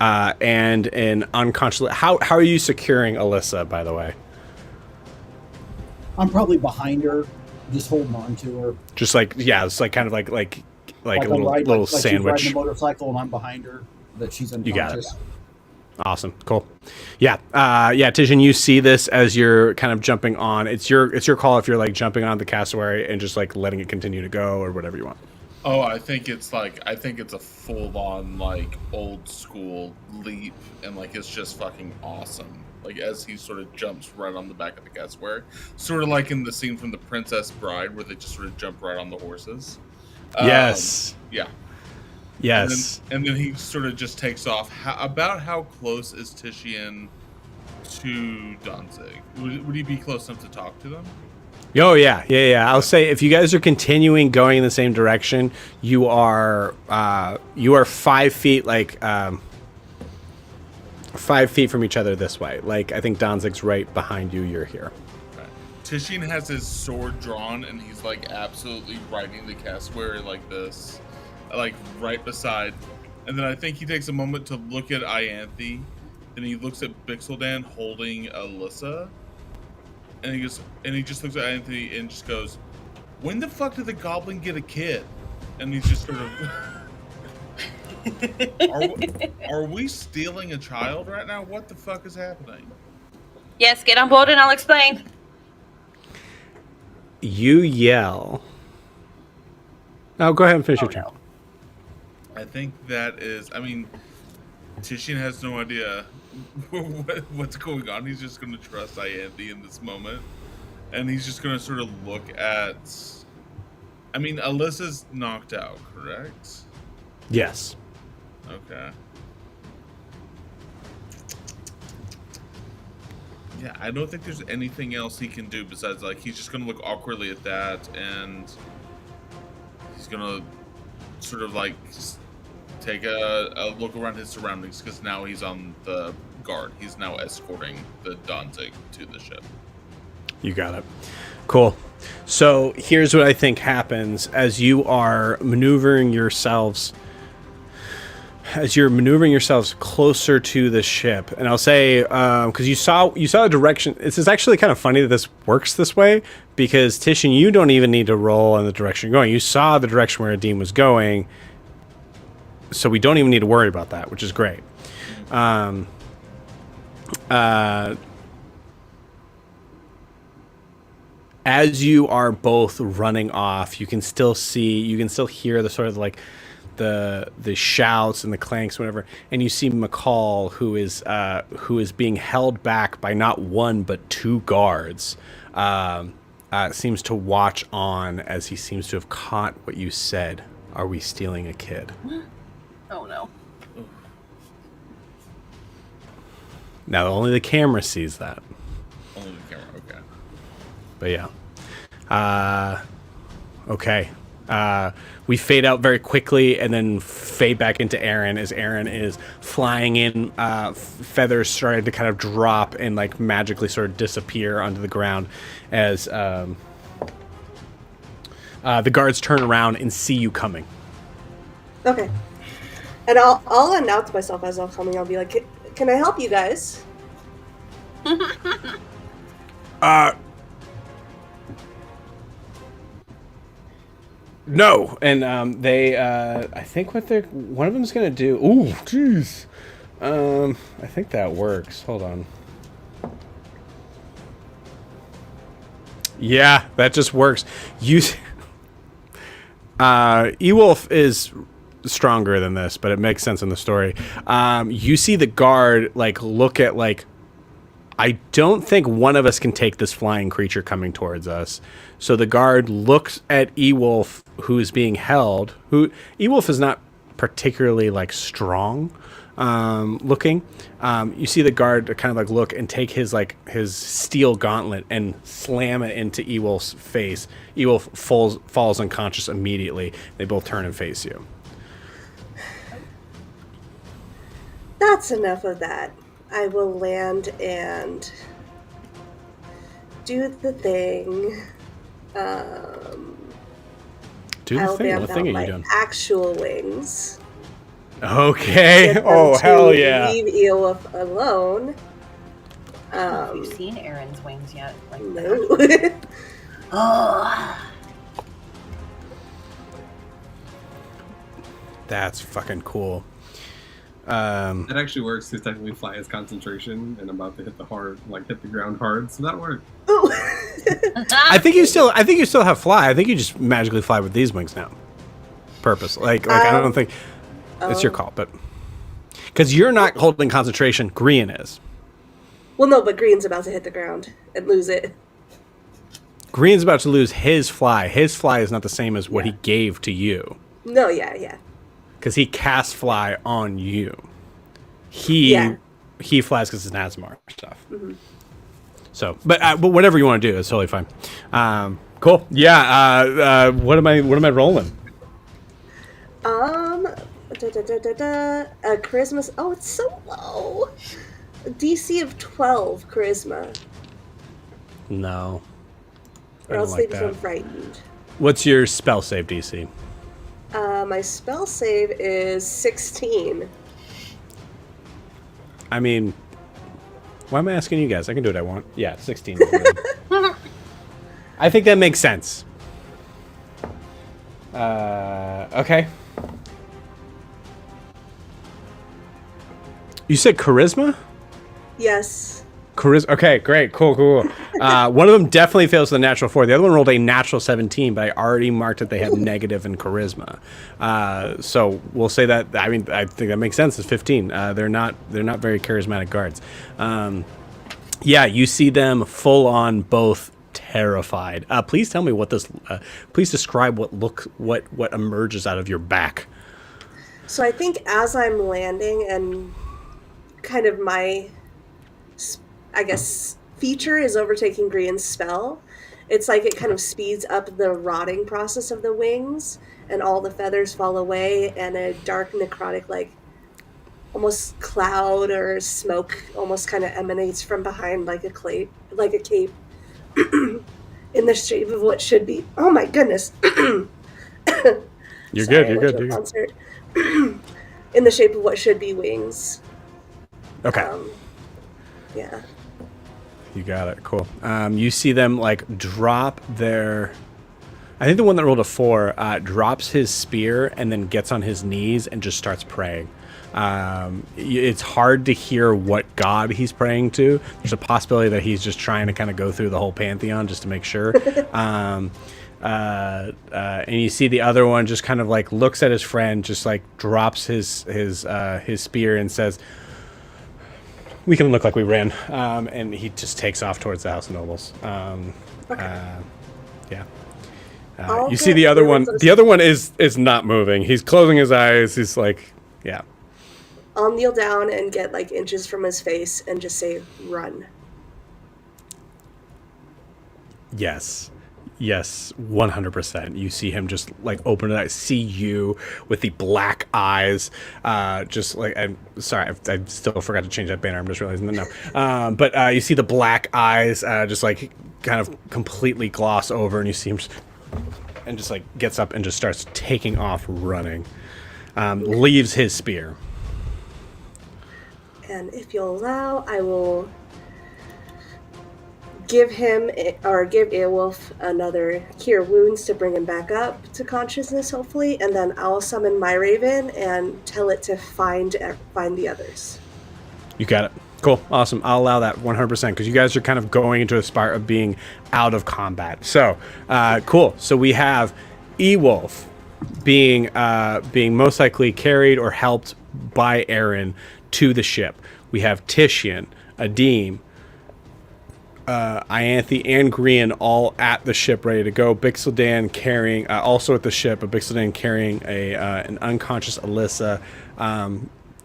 And an unconscious. How are you securing Elissa, by the way? I'm probably behind her, just holding on to her. Just like, yeah, it's like kind of like a little like sandwich. She's riding a motorcycle and I'm behind her. That she's unconscious. You got it. Awesome, cool. Yeah, Titian, you see this as you're kind of jumping on. It's your call if you're like jumping on the cassowary and just like letting it continue to go or whatever you want. Oh, I think it's a full-on, like, old-school leap, and, like, it's just fucking awesome. Like, as he sort of jumps right on the back of the cassowary. Sort of like in the scene from The Princess Bride, where they just sort of jump right on the horses. Yes. Yeah. Yes. And then he sort of just takes off. About how close is Titian to Danzig? Would he be close enough to talk to them? Oh yeah. I'll say if you guys are continuing going in the same direction, you are 5 feet, like 5 feet from each other this way. Like I think Danzig's right behind you. You're here. Okay. Titian has his sword drawn, and he's like absolutely riding the cassowary like this, like right beside. And then I think he takes a moment to look at Ianthe. Then he looks at Bixaldan holding Elissa. And he just looks at Anthony and just goes, "When the fuck did the goblin get a kid?" And he's just sort of, are we stealing a child right now? What the fuck is happening? Yes, get on board and I'll explain. You yell. Oh, go ahead and finish your turn. No. I think that is. I mean, Titian has no idea what's going on. He's just going to trust Ianthe in this moment, and he's just going to sort of look at. I mean, Alyssa's knocked out, correct? Yes. Okay. Yeah, I don't think there's anything else he can do besides, like, he's just going to look awkwardly at that, and he's going to sort of, like, take a look around his surroundings, because now he's on the guard. He's now escorting the Danzig to the ship. You got it. Cool. So here's what I think happens as you are maneuvering yourselves. As you're maneuvering yourselves closer to the ship, and I'll say, because you saw a direction. This is actually kind of funny that this works this way, because Titian, you don't even need to roll in the direction you're going. You saw the direction where Adim was going, so we don't even need to worry about that, which is great. As you are both running off, you can still hear the sort of like the shouts and the clanks, whatever, and you see McCall, who is being held back by not one but two guards. Seems to watch on as he seems to have caught what you said. Are we stealing a kid? Oh no. Now only the camera sees that. Only the camera, okay. But yeah. Okay. We fade out very quickly and then fade back into Aaron as Aaron is flying in, feathers starting to kind of drop and like magically sort of disappear onto the ground as the guards turn around and see you coming. Okay. And I'll announce myself as I'm coming. I'll be like, can I help you guys? No, and they, I think one of them's gonna do. Ooh, jeez. I think that works. Hold on. Yeah, that just works. Ewolf is stronger than this, but it makes sense in the story. You see the guard look at I don't think one of us can take this flying creature coming towards us. So the guard looks at Ewolf, who's being held. Ewolf is not particularly strong looking. You see the guard kind of look and take his steel gauntlet and slam it into Ewolf's face. Ewolf falls unconscious immediately. They both turn and face you. That's enough of that. I will land and do the thing. Do the thing? What thing are you my doing? Actual wings. Okay. Get them Oh, to hell yeah. Leave Eowulf alone. Have you seen Aaron's wings yet? No. Oh. That's fucking cool. That actually works because technically fly is concentration, and I'm about to hit the ground hard, so that'll work. I think you still have fly. I think you just magically fly with these wings now. Purpose. I don't think it's your call, but because you're not holding concentration, Green is. Well, no, but Green's about to hit the ground and lose it. Green's about to lose his fly. His fly is not the same as what he gave to you. No, yeah. Because he cast fly on you. He flies because it's an Asmar stuff. Mm-hmm. So, but whatever you want to do is totally fine. Cool. Yeah. What am I rolling? Charisma. Oh, it's so low. A DC of 12 charisma. No. Or else they become frightened. What's your spell save DC? My spell save is 16. I mean, why am I asking you guys? I can do what I want. Yeah, 16. I think that makes sense. Okay. You said charisma? Yes. Charisma. Okay, great. Cool. One of them definitely fails with a natural 4. The other one rolled a natural 17, but I already marked that they have negative in charisma. So we'll say that. I mean, I think that makes sense. It's 15. They're not very charismatic guards. Yeah, you see them full on, both terrified. Please tell me what this. Please describe what emerges out of your back. So I think as I'm landing and kind of my, I guess, feature is overtaking Green's spell. It's like it kind of speeds up the rotting process of the wings, and all the feathers fall away, and a dark necrotic, almost cloud or smoke almost kind of emanates from behind like a cape, in the shape of what should be. Oh my goodness! You're Sorry, good. In the shape of what should be wings. Okay. Yeah. You got it. Cool. You see them drop their. I think the one that rolled a 4 drops his spear and then gets on his knees and just starts praying. It's hard to hear what god he's praying to. There's a possibility that he's just trying to kind of go through the whole pantheon just to make sure. And you see the other one just kind of looks at his friend, just drops his spear and says, "We can look like we ran," and he just takes off towards the House of Nobles. Yeah. You see the other one. The other one is not moving. He's closing his eyes. He's yeah. I'll kneel down and get inches from his face and just say, "Run." Yes, 100%. You see him just open it. I see you with the black eyes. Just I'm sorry, I still forgot to change that banner. I'm just realizing that now. But you see the black eyes just kind of completely gloss over, and you see him and just gets up and just starts taking off running. leaves his spear. And if you'll allow, I will give him or give Airwolf another cure wounds to bring him back up to consciousness, hopefully, and then I'll summon my raven and tell it to find the others. You got it. Cool. Awesome. I'll allow that 100% because you guys are kind of going into a spot of being out of combat. So, cool. So we have Ewolf being most likely carried or helped by Aaron to the ship. We have Titian, Adim, Ianthe, and Grian all at the ship ready to go. Bixaldan carrying, also at the ship, but Bixaldan carrying an unconscious Elissa.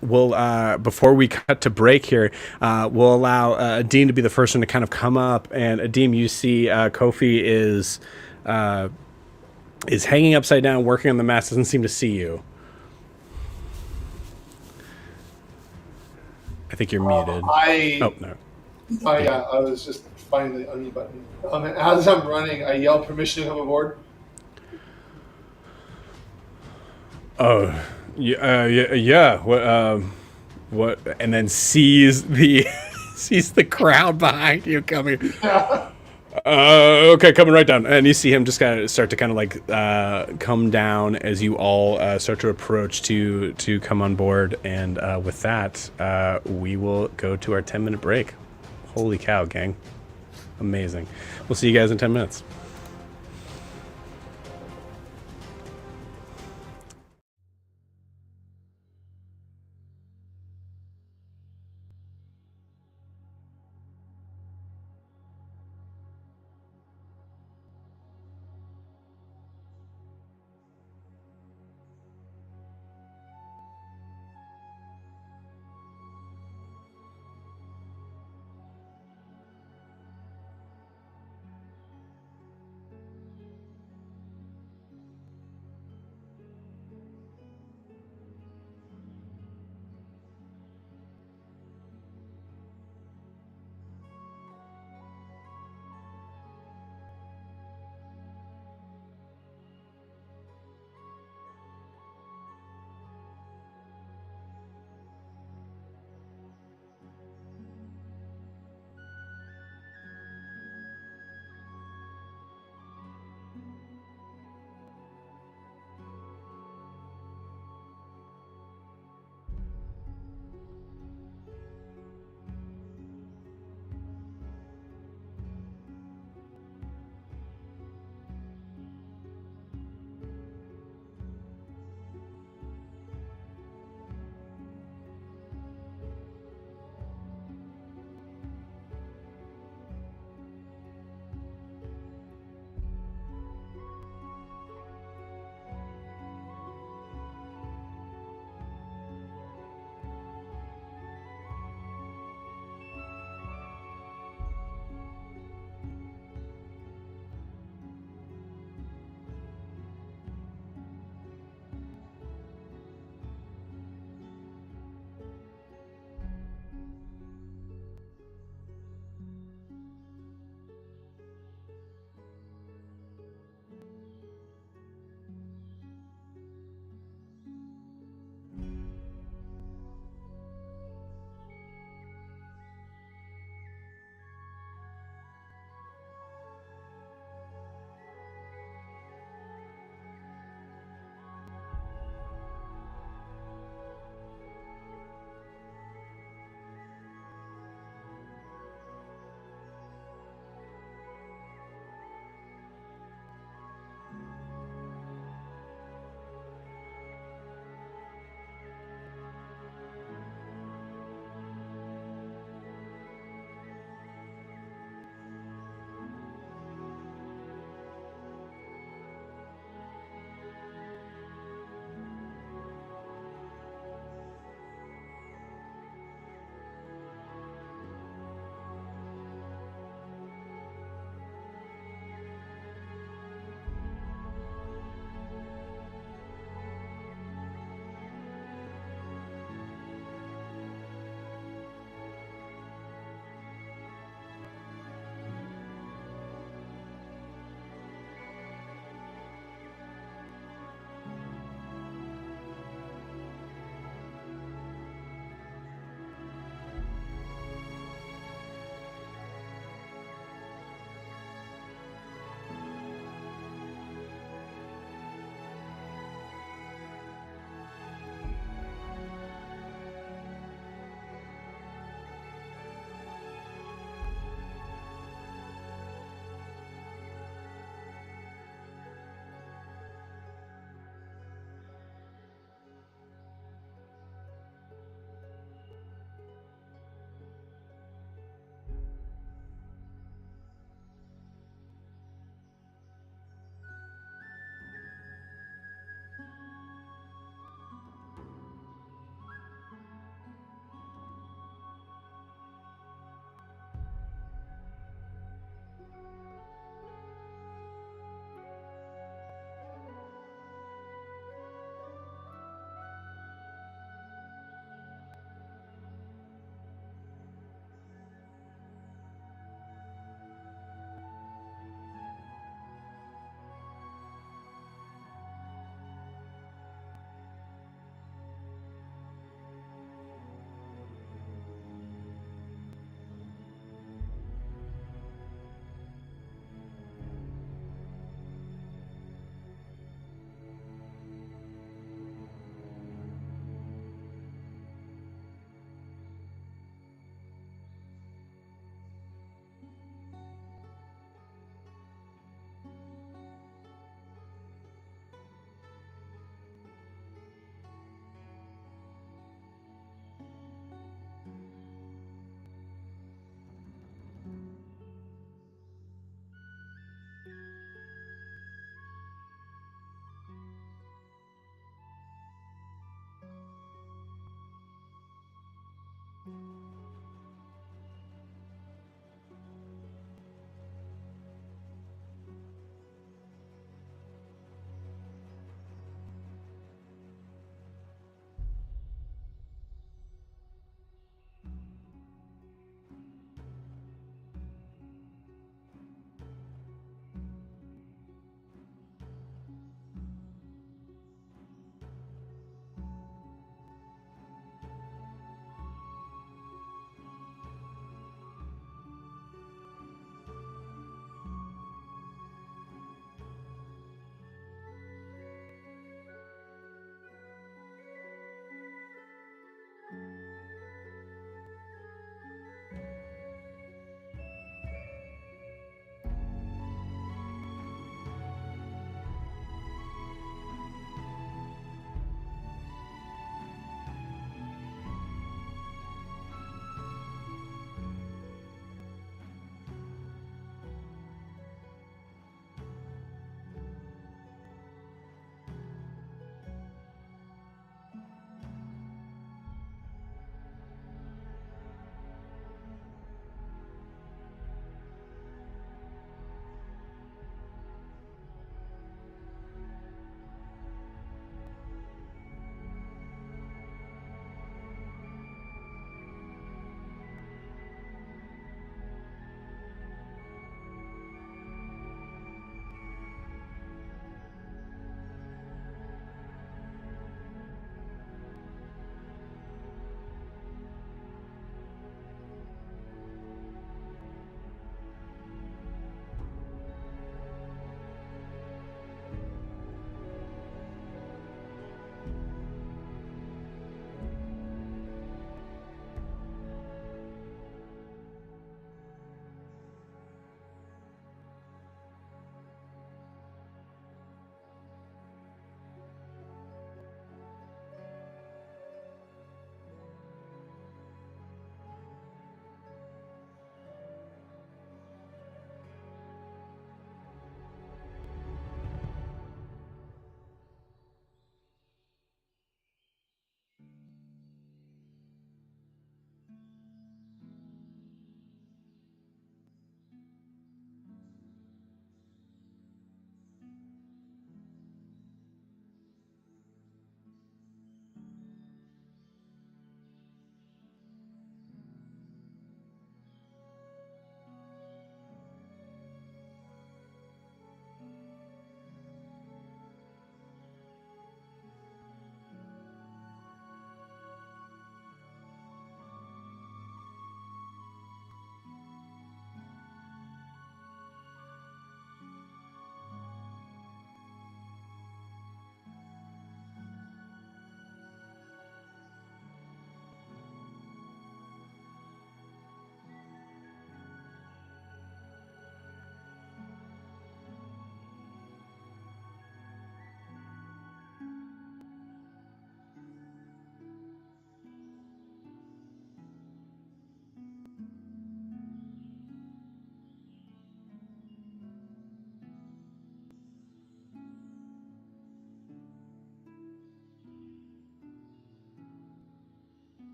We'll before we cut to break here, we'll allow Adim to be the first one to kind of come up. And Adim, you see Kofi is hanging upside down, working on the mast. Doesn't seem to see you. I think you're muted. Oh no. I was just finding the unmute button. And as I'm running, I yell permission to come aboard. Oh, yeah. What? And then sees the crowd behind you coming. Okay, coming right down, and you see him just kind of start to kind of like come down as you all start to approach to come on board. And with that, we will go to our 10-minute break. Holy cow, gang! Amazing. We'll see you guys in 10 minutes.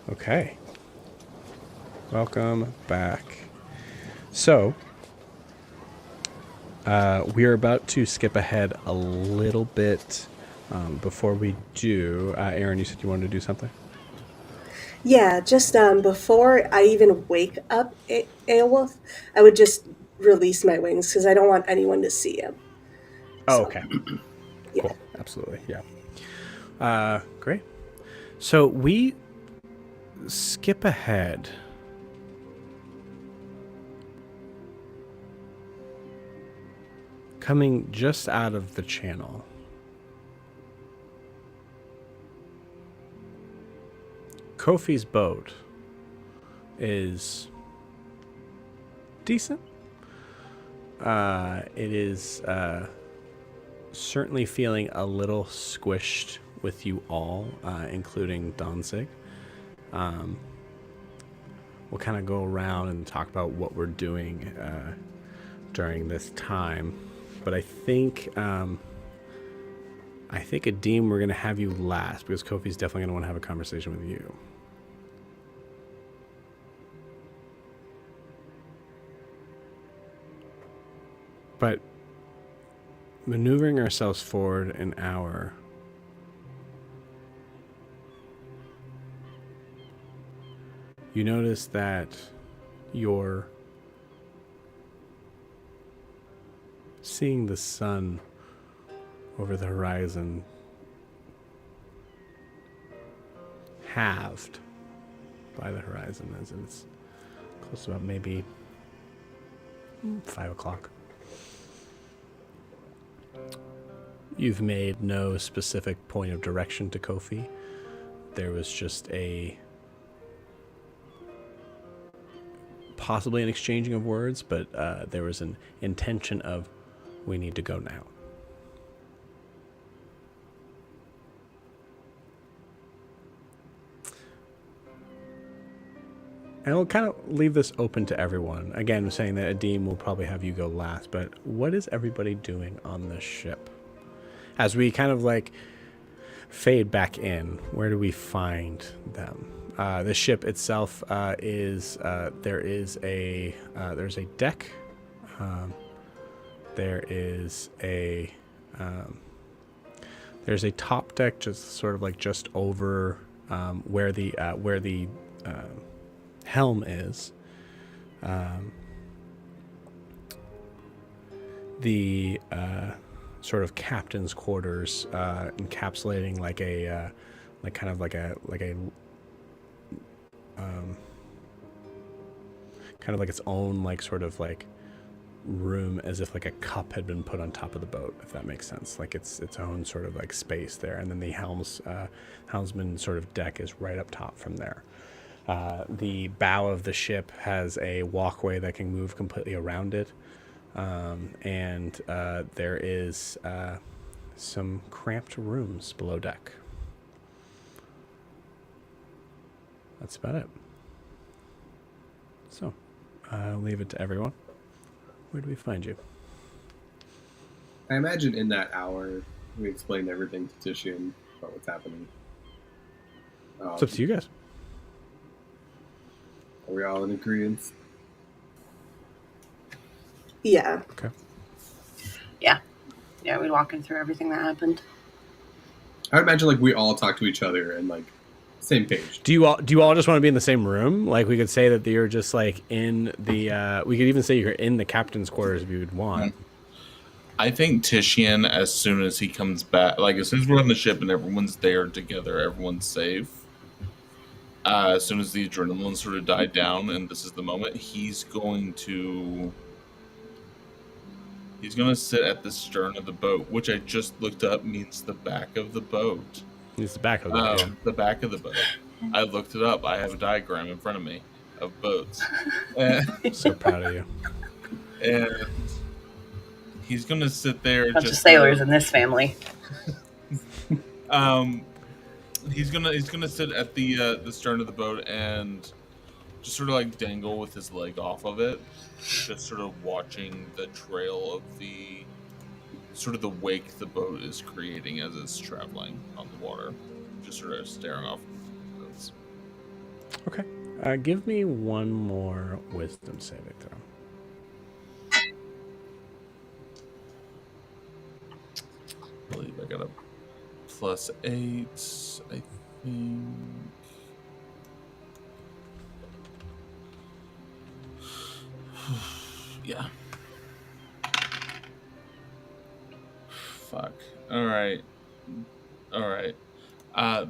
Okay. Welcome back. So, we are about to skip ahead a little bit. Before we do, Aaron, you said you wanted to do something? Yeah, just before I even wake up Aelwolf, I would just release my wings because I don't want anyone to see him. Oh, So, okay. yeah. Cool. Absolutely. Yeah. Great. So we skip ahead. Coming just out of the channel. Kofi's boat is decent. It is certainly feeling a little squished with you all, including Danzig. We'll kind of go around and talk about what we're doing during this time. But I think Adim, we're going to have you last because Kofi's definitely going to want to have a conversation with you. But maneuvering ourselves forward an hour, you notice that you're seeing the sun over the horizon halved by the horizon as it's close to about maybe 5 o'clock. You've made no specific point of direction to Kofi. There was just possibly an exchanging of words, but there was an intention of, we need to go now. And we'll kind of leave this open to everyone. Again, saying that Adim will probably have you go last, but what is everybody doing on this ship? As we kind of like fade back in, where do we find them? The ship itself there's a deck. There's a top deck just sort of like just over where the helm is. The sort of captain's quarters, encapsulating like a kind of like its own like sort of like room, as if like a cup had been put on top of the boat, if that makes sense. Like its own sort of like space there, and then the helmsman sort of deck is right up top from there. The bow of the ship has a walkway that can move completely around it. And there is some cramped rooms below deck. That's about it. So, I'll leave it to everyone. Where do we find you? I imagine in that hour we explained everything to Tishian about what's happening. It's up to you guys. Are we all in agreement? Yeah. Okay. Yeah, we walking through everything that happened. I would imagine like we all talk to each other and like same page. Do you all just want to be in the same room? Like we could say that you're just like in the. We could even say you're in the captain's quarters if you would want. I think Tishian, as soon as he comes back, like as soon as we're on the ship and everyone's there together, everyone's safe. As soon as the adrenaline sort of died down, and this is the moment, he's going to sit at the stern of the boat, which I just looked up means the back of the boat. It's the back of the boat. The back of the boat. I looked it up. I have a diagram in front of me of boats. So proud of you. And he's going to sit there. Bunch of sailors in this family. He's gonna sit at the stern of the boat and just sort of like dangle with his leg off of it, just sort of watching the trail of the sort of the wake the boat is creating as it's traveling on the water, just sort of staring off. Okay. Give me one more wisdom saving throw. I believe I got a +8, I think. Yeah. Fuck. All right.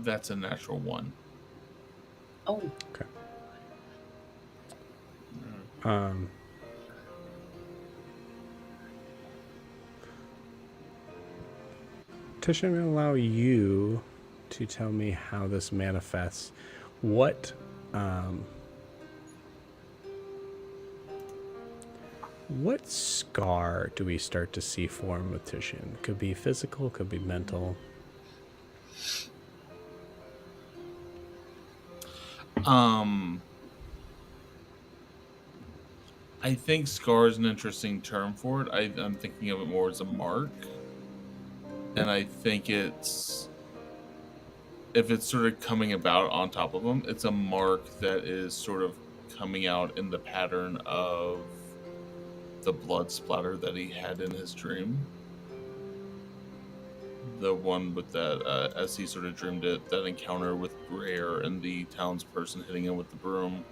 That's a natural 1. Oh, Um, Tisha, I'm going to allow you to tell me how this manifests. What scar do we start to see form with Titian? Could be physical, could be mental. I think scar is an interesting term for it. I'm thinking of it more as a mark. And I think if it's sort of coming about on top of him, it's a mark that is sort of coming out in the pattern of the blood splatter that he had in his dream. The one with that, as he sort of dreamed it, that encounter with Greer and the townsperson hitting him with the broom.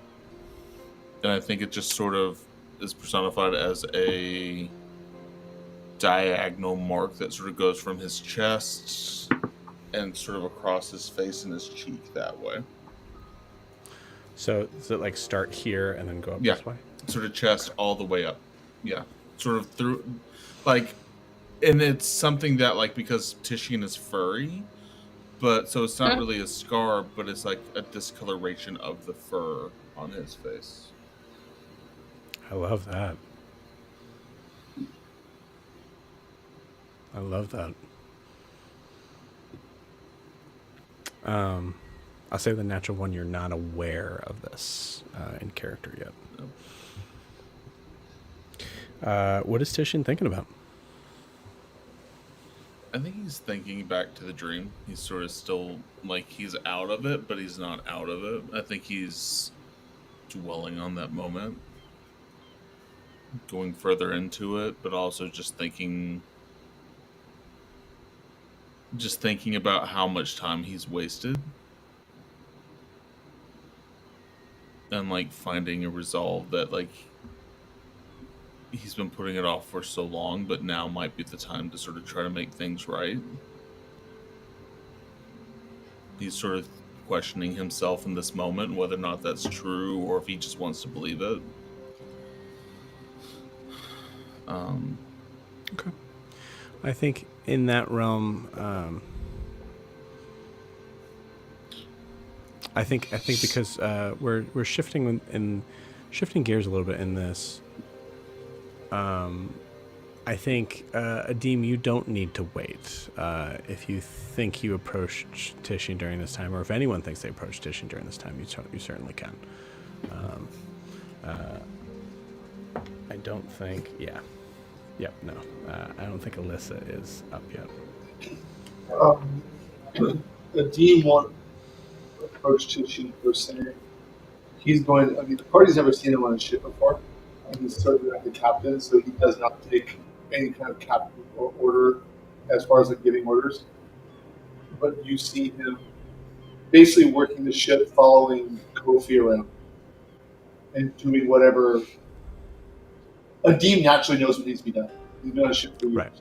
And I think it just sort of is personified as a diagonal mark that sort of goes from his chest and sort of across his face and his cheek that way. So does it like start here and then go up Yeah. this way? Sort of chest all the way up. Yeah. Sort of through, like, and it's something that, like, because Titian is furry, but so it's not really a scar, but it's like a discoloration of the fur on his face. I love that. I love that. I'll say the natural 1, you're not aware of this in character yet. What is Titian thinking about? I think he's thinking back to the dream. He's sort of still, like, he's out of it, but he's not out of it. I think he's dwelling on that moment, going further into it, but also just thinking about how much time he's wasted. And, like, finding a resolve that, like, he's been putting it off for so long, but now might be the time to sort of try to make things right. He's sort of questioning himself in this moment, whether or not that's true, or if he just wants to believe it. Okay. I think in that realm, I think because we're shifting shifting gears a little bit in this. I think Adim, you don't need to wait. If you think you approached Titian during this time, or if anyone thinks they approached Titian during this time, you certainly can. I don't think. Yeah. Yep. No. I don't think Elissa is up yet. The dean won't approach Titian per se. He's going. I mean, the party's never seen him on a ship before. And he's certainly not the captain, so he does not take any kind of captain or order as far as like giving orders. But you see him basically working the ship, following Kofi around, and doing whatever. A dean naturally knows what needs to be done. He's been on a ship for years. Right.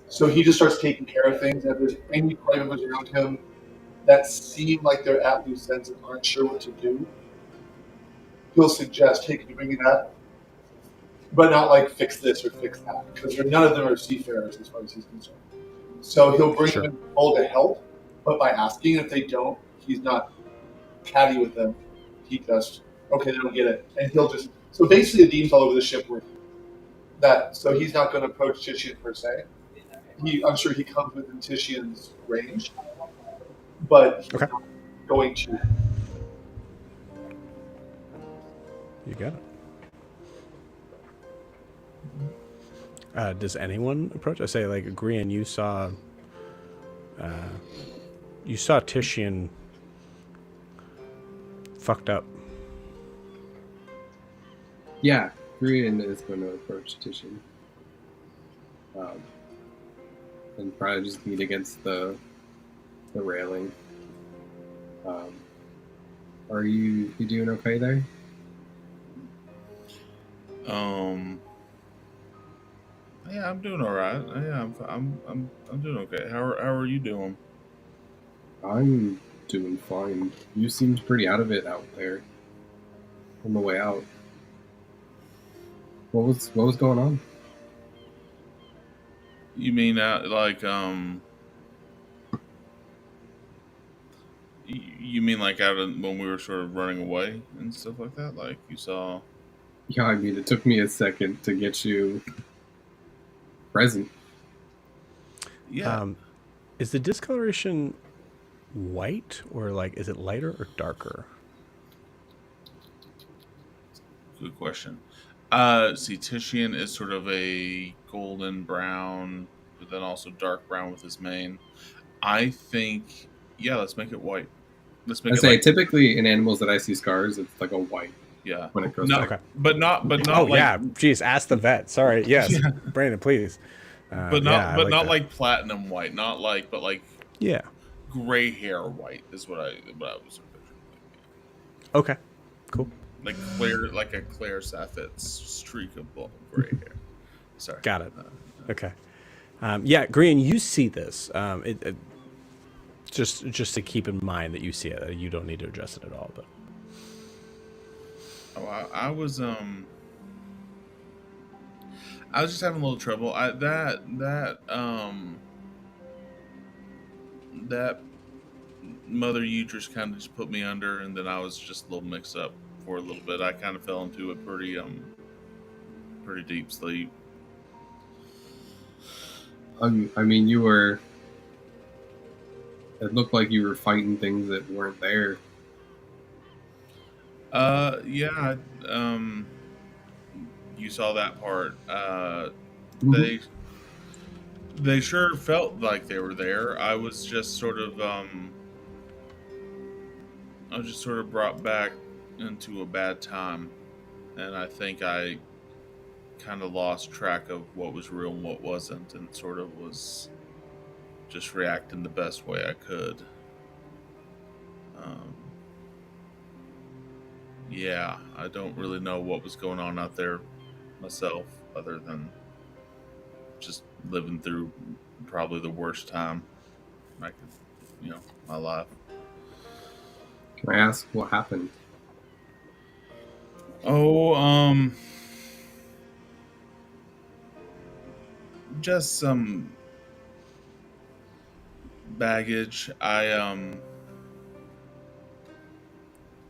So he just starts taking care of things. And if there's any party members around him that seem like they're at loose ends and aren't sure what to do, he'll suggest, hey, can you bring me that? But not like fix this or fix that, because none of them are seafarers as far as he's concerned. So he'll bring them in full to help, but by asking, if they don't, he's not catty with them. He just, okay, they don't get it. And he'll just, so basically the dean's all over the ship with that. So he's not going to approach Titian per se. I'm sure he comes within Titian's range, but he's not going to. You got it. Does anyone approach? I say, like, Grian, you saw Titian fucked up. Yeah, Grian is going to approach Titian. And probably just beat against the railing. Are you doing okay there? Yeah, I'm doing all right. Yeah, I'm doing okay. How are you doing? I'm doing fine. You seemed pretty out of it out there on the way out. What was going on? You mean like you mean like out of when we were sort of running away and stuff like that? Like you saw? Yeah, I mean, it took me a second to get you present. Yeah. Is the discoloration white or like is it lighter or darker? Good question. See, Titian is sort of a golden brown, but then also dark brown with his mane. I think, yeah, let's make it white. Let's make I it say like, typically in animals that I see scars, it's like a white yeah, when it goes no, dark. Okay. but not Oh like, yeah, geez, ask the vet. Sorry, yes, Yeah. Brandon, please. but yeah, I not that. like platinum white, not like, but like Yeah. gray hair white is what I was picturing. Okay. Cool. Like clear, like a Claire Saffit's streak of gray hair. Sorry. Got it. Okay. Yeah, Green, you see this. Just to keep in mind that you see it. You don't need to address it at all. But I was just having a little trouble. That Mother Uterus kind of just put me under, and then I was just a little mixed up for a little bit. I kind of fell into a pretty deep sleep. I mean, you were. It looked like you were fighting things that weren't there. Yeah. You saw that part. Mhm. They sure felt like they were there. I was just sort of brought back into a bad time, and I think I kind of lost track of what was real and what wasn't, and sort of was just reacting the best way I could. Yeah, I don't really know what was going on out there myself, other than just living through probably the worst time I could, my life. Can I ask what happened? Oh, just some baggage. I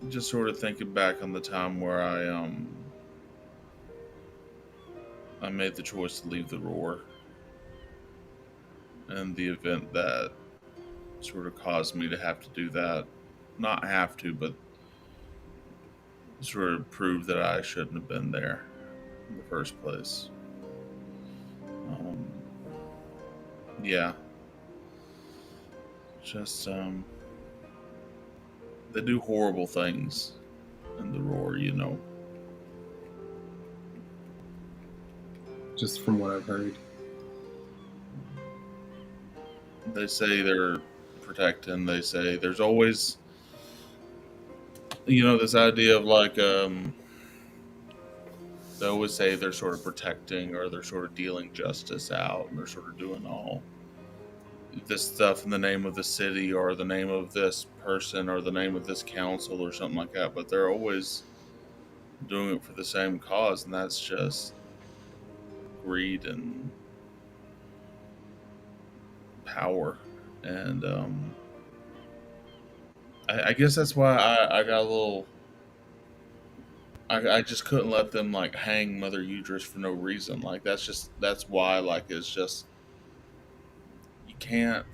just sort of thinking back on the time where I made the choice to leave the roar, and the event that sort of caused me to have to do that. Not have to, but sort of prove that I shouldn't have been there in the first place. Yeah. Just, they do horrible things in the roar, Just from what I've heard. They say they're protecting. They say there's always, this idea of like, they always say they're sort of protecting, or they're sort of dealing justice out, and they're sort of doing all this stuff in the name of the city, or the name of this person, or the name of this council, or something like that. But they're always doing it for the same cause, and that's just greed and power. And I guess that's why I got a little. I just couldn't let them like hang Mother Uterus for no reason. Like that's why, like, it's just, you can't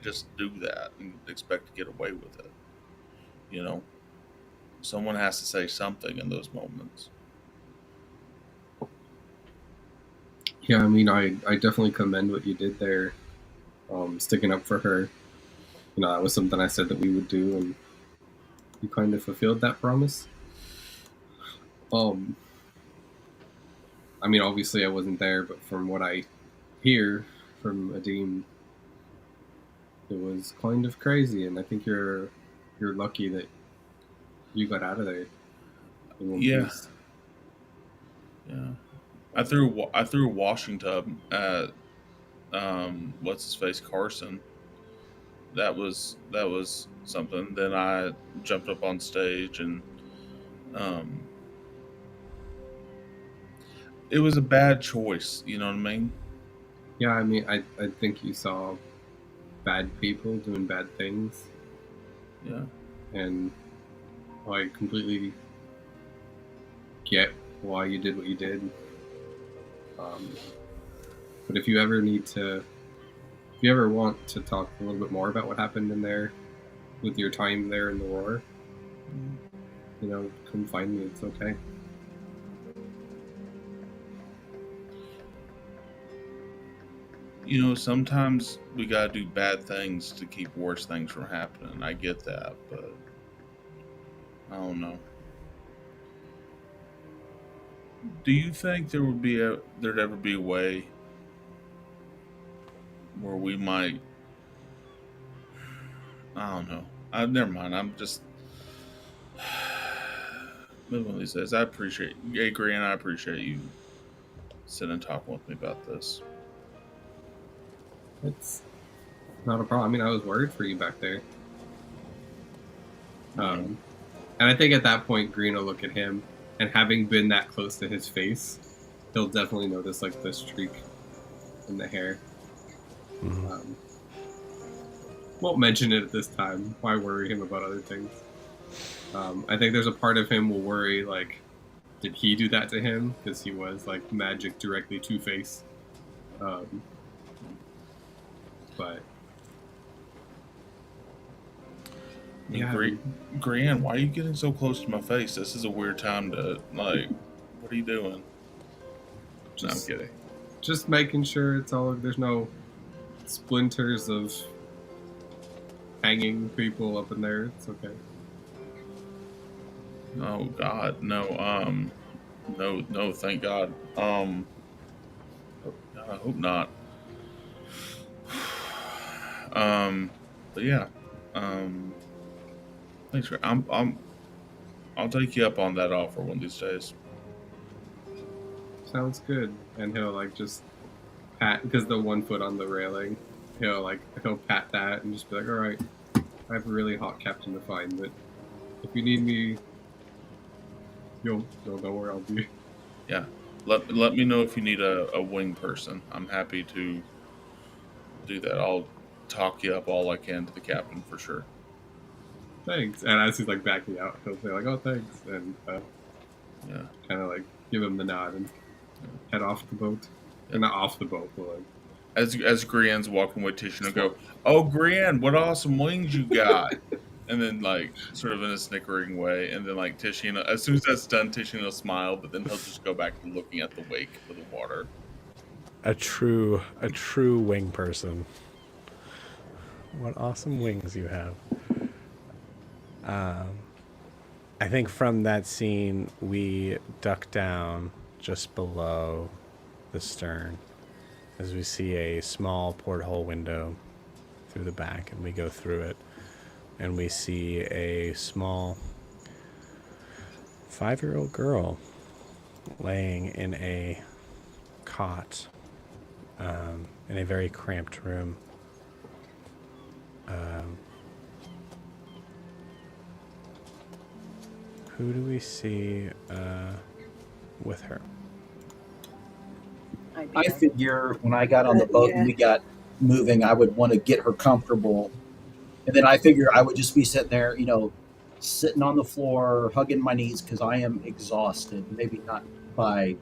just do that and expect to get away with it. Someone has to say something in those moments. Yeah, I mean, I definitely commend what you did there, sticking up for her. That was something I said that we would do, and you kind of fulfilled that promise. I mean, obviously I wasn't there, but from what I hear from Adim, it was kind of crazy, and I think you're lucky that you got out of there in one Yeah. piece. Yeah. I threw a washing tub at what's his face, Carson. That was something. Then I jumped up on stage and um, it was a bad choice. You know what I mean? Yeah, I mean, I think you saw bad people doing bad things, Yeah. and I completely get why you did what you did. But if you ever want to talk a little bit more about what happened in there with your time there in the war, come find me. It's okay. Sometimes we gotta do bad things to keep worse things from happening. I get that, but I don't know. Do you think there'd ever be a way where we might? I don't know. Never mind. I'm just maybe one of these days. I appreciate you sitting and talking with me about this. It's not a problem. I mean, I was worried for you back there. And I think at that point, Green will look at him, and having been that close to his face, he'll definitely notice like the streak in the hair. Mm-hmm. Won't mention it at this time. Why worry him about other things? I think there's a part of him will worry, like, did he do that to him? Because he was like magic directly to face. But yeah, Gran, why are you getting so close to my face? This is a weird time to like. What are you doing? No, I'm kidding. Just making sure there's no splinters of hanging people up in there. It's okay. Oh God, no. No, thank God. I hope not. But yeah. Thanks for. I'll take you up on that offer one of these days. Sounds good. And he'll like just pat, because the 1 foot on the railing, he'll pat that and just be like, all right, I have a really hot captain to find, but if you need me, you'll know where I'll be. Yeah. Let me know if you need a wing person. I'm happy to do that. I'll talk you up all I can to the captain for sure. Thanks. And as he's like backing out, he'll say like, oh, thanks, and yeah, kind of like give him the nod and head off the boat. Yeah. Or not off the boat, but like as Grian's walking with Tish, and go, oh Grian, what awesome wings you got. And then like sort of in a snickering way, and then like Tishina, as soon as that's done, Tishina will smile, but then he'll just go back to looking at the wake of the water. A true wing person. What awesome wings you have. I think from that scene, we duck down just below the stern as we see a small porthole window through the back, and we go through it, and we see a small 5-year-old girl laying in a cot in a very cramped room. Who do we see with her? I figure when I got on the boat and we got moving, I would want to get her comfortable. And then I figure I would just be sitting there, sitting on the floor, hugging my knees because I am exhausted. Maybe not by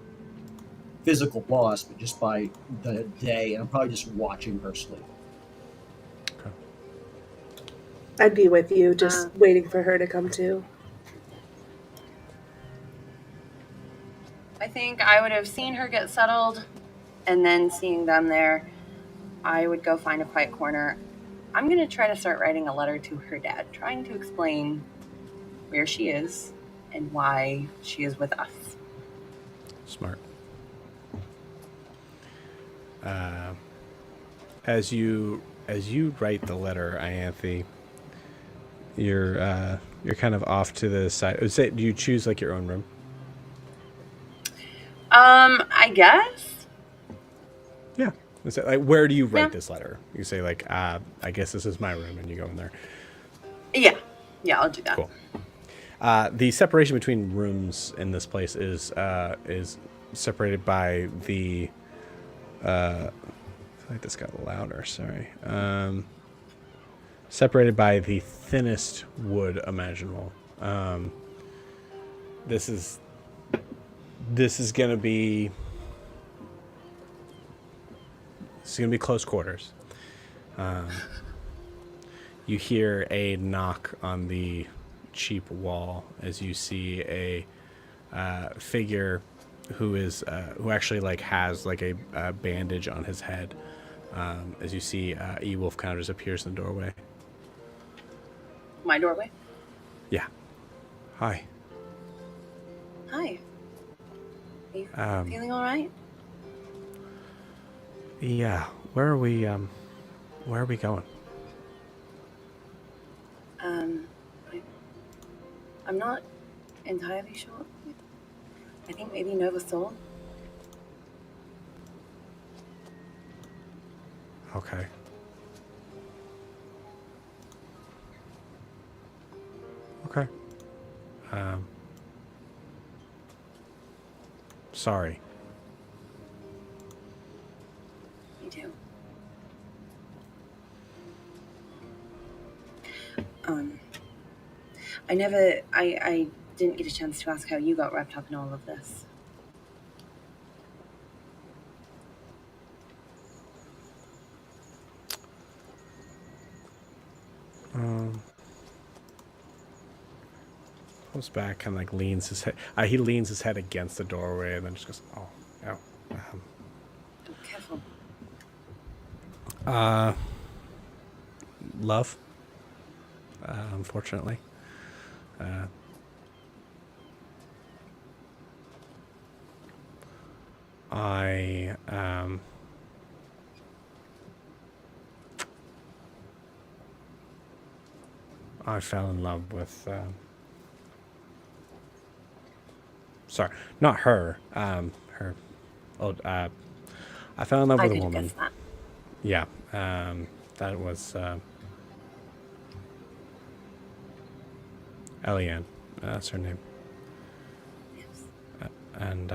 physical loss, but just by the day. And I'm probably just watching her sleep. Okay. I'd be with you, just waiting for her to come to. I think I would have seen her get settled, and then seeing them there, I would go find a quiet corner. I'm going to try to start writing a letter to her dad, trying to explain where she is and why she is with us. Smart. As you write the letter, Ianthe, you're kind of off to the side. Do you choose like your own room? I guess. Yeah. Is it, like, where do you write Yeah. this letter? You say like, I guess this is my room, and you go in there. Yeah. Yeah, I'll do that. Cool. The separation between rooms in this place is separated by the. I feel like this got louder. Sorry. Separated by the thinnest wood imaginable. This is gonna be. It's gonna be close quarters. You hear a knock on the cheap wall as you see a figure who actually like has like a bandage on his head. As you see, E-Wolf kind of just appears in the doorway. My doorway? Yeah. Hi. Hi. Are you feeling all right? Yeah. Where are we going? I'm not entirely sure. I think maybe Nova Soul. Okay. Okay. Sorry. Me too. I didn't get a chance to ask how you got wrapped up in all of this. Pulls back and like leans his head. He leans his head against the doorway and then just goes, "Oh, no." Oh, careful. Love. Unfortunately. I fell in love with. Sorry, not her. Her. Old. I fell in love I with a could have woman. guessed that. Yeah. That was. Eliane. That's her name. Yes. And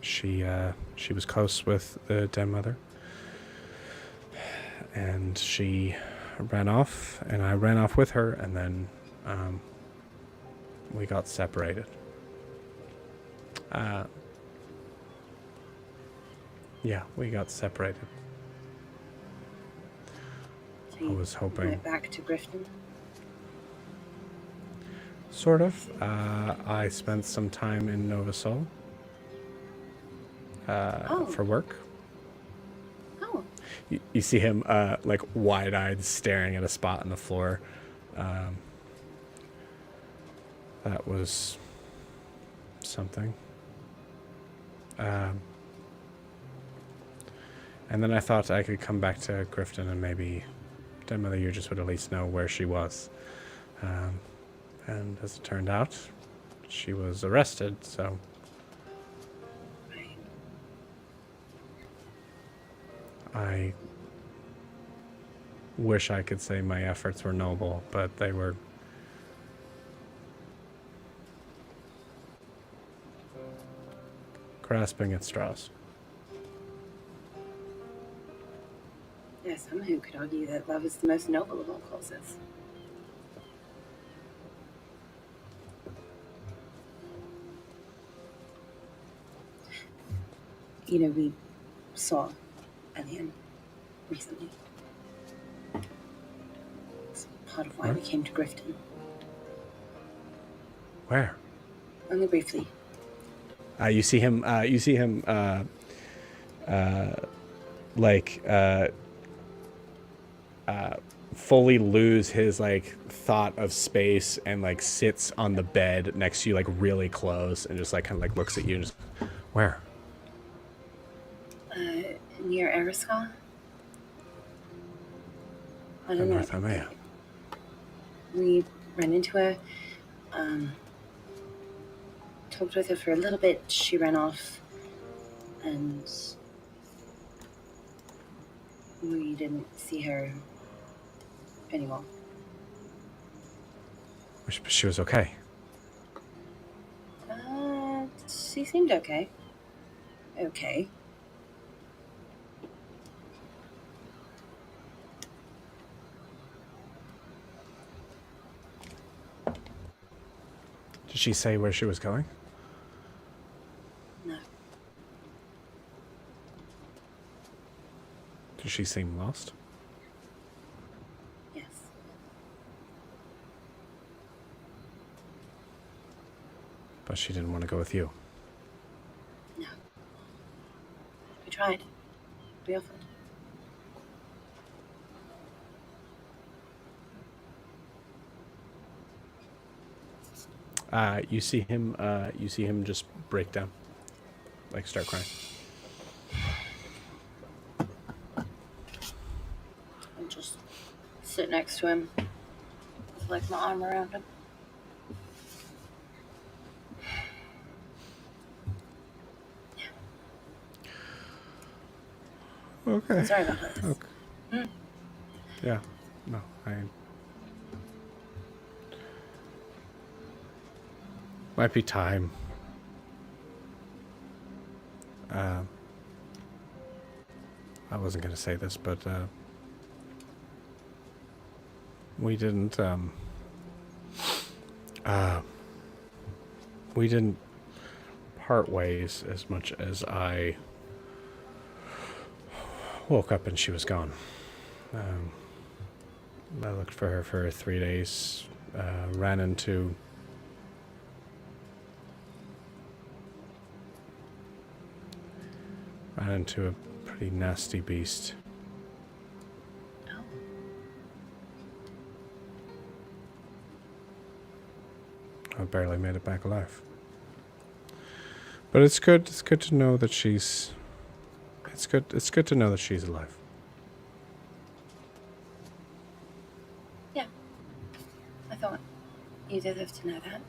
she was close with the dead mother, and she ran off, and I ran off with her, and then we got separated. Yeah, we got separated. So I you was hoping. went back to Griften? Sort of. I spent some time in Nova Sol for work. Oh. You see him like wide-eyed staring at a spot on the floor. That was something. And then I thought I could come back to Griften and maybe Dead Mother you just would at least know where she was. And as it turned out, she was arrested, so... Right. I wish I could say my efforts were noble, but they were... grasping at straws. Yeah, some who could argue that love is the most noble of all causes. You know, we saw Eliane recently. It's part of why we came to Griften. Where? Only briefly. You see him. Fully lose his like thought of space and like sits on the bed next to you, like really close, and just like kind of like looks at you and just, where? Near Ariska? I don't know. North Amaya. We ran into her, talked with her for a little bit. She ran off, and we didn't see her anymore. She was okay. She seemed okay. Okay. Did she say where she was going? No. Did she seem lost? Yes. But she didn't want to go with you. No. We tried. We offered. You see him just break down, like start crying. I'll just sit next to him with like my arm around him. Okay. Sorry about this. Okay. Yeah. No, might be time. I wasn't going to say this, but we didn't part ways as much as I woke up and she was gone. I looked for her for 3 days, ran into a pretty nasty beast. Oh. I barely made it back alive. But it's good to know that she's it's good to know that she's alive. Yeah. I thought you deserve to know that.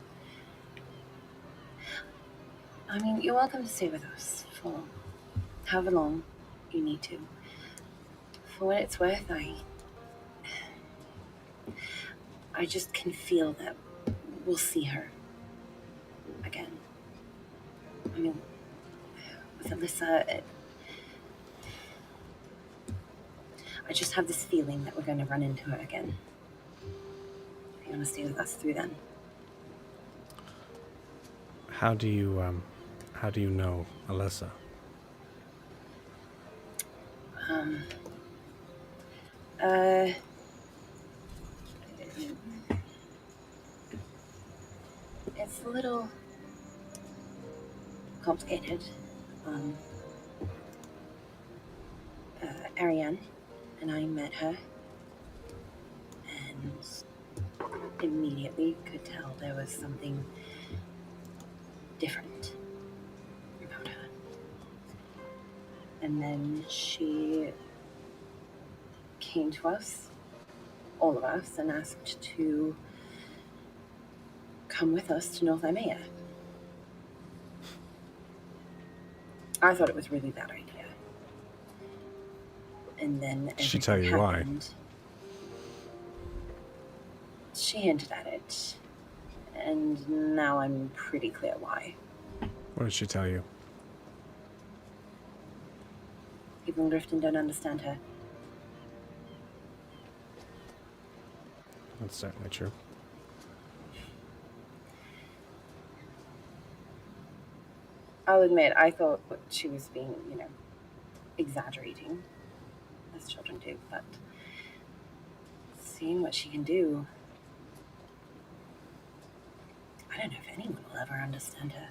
I mean, you're welcome to stay with us for however long you need to. For what it's worth, I just can feel that we'll see her again. I mean, with Elissa, I just have this feeling that we're going to run into her again. If you want to stay with us through then. How do you know Elissa? It's a little complicated. Ariane and I met her and immediately could tell there was something different about her. And then she came to us, all of us, and asked to come with us to North Imea. I thought it was a really bad idea. And then Did she tell you why? She hinted at it. And now I'm pretty clear why. What did she tell you? People in Griften don't understand her. That's certainly true. I'll admit, I thought she was being, exaggerating, as children do, but seeing what she can do, I don't know if anyone will ever understand her.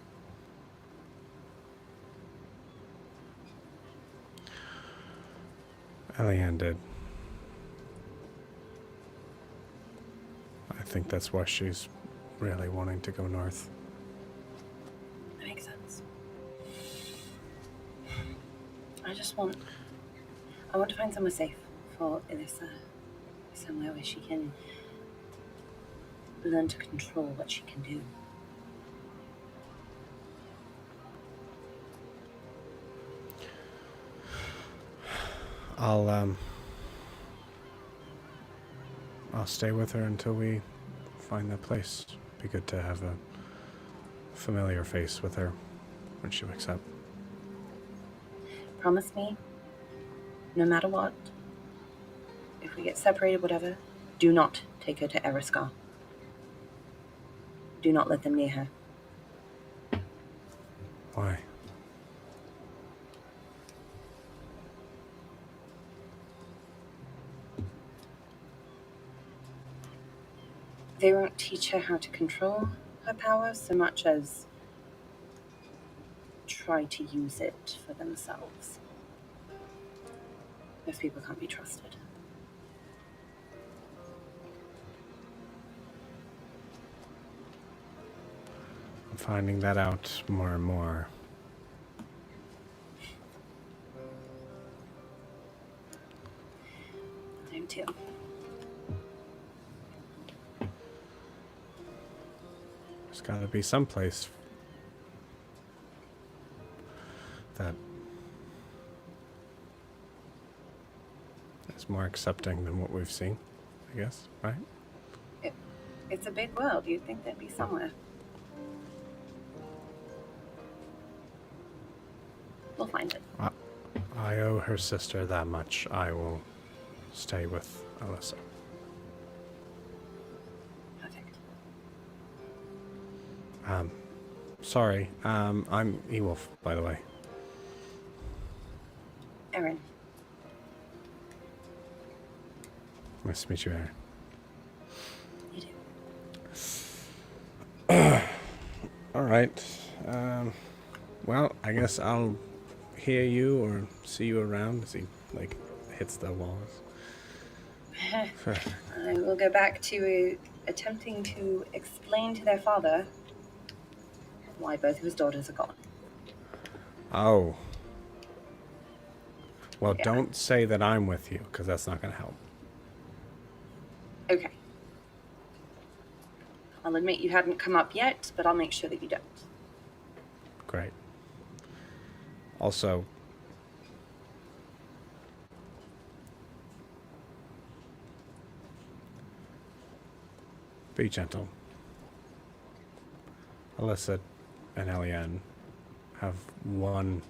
Eliane did. I think that's why she's really wanting to go north. That makes sense. I want to find somewhere safe for Elissa. Somewhere where she can learn to control what she can do. I'll stay with her until we find that place. Be good to have a familiar face with her when she wakes up. Promise me, no matter what, if we get separated, whatever, do not take her to Eriskar. Do not let them near her. Why? They won't teach her how to control her power so much as try to use it for themselves. Those people can't be trusted. I'm finding that out more and more. I am too. There's got to be some place that is more accepting than what we've seen, I guess, right? It's a big world. You'd think there'd be somewhere. We'll find it. I owe her sister that much. I will stay with Elissa. Perfect. Sorry. I'm E-Wolf, by the way. Erin. Nice to meet you, Aaron. You do. All right. Well, I guess I'll hear you or see you around as he, hits the walls. I will go back to attempting to explain to their father why both of his daughters are gone. Oh. Well, Yeah. don't say that I'm with you, because that's not going to help. Okay. I'll admit you hadn't come up yet, but I'll make sure that you don't. Great. Also, be gentle. Elissa and Eliane have one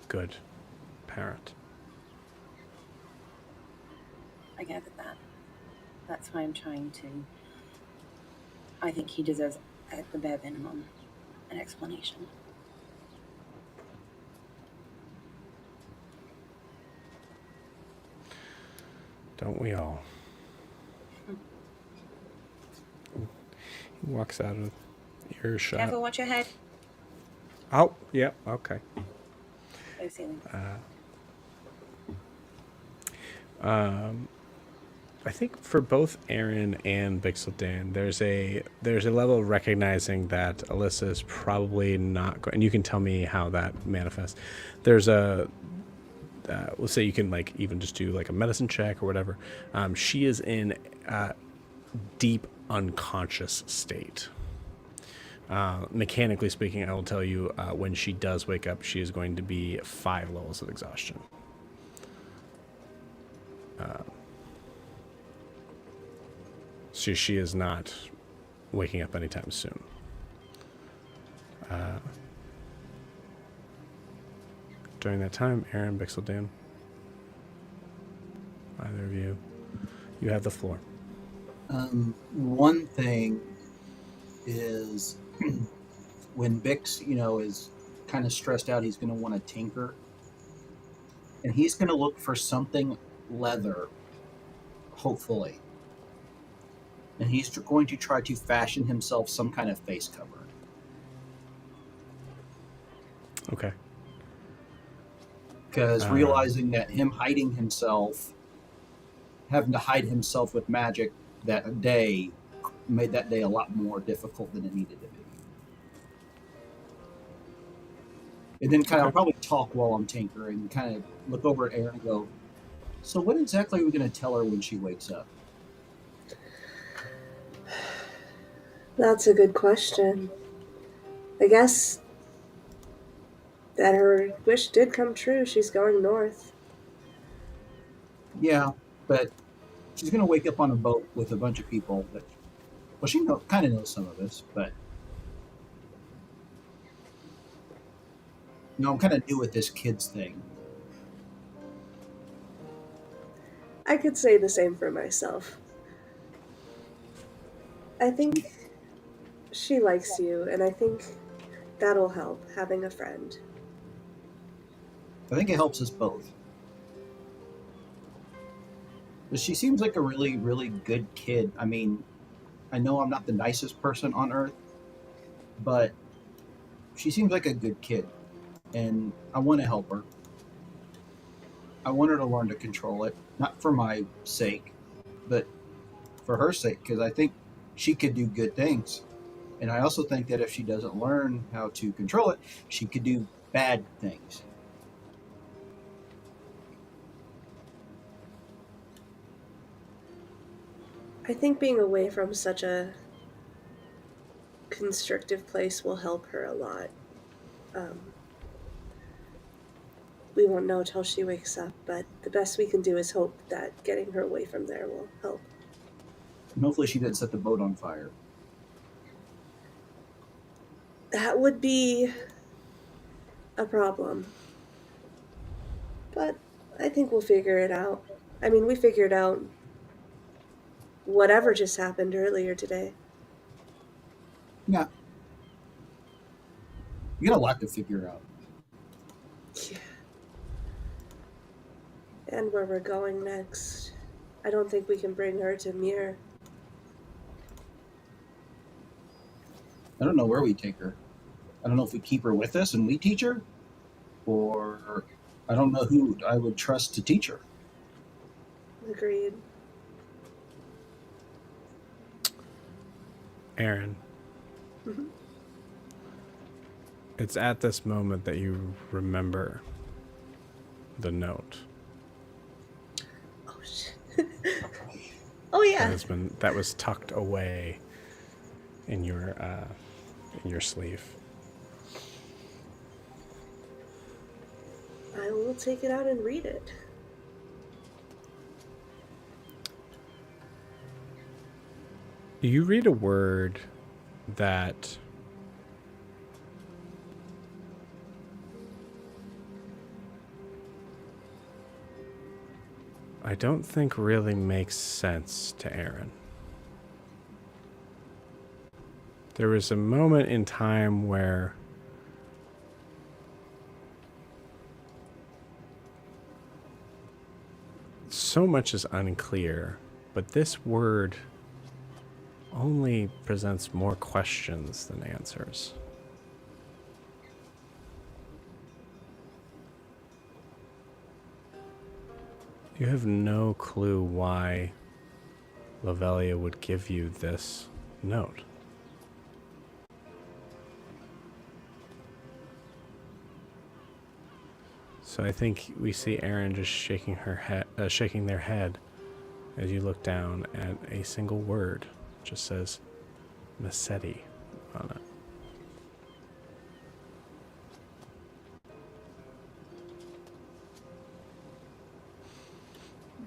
good parent. I gathered that. That's why I'm trying to. I think he deserves, at the bare minimum, an explanation. Don't we all? He walks out of earshot. Careful, watch your head. Oh, yeah, okay. Low ceiling. I think for both Aaron and Bixaldan, there's a level of recognizing that Elissa is probably not going, and you can tell me how that manifests. There's a we'll say you can even just do a medicine check or whatever. She is in deep unconscious state. Mechanically speaking, I will tell you when she does wake up, she is going to be 5 levels of exhaustion. She is not waking up anytime soon. During that time, Aaron, Bixaldan, either of you have the floor. One thing is when Bix, is kind of stressed out, he's going to want to tinker. And he's going to look for something leather, hopefully. And he's going to try to fashion himself some kind of face cover. Okay. Because realizing that him having to hide himself with magic that day, made that day a lot more difficult than it needed to be. And then I'll probably talk while I'm tinkering, kind of look over at Aaron and go, so what exactly are we going to tell her when she wakes up? That's a good question. I guess that her wish did come true. She's going north. Yeah, but she's going to wake up on a boat with a bunch of people. Well, she kind of knows some of this, but I'm kind of new with this kids thing. I could say the same for myself. I think she likes you, and I think that'll help, having a friend. I think it helps us both. But she seems like a really, really good kid. I mean, I know I'm not the nicest person on earth, but she seems like a good kid, and I want to help her. I want her to learn to control it, not for my sake, but for her sake, because I think she could do good things. And I also think that if she doesn't learn how to control it, she could do bad things. I think being away from such a constrictive place will help her a lot. We won't know till she wakes up, but the best we can do is hope that getting her away from there will help. And hopefully she didn't set the boat on fire. That would be a problem. But I think we'll figure it out. I mean, we figured out whatever just happened earlier today. Yeah. You got a lot to figure out. Yeah. And where we're going next. I don't think we can bring her to Mir. I don't know where we take her. I don't know if we keep her with us and we teach her, or I don't know who I would trust to teach her. Agreed. Aaron. Mm-hmm. It's at this moment that you remember the note. Oh, shit. Oh, yeah. That was tucked away in your sleeve. I will take it out and read it. You read a word that I don't think really makes sense to Aaron. There was a moment in time where so much is unclear, but this word only presents more questions than answers. You have no clue why Lovelia would give you this note. So I think we see Aaron just shaking their head as you look down at a single word. It just says Massetti on it.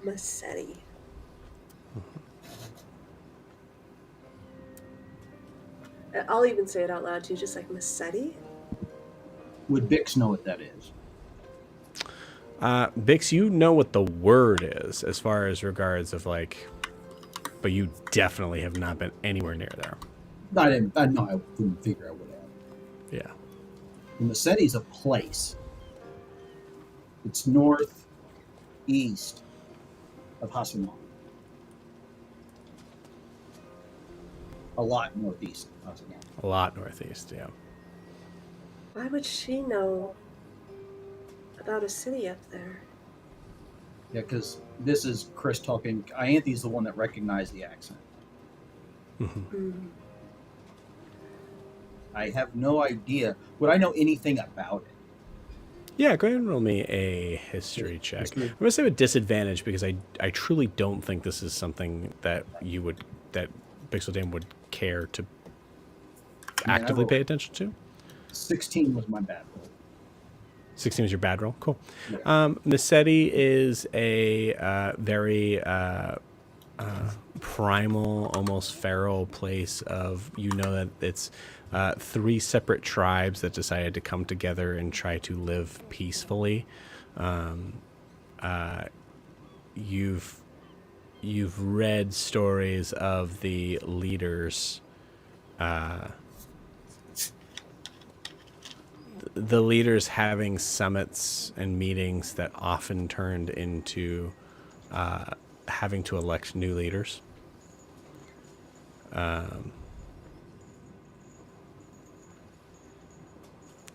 Massetti. I'll even say it out loud too, just like Massetti. Would Bix know what that is? Bix, you know what the word is as far as regards of like, but you definitely have not been anywhere near there. I wouldn't figure I would have. Yeah. And Massetti's a place. It's northeast of Hassan. A lot northeast of Hassan. A lot northeast, yeah. Why would she know about a city up there? Yeah, because this is Chris talking. Ianthe's the one that recognized the accent. Mm. I have no idea. Would I know anything about it? Yeah, go ahead and roll me a history check. History. I'm going to say with disadvantage because I truly don't think this is something that that Bixaldan would care to actively pay attention to. 16 was my bad roll. 16 was your bad roll. Cool. Yeah. Nisetti is a very primal, almost feral place of, that it's 3 separate tribes that decided to come together and try to live peacefully. You've read stories of the leaders, having summits and meetings that often turned into having to elect new leaders.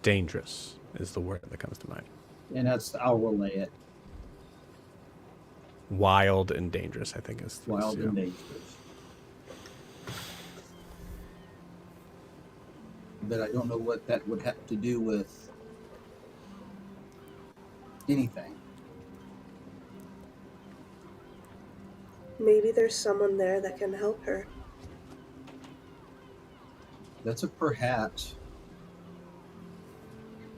Dangerous is the word that comes to mind. And I'll relay it. Wild and dangerous, I think, is Wild and dangerous. But I don't know what that would have to do with anything. Maybe there's someone there that can help her. That's a perhaps.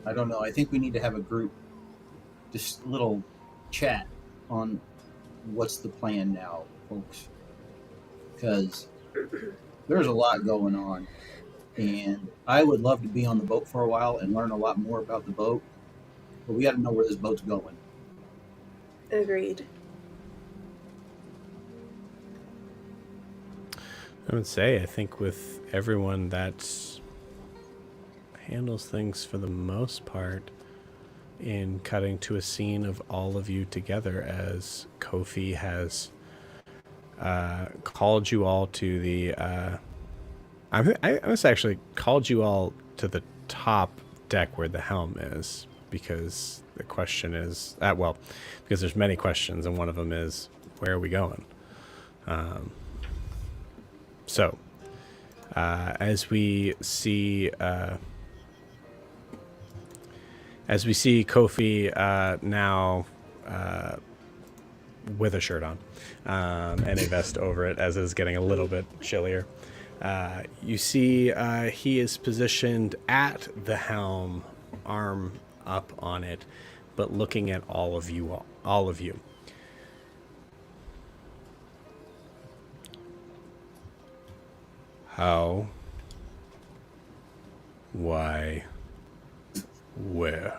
I don't know. I think we need to have a group, just a little chat on what's the plan now, folks. Because there's a lot going on. And I would love to be on the boat for a while and learn a lot more about the boat. But we got to know where this boat's going. Agreed. I would say, I think with everyone that handles things for the most part in cutting to a scene of all of you together as Kofi has called you all to the... I was actually called you all to the top deck where the helm is, because the question is... because there's many questions, and one of them is, where are we going? So, as we see Kofi now with a shirt on and a vest over it, as it's getting a little bit chillier, you see he is positioned at the helm, arm up on it, but looking at all of you. How? Why? Where?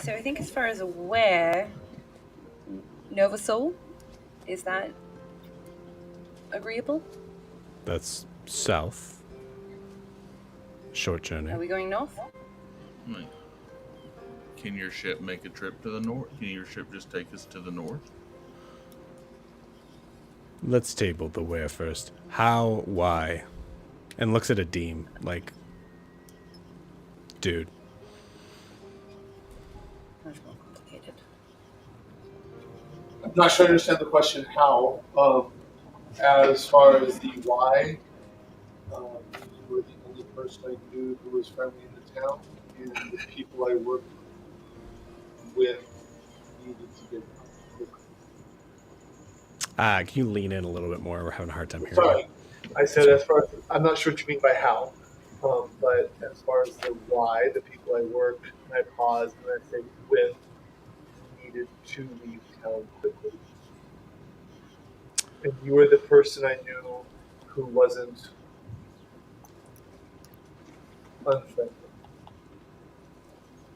So I think as far as where, Nova Soul, is that agreeable? That's south. Short journey. Are we going north? Right. Can your ship make a trip to the north? Can your ship just take us to the north? Let's table the where first. How? Why? And looks at a Deem like, dude. Much more complicated. I'm not sure I understand the question. How? As far as the why, you were the only person I knew who was friendly in the town, and the people I worked with needed to get quickly. Can you lean in a little bit more? We're having a hard time hearing. Sorry, I said as far as I'm not sure what you mean by how, but as far as the why, the people I worked, and I paused and I said with needed to leave town quickly. And you were the person I knew who wasn't unfriendly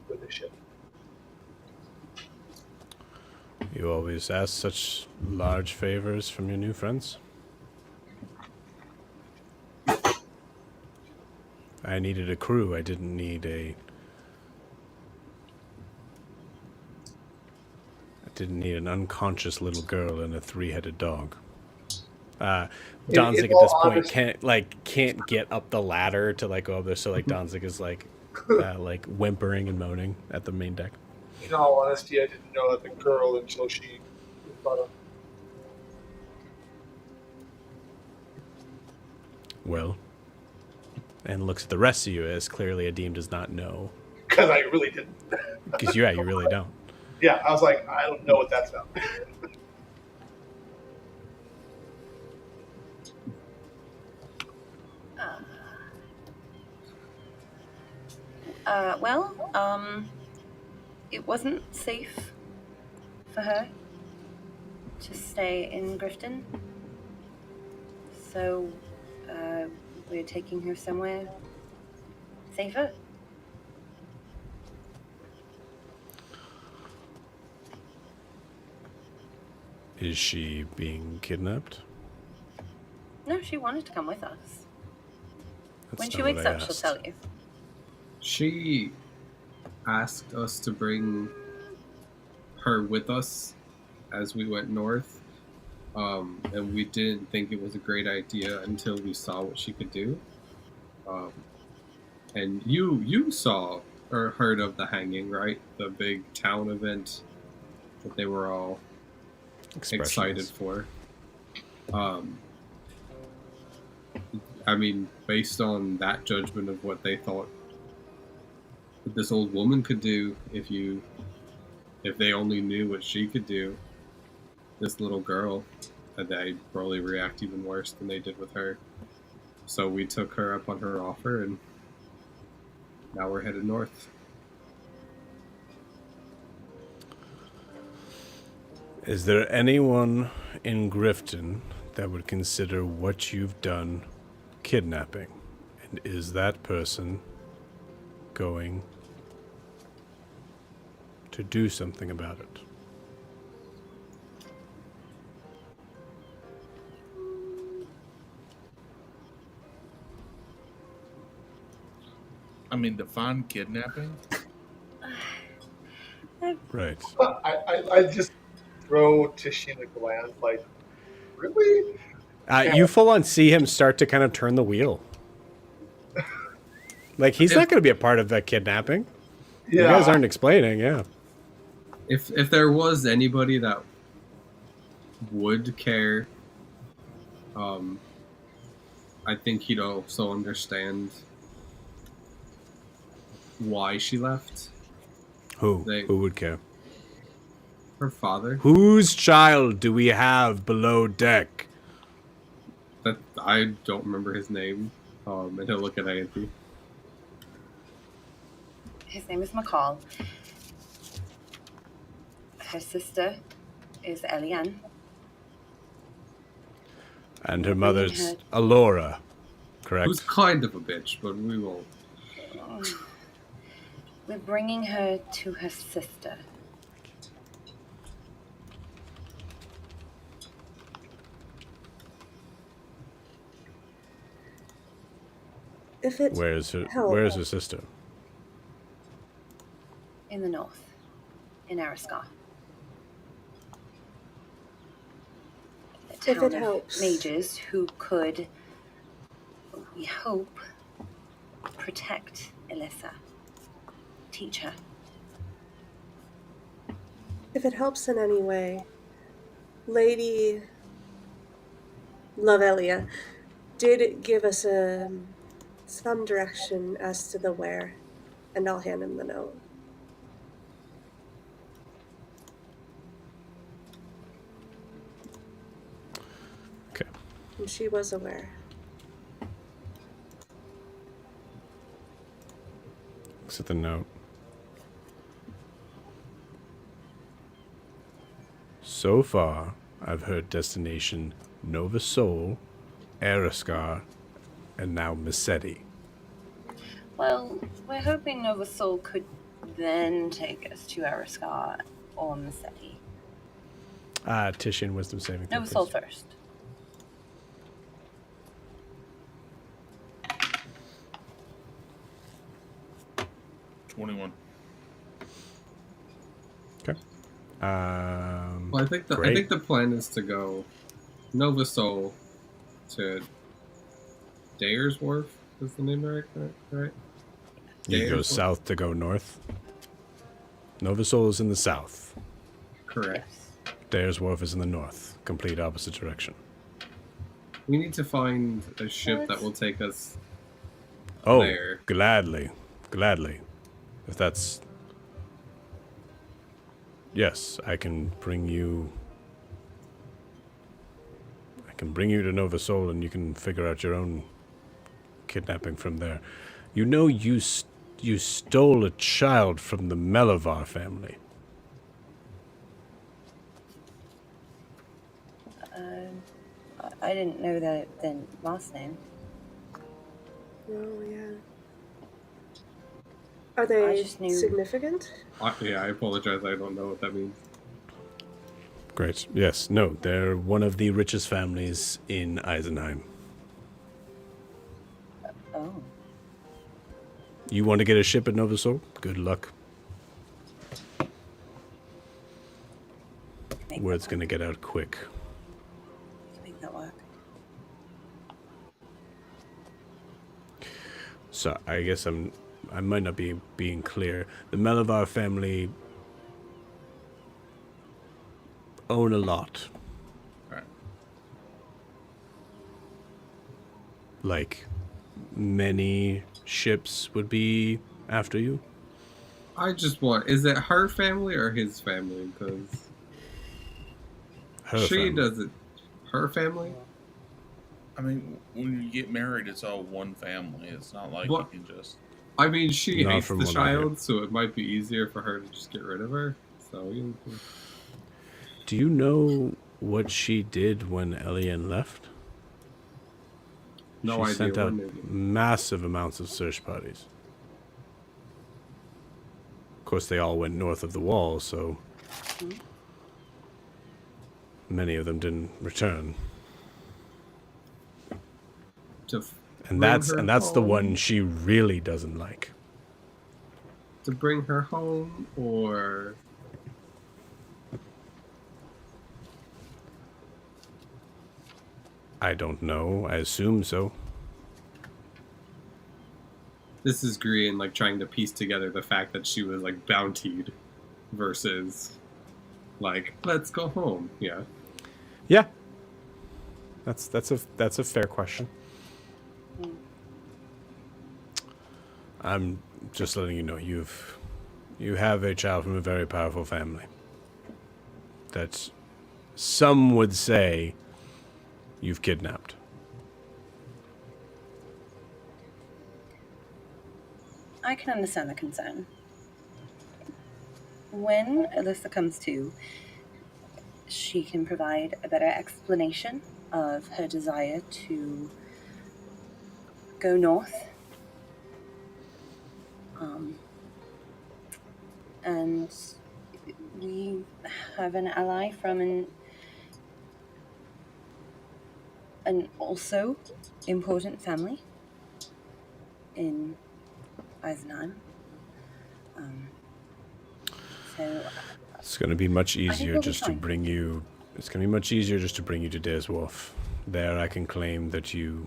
with the ship. You always ask such large favors from your new friends. I needed a crew. I didn't need an unconscious little girl and a 3-headed dog. Danzig at this point can't get up the ladder to go up there, so Danzig is whimpering and moaning at the main deck. In all honesty, I didn't know that the girl until she was brought up. Well, and looks at the rest of you as clearly Adim does not know. Because I really didn't. Because you really don't. Yeah, I was like, I don't know what that's about. 'Cause I really didn't. Yeah, I was like, I don't know what that's about. 'Cause I really didn't. Yeah, I was like, I don't know what that's about. 'Cause I really didn't. Yeah, I was like, I don't know what that's about. 'Cause I really didn't. Yeah, I was like, I don't know what that's about. 'Cause I really didn't. Yeah, I was like, I don't know what that's about. 'Cause I really didn't. Yeah, I was like, I don't know what that's about. It wasn't safe for her to stay in Griften. So, we're taking her somewhere safer. Is she being kidnapped? No, she wanted to come with us. That's When she not what wakes I up, she'll asked. tell you. She asked us to bring her with us as we went north, and we didn't think it was a great idea until we saw what she could do. And you saw or heard of the hanging, right? The big town event that they were all excited for. I mean, based on that judgment of what they thought this old woman could do, if they only knew what she could do, this little girl, they'd probably react even worse than they did with her. So we took her up on her offer, and now we're headed north. Is there anyone in Griften that would consider what you've done kidnapping? And is that person going to do something about it? I mean, define kidnapping. Right. I just throw Tishin a glance like, really? You full on see him start to kind of turn the wheel. Like, he's not going to be a part of that kidnapping. Yeah. You guys aren't explaining, yeah. If there was anybody that would care, I think he'd also understand why she left. Who would care? Her father. Whose child do we have below deck? That I don't remember his name. And he'll look at Auntie. His name is McCall. Her sister is Eliane. And her mother's Alora, correct? Who's kind of a bitch, but we won't. We're bringing her to her sister. If it Where's her sister? In the north. In Araskar. If it helps. Mages who could, we hope, protect Elissa. Teach her. If it helps in any way, Lady Lovelia did give us some direction as to the where, and I'll hand him the note. Okay. And she was aware. Looks at the note. So far, I've heard destination Nova Sol, Araskar, and now Massetti. Well, we're hoping Nova Sol could then take us to Araskar or Massetti. Tishin, wisdom saving throw, Nova Sol please. first. Okay. Well, I think great. the plan is to go Nova Sol to Dairs Wharf. Is the name right? You Dairs go Wharf? south to go north. Nova Sol is in the south. Correct. Dairs Wharf is in the north. Complete opposite direction. We need to find a ship that will take us Oh, there. gladly. If that's... Yes, I can bring you to Nova Sol and you can figure out your own kidnapping from there. You know you You stole a child from the Melivar family. I didn't know the last name. Oh, yeah. Are I they just knew- significant? Yeah, I apologize. I don't know what that means. Great. Yes. No, they're one of the richest families in Eisenheim. Oh. You want to get a ship at Nova Sol? Good luck. Word's going to get out quick. Make that work. So I guess I might not be being clear. The Melivar family own a lot. Right. Like, many ships would be after you. I just want. Is it her family or his family? Because she family. doesn't. Her family? I mean, when you get married, it's all one family. It's not like What? you can just. I mean, she Not hates from the what I hear. child, so it might be easier for her to just get rid of her. So Do you know what she did when Elian left? no She idea. sent out when they- massive amounts of search parties. Of course, they all went north of the wall, so many of them didn't return. to And bring that's her the home. one she really doesn't like. To bring her home, or I don't know. I assume so. this is Grian like trying to piece together the fact that she was like bountied versus like let's go home. Yeah. Yeah. That's a fair question. I'm just letting you know you have a child from a very powerful family that some would say you've kidnapped. I can understand the concern. When Elissa comes to, she can provide a better explanation of her desire to go north. And we have an ally from an also important family in Eisenheim. So It's going to be much easier we'll be just to fine. bring you. It's going to be much easier just to bring you to Dairs Wharf. There, I can claim that you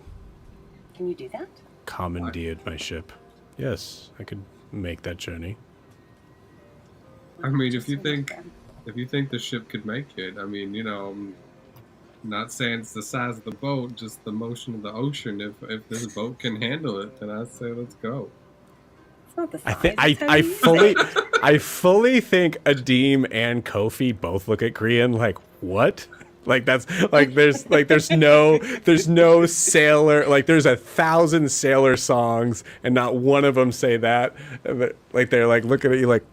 can you do that? commandeered my ship. Yes, I could make that journey. I mean, if you Just think understand. the ship could make it, I mean, you know, I'm not saying it's the size of the boat, just the motion of the ocean. If this boat can handle it, then I'd say let's go. It's not the I size, think it's how you use it. I fully think Adim and Kofi both look at Grian like, what? Like that's like there's no sailor, like there's 1,000 sailor songs and not one of them say that. But, like they're like looking at you like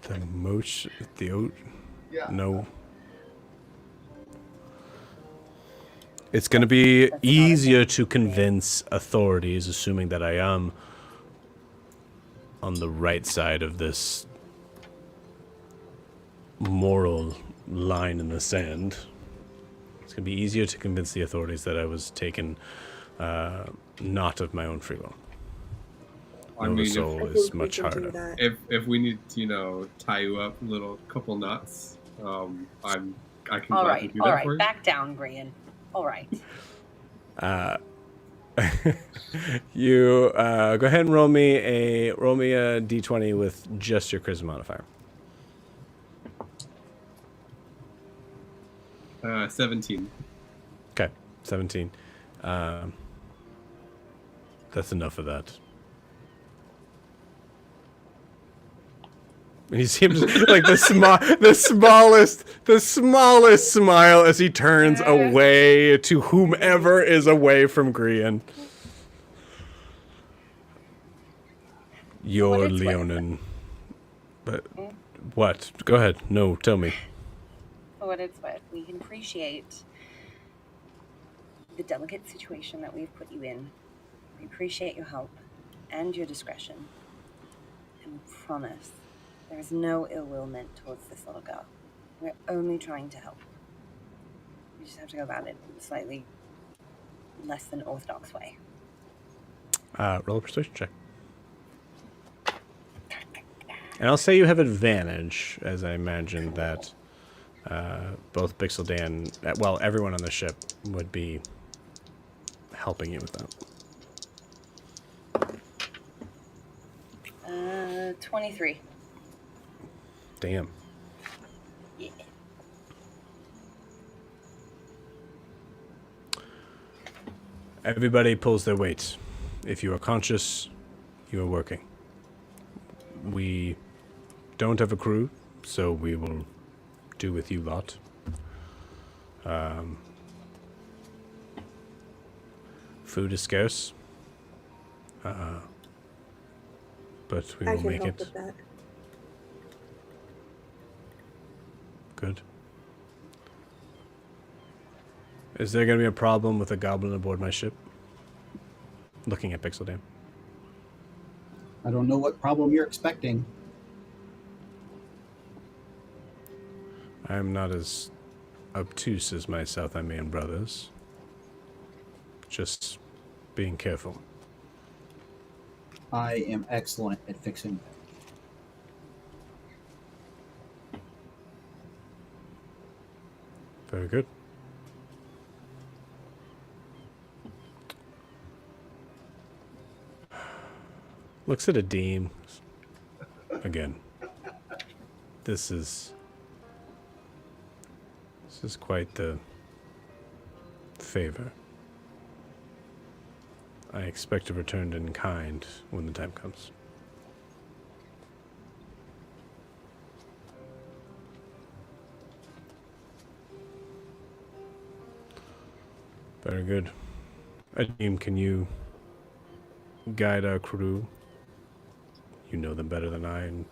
the motion, Yeah. no. It's going to be easier to convince authorities, assuming that I am on the right side of this moral line in the sand. It's going to be easier to convince the authorities that I was taken not of my own free will. I Nova mean, Sol I is think we much can do harder. that. if we need to, you know, tie you up a little couple knots, I can All gladly right, do all that for right. you. Back down, Grian. All right. You go ahead and roll me a d20 with just your charisma modifier. 17. Okay, 17. That's enough of that. And you see him just, like the smallest smile as he turns away to whomever is away from Grian. You're What it's worth. Leonin. But what? Go ahead. No, tell me. For what it's worth, we can appreciate the delicate situation that we've put you in. We appreciate your help and your discretion. And we promise there is no ill will meant towards this little girl. We're only trying to help. We just have to go about it in a slightly less than orthodox way. Roll a persuasion check. And I'll say you have advantage, as I imagine that both Bixaldan, well, everyone on the ship would be helping you with that. 23. Damn. Yeah. Everybody pulls their weight. If you are conscious, you are working. We don't have a crew, so we will do with you lot. Food is scarce, but we I will can make help it. with that. Good. Is there going to be a problem with a goblin aboard my ship? Looking at Bixaldan. I don't know what problem you're expecting. I am not as obtuse as my South American brothers. Just being careful. I am excellent at fixing that. Very good. Looks at a deem. Again. This is quite the favor. I expect to return in kind when the time comes. Very good. Adim, can you guide our crew? You know them better than I, and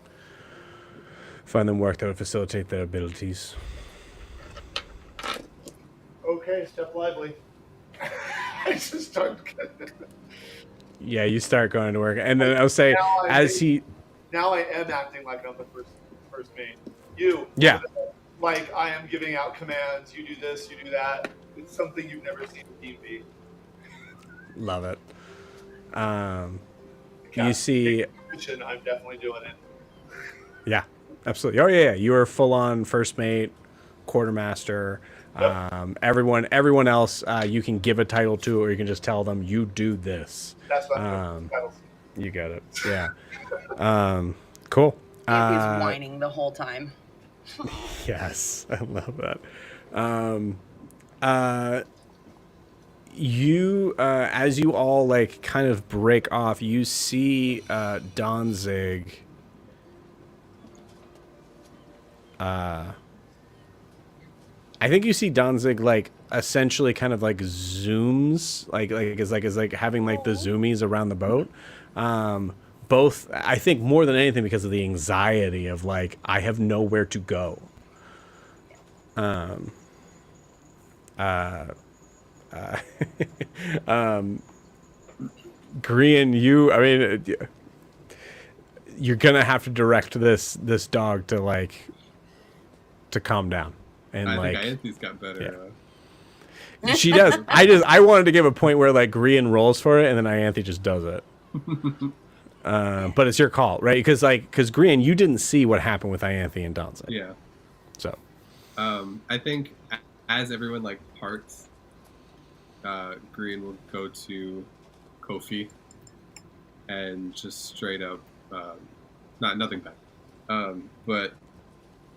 find them work that would facilitate their abilities. Okay, step lively. I just start. Yeah, you start going to work, and then I'll say, Now I am acting like I'm the first mate. You. Yeah. Like I am giving out commands. You do this. You do that. It's something you've never seen a team be. Love it. You see. I'm definitely doing it. Yeah, absolutely. Oh yeah. You are full on first mate, quartermaster. Yep. Everyone else, you can give a title to, or you can just tell them you do this. That's what I'm doing. You got it. Yeah. Cool. He's whining the whole time. Yes, I love that. You, as you all like kind of break off, you see Danzig. I think you see Danzig like essentially kind of like zooms, like is having like the zoomies around the boat. Both, I think, more than anything because of the anxiety of like I have nowhere to go. Grian, you're gonna have to direct this dog to calm down. And I like, think Ianthe's got better. Yeah. She does. I wanted to give a point where like Grian rolls for it, and then Ianthe just does it. But it's your call, right? Because Grian, you didn't see what happened with Ianthe and Danzig. Yeah. So, I think as everyone like parts, Grian will go to Kofi and just straight up, nothing bad, but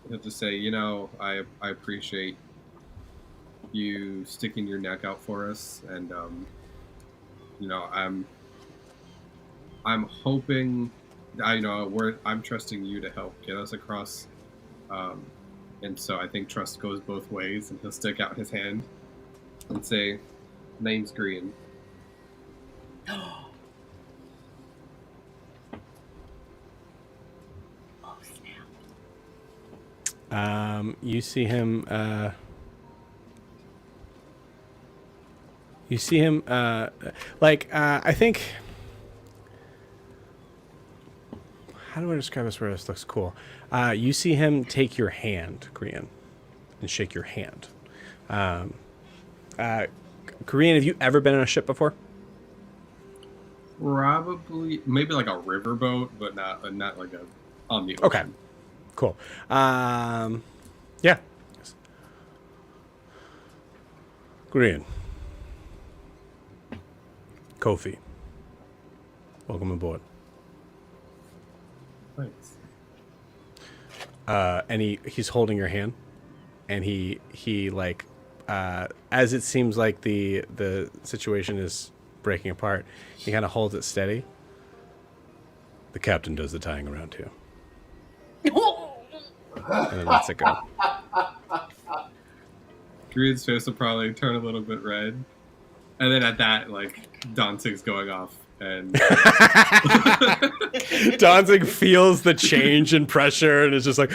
he'll just say, I appreciate you sticking your neck out for us, and I'm hoping, I'm trusting you to help get us across, and so I think trust goes both ways, and he'll stick out his hand and say, name's Grian. You see him. You see him. I think. How do I describe this where this looks cool? You see him take your hand, Korean, and shake your hand. Korean, have you ever been on a ship before? Probably, maybe like a riverboat, but not like a on the ocean. Okay, cool. Yeah. Korean. Kofi. Welcome aboard. Thanks. And he's holding your hand, and he like, as it seems like the situation is breaking apart, he kind of holds it steady. The captain does the tying around too, and then lets it go. Korean's face will probably turn a little bit red, and then at that, like, Danzig's going off, and Danzig feels the change in pressure and is just like,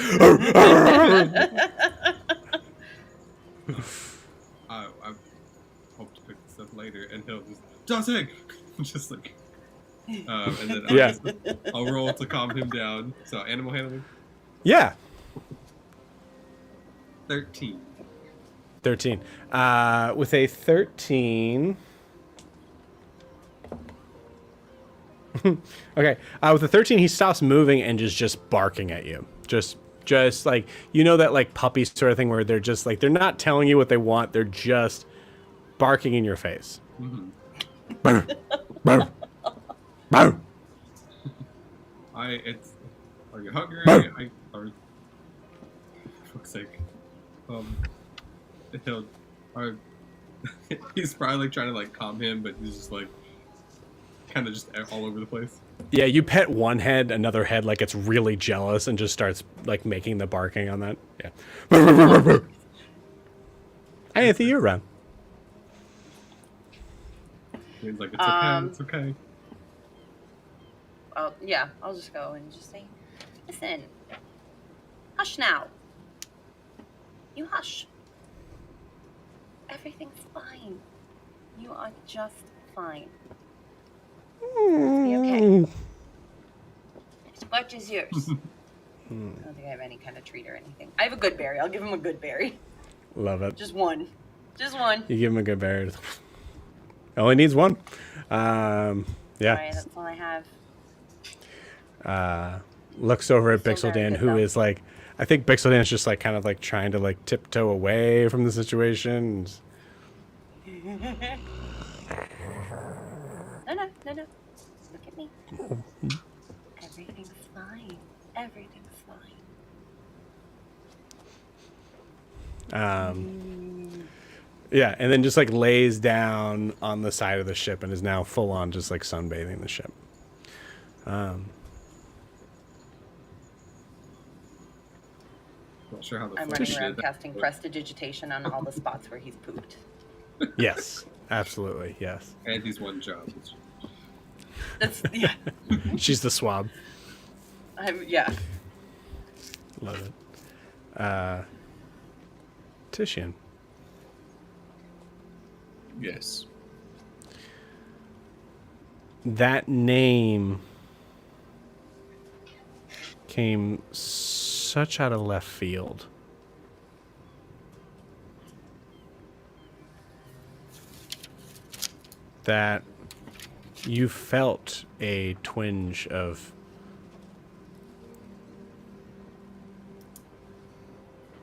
I hope to pick this up later, and he'll just Danzig, just like, and then I'll roll to calm him down. So animal handling. yeah. 13. 13. With a 13. Okay. With a 13, he stops moving and just barking at you. Just like, you know, that like puppy sort of thing where they're just like, they're not telling you what they want. They're just barking in your face. Mm-hmm. Bow. Bow. Bow. Are you hungry? For fuck's sake. He's probably like trying to like calm him, but he's just like kind of just all over the place. Yeah, you pet one head, another head like it's really jealous and just starts like making the barking on that. Yeah. Hey, Anthony, you're around. He's like, it's okay, it's okay. Yeah, I'll just go and just say, listen, hush now. You hush. Everything's fine. You are just fine. It's be okay. This watch is yours. I don't think I have any kind of treat or anything. I have a good berry. I'll give him a good berry. Love it. Just one. Just one. You give him a good berry. Only needs one. Yeah. Sorry, that's all I have. Looks over at Still very Bixaldan, good, who though. is like, I think Bixaldan's just like kind of like trying to like tiptoe away from the situation. No. Look at me. Everything's fine. Everything's fine. Yeah, and then just like lays down on the side of the ship and is now full on just like sunbathing the ship. Not sure how the I'm fuck running he around did that, casting but- prestidigitation on all the spots where he's pooped. Yes, absolutely, yes. And he's one job. That's yeah. She's the swab. Yeah. Love it. Titian. Yes. That name came such out of left field. That you felt a twinge of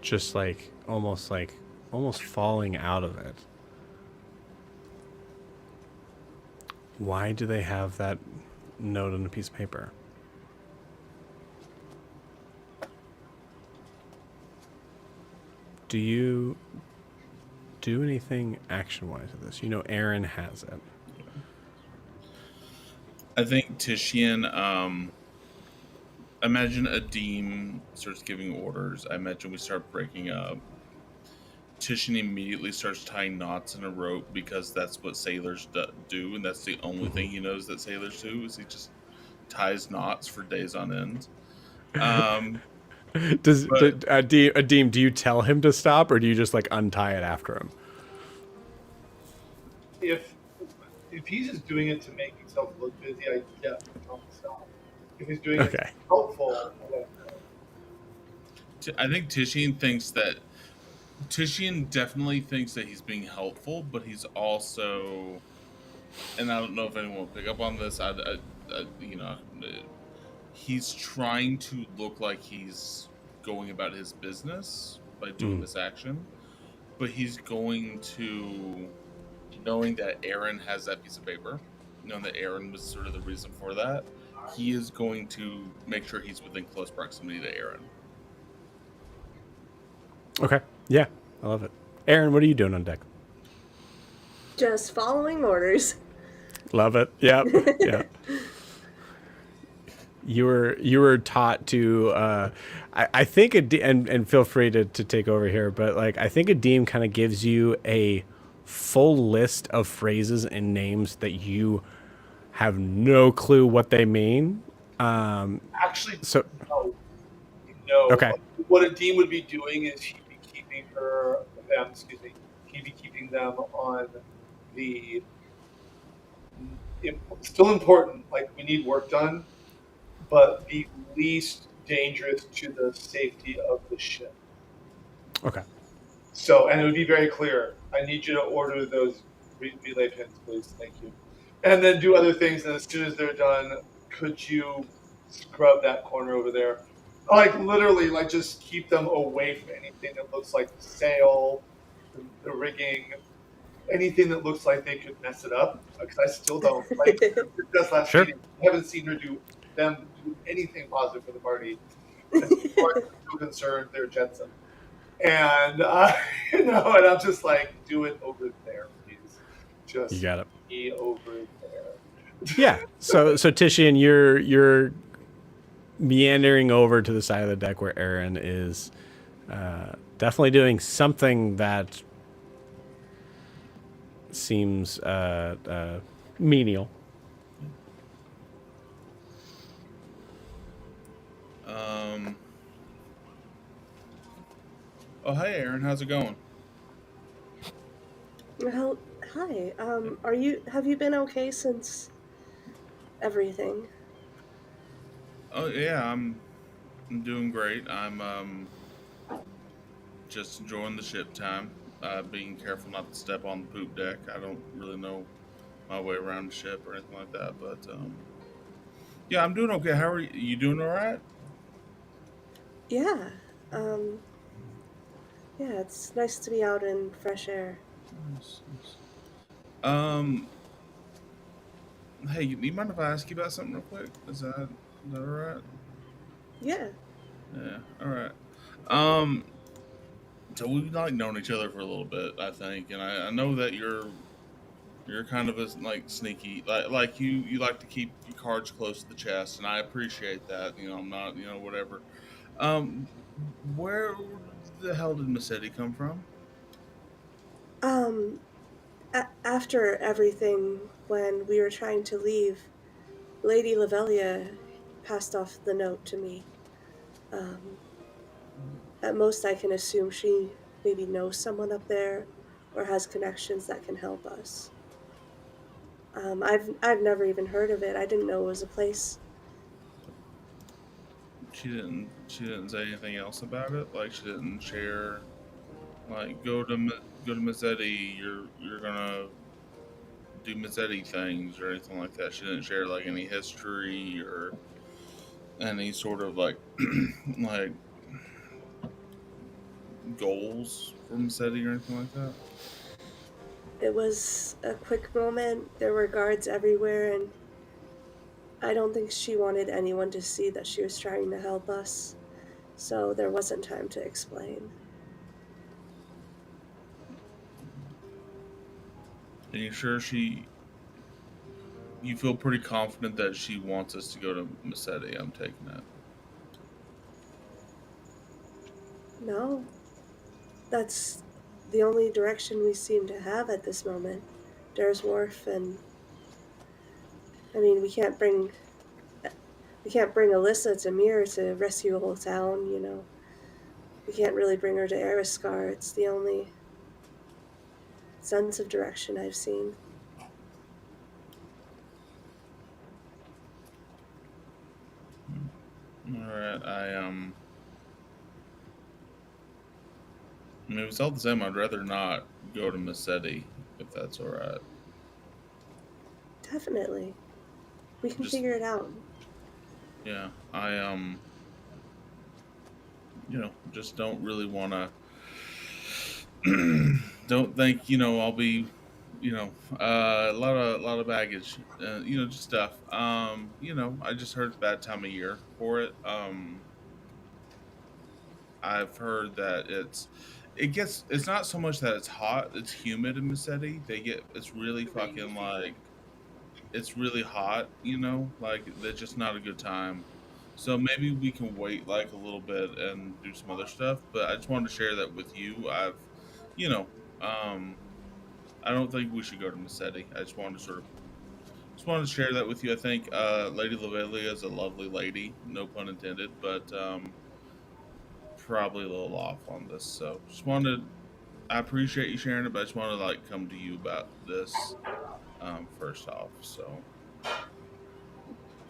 just like almost falling out of it. Why do they have that note on a piece of paper? Do you do anything action-wise with this? You know Aaron has it. I think Titian, imagine a Deem starts giving orders. I imagine we start breaking up. Titian immediately starts tying knots in a rope because that's what sailors do, and that's the only thing he knows that sailors do is he just ties knots for days on end. Adim, do you tell him to stop, or do you just like untie it after him? If he's just doing it to make himself look busy, I definitely tell him to stop. If he's doing it to Okay. be helpful, I let him know. I think Tishian definitely thinks that he's being helpful, but he's also, and I don't know if anyone will pick up on this. He's trying to look like he's going about his business by doing this action, but he's going to, knowing that Aaron has that piece of paper, knowing that Aaron was sort of the reason for that, he is going to make sure he's within close proximity to Aaron. Okay. Yeah, I love it. Aaron, what are you doing on deck? Just following orders. Love it. Yep. Yeah. You were taught to. I think and feel free to take over here, but like I think Adim kind of gives you a full list of phrases and names that you have no clue what they mean. Actually, So no. Okay. What a dean would be doing is he'd be keeping he'd be keeping them on the still important, like we need work done, but the least dangerous to the safety of the ship. Okay. So, and it would be very clear. I need you to order those relay pins, please. Thank you. And then do other things. And as soon as they're done, could you scrub that corner over there? Like literally, like just keep them away from anything that looks like the sail, the rigging, anything that looks like they could mess it up. Because I still don't like just last Sure. meeting. I haven't seen her do anything positive for the party. As far as I'm still concerned, they're Jetson. And and I'm just like, do it over there, please. Just You got it. be over there. Yeah. So Tishian, you're meandering over to the side of the deck where Aaron is definitely doing something that seems menial. Oh, hey, Aaron. How's it going? Well, hi. Have you been okay since everything? Oh, yeah, I'm doing great. I'm just enjoying the ship time. Being careful not to step on the poop deck. I don't really know my way around the ship or anything like that, but yeah, I'm doing okay. How are you? You doing all right? Yeah. Yeah, it's nice to be out in fresh air. Nice. Hey, you mind if I ask you about something real quick? Is that all right? Yeah. Yeah. All right. So we've like known each other for a little bit, I think, and I know that you're kind of a like sneaky, like you like to keep your cards close to the chest, and I appreciate that. I'm not, whatever. Where the hell did Massetti come from? After everything, when we were trying to leave, Lady Lavelia passed off the note to me. At most, I can assume she maybe knows someone up there or has connections that can help us. I've never even heard of it. I didn't know it was a place. She didn't say anything else about it. Like she didn't share. Like go to Mazzetti. You're gonna do Mazzetti things or anything like that. She didn't share like any history or any sort of like like goals for Mazzetti or anything like that. It was a quick moment. There were guards everywhere, and I don't think she wanted anyone to see that she was trying to help us. So there wasn't time to explain. Are you sure you feel pretty confident that she wants us to go to Massetti? I'm taking that. No. That's the only direction we seem to have at this moment. Dairs Wharf, and I mean, we can't bring We can't bring Elissa to Mir to rescue a whole town, you know. We can't really bring her to Eriskar. It's the only sense of direction I've seen. All right, I mean, if it's all the same, I'd rather not go to Massetti, if that's all right. Definitely. We can Just- figure it out. Yeah, I just don't really want to. Don't think I'll be, a lot of baggage, just stuff. I just heard it's a bad time of year for it. I've heard that it's not so much that it's hot, it's humid in Massetti. It's really fucking like, it's really hot, like that's just not a good time. So maybe we can wait like a little bit and do some other stuff. But I just wanted to share that with you. You know, um, I don't think we should go to Massetti. I just wanted to share that with you. I think Lady Lovelia is a lovely lady, no pun intended, but probably a little off on this. So I appreciate you sharing it, but I just want to like come to you about this first off. So.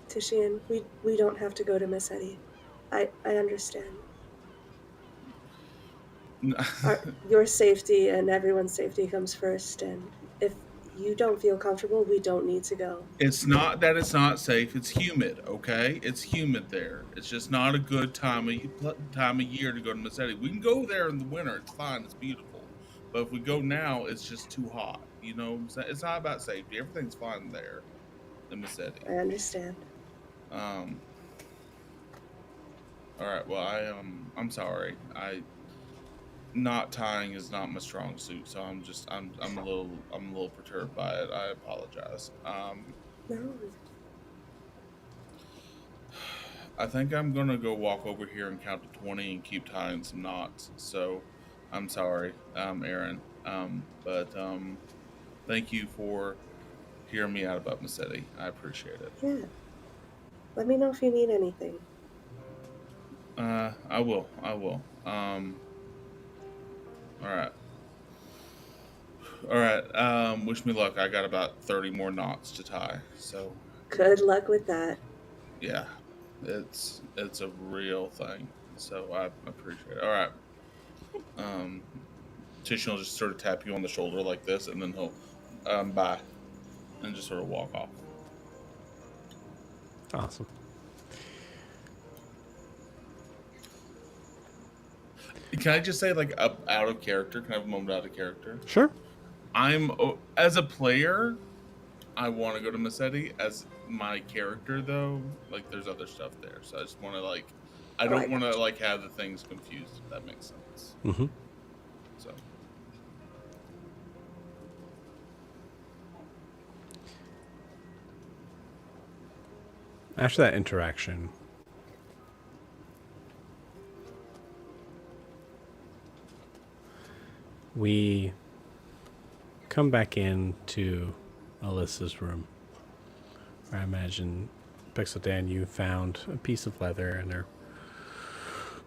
Tishian, we don't have to go to Massetti. I understand. Your safety and everyone's safety comes first, and if you don't feel comfortable, we don't need to go. It's not that it's not safe. It's humid. Okay, it's humid there. It's just not a good time of year to go to Massetti. We can go there in the winter. It's fine. It's beautiful. But if we go now, it's just too hot. It's not about safety. Everything's fine there in Massetti. I understand. All right. Well, I'm sorry. Not tying is not my strong suit, so I'm a little perturbed by it. I apologize. No. I think I'm gonna go walk over here and count to 20 and keep tying some knots. So, I'm sorry, Aaron. But thank you for hearing me out about Massetti. I appreciate it. Yeah. Let me know if you need anything. I will. All right. Wish me luck. I got about 30 more knots to tie. So Good luck with that. yeah, it's a real thing. So I appreciate it. All right. Titian will just sort of tap you on the shoulder like this, and then he'll bye, and just sort of walk off. Awesome. Can I just say, like, out of character? Can I have a moment out of character? Sure. As a player, I want to go to Massetti. As my character, though, like, there's other stuff there. So I just want to, like, I don't want to, like, have the things confused, if that makes sense. Mm-hmm. So. After that interaction, we come back into Alyssa's room. I imagine, Bixaldan, you found a piece of leather and are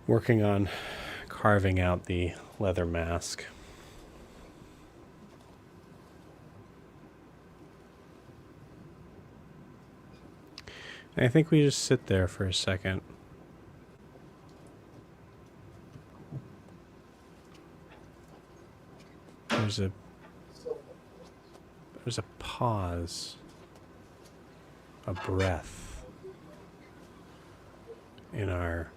working on carving out the leather mask. And I think we just sit there for a second. There's a pause, a breath in our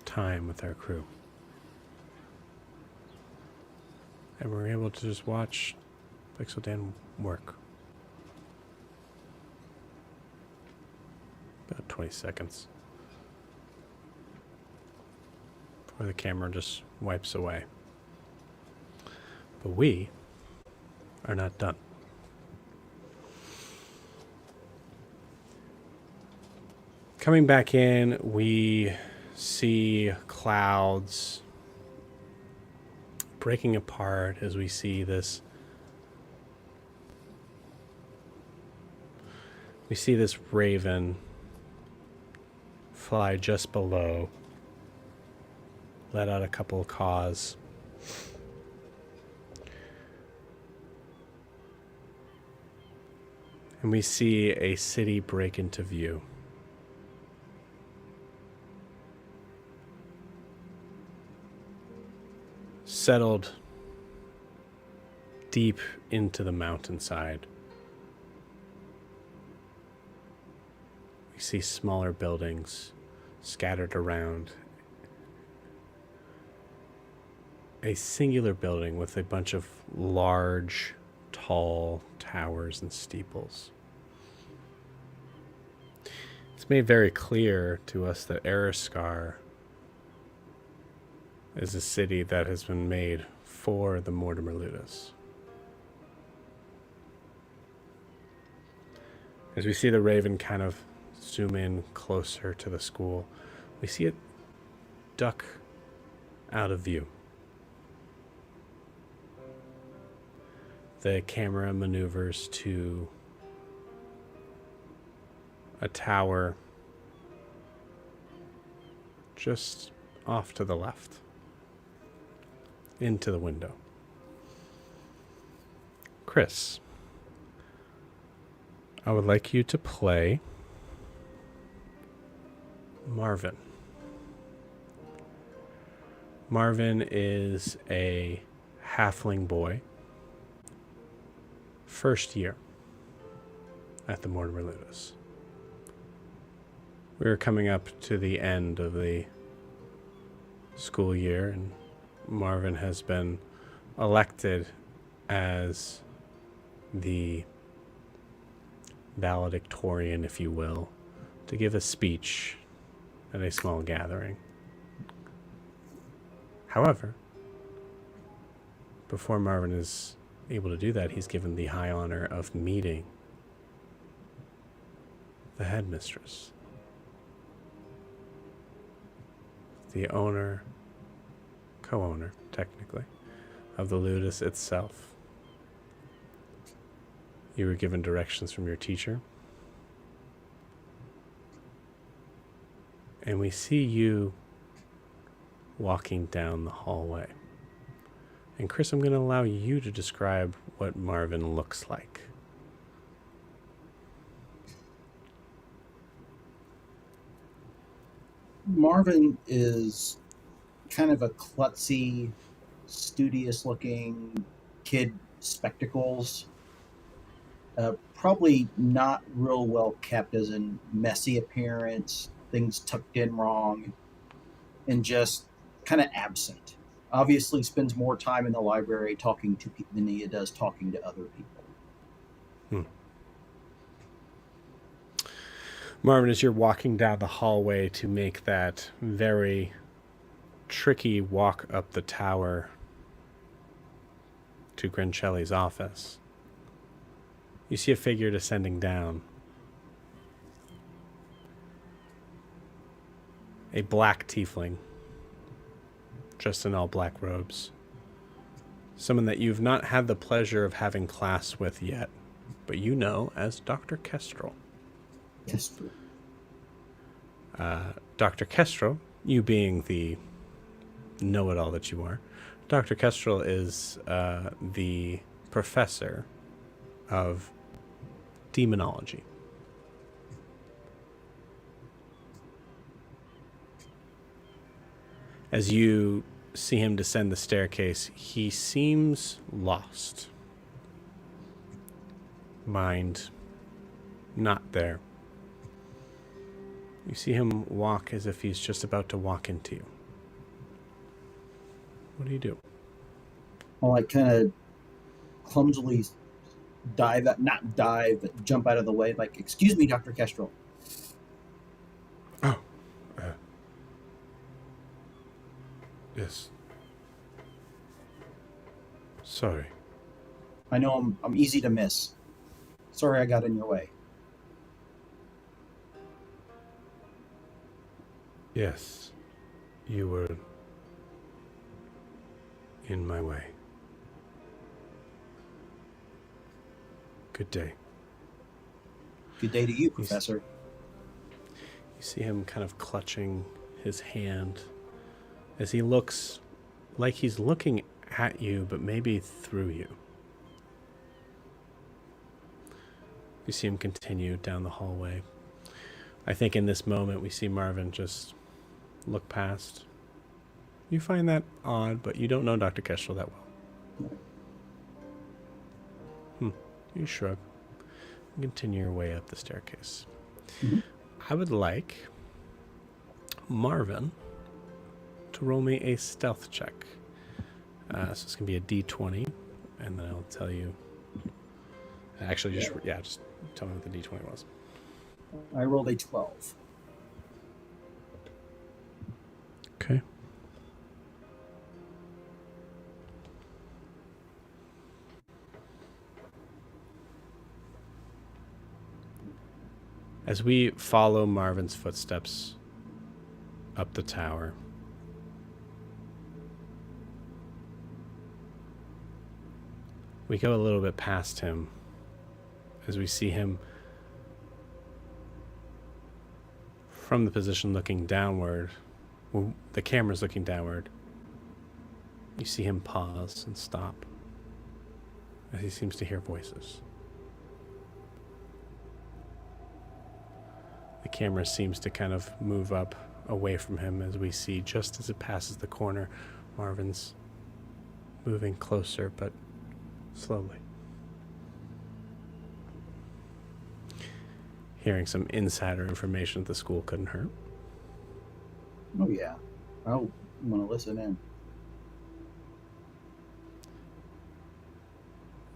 time with our crew. And we're able to just watch Bixaldan work. About 20 seconds. Before the camera just wipes away. But we are not done. Coming back in, we see clouds breaking apart as we see this We see this raven fly just below, let out a couple of caws. And we see a city break into view. Settled deep into the mountainside. We see smaller buildings scattered around. A singular building with a bunch of large, tall towers and steeples. It's made very clear to us that Eriskar is a city that has been made for the Mortimer Ludus. As we see the raven kind of zoom in closer to the school, we see it duck out of view. The camera maneuvers to a tower just off to the left, into the window. Chris, I would like you to play Marvin. Marvin is a halfling boy, first year at the Mortimer Ludus. We're coming up to the end of the school year, and Marvin has been elected as the valedictorian, if you will, to give a speech at a small gathering. However, before Marvin is able to do that, he's given the high honor of meeting the headmistress, the owner, co-owner, technically, of the Ludus itself. You were given directions from your teacher. And we see you walking down the hallway. And Chris, I'm going to allow you to describe what Marvin looks like. Marvin is kind of a klutzy, studious-looking kid, spectacles. Probably not real well kept, as in messy appearance, things tucked in wrong, and just kind of absent. Obviously spends more time in the library talking to people than he does talking to other people. Marvin, as you're walking down the hallway to make that very tricky walk up the tower to Grancelli's office, you see a figure descending down. A black tiefling, dressed in all black robes. Someone that you've not had the pleasure of having class with yet, but you know as Dr. Kestrel. Kestrel. Dr. Kestrel, you being the know-it-all that you are, Dr. Kestrel is the professor of demonology. As you see him descend the staircase, he seems lost. Mind not there. You see him walk as if he's just about to walk into you. What do you do? I'll kind of clumsily not dive, but jump out of the way, excuse me, Dr. Kestrel. Oh, yes. Sorry. I know I'm easy to miss. Sorry I got in your way. Yes, you were in my way. Good day. Good day to you, Professor. You see him kind of clutching his hand as he looks like he's looking at you, but maybe through you. You see him continue down the hallway. I think in this moment we see Marvin just look past. You find that odd, but you don't know Dr. Kestrel that well. You shrug. You continue your way up the staircase. Mm-hmm. I would like Marvin to roll me a stealth check. So it's going to be a d20, and then I'll tell you. Actually, just tell me what the d20 was. I rolled a 12. Okay. As we follow Marvin's footsteps up the tower, we go a little bit past him as we see him from the position looking downward. Well, the camera's looking downward. You see him pause and stop as he seems to hear voices. The camera seems to kind of move up away from him as we see, just as it passes the corner, Marvin's moving closer, but slowly. Hearing some insider information at the school couldn't hurt. Oh, yeah. I want to listen in.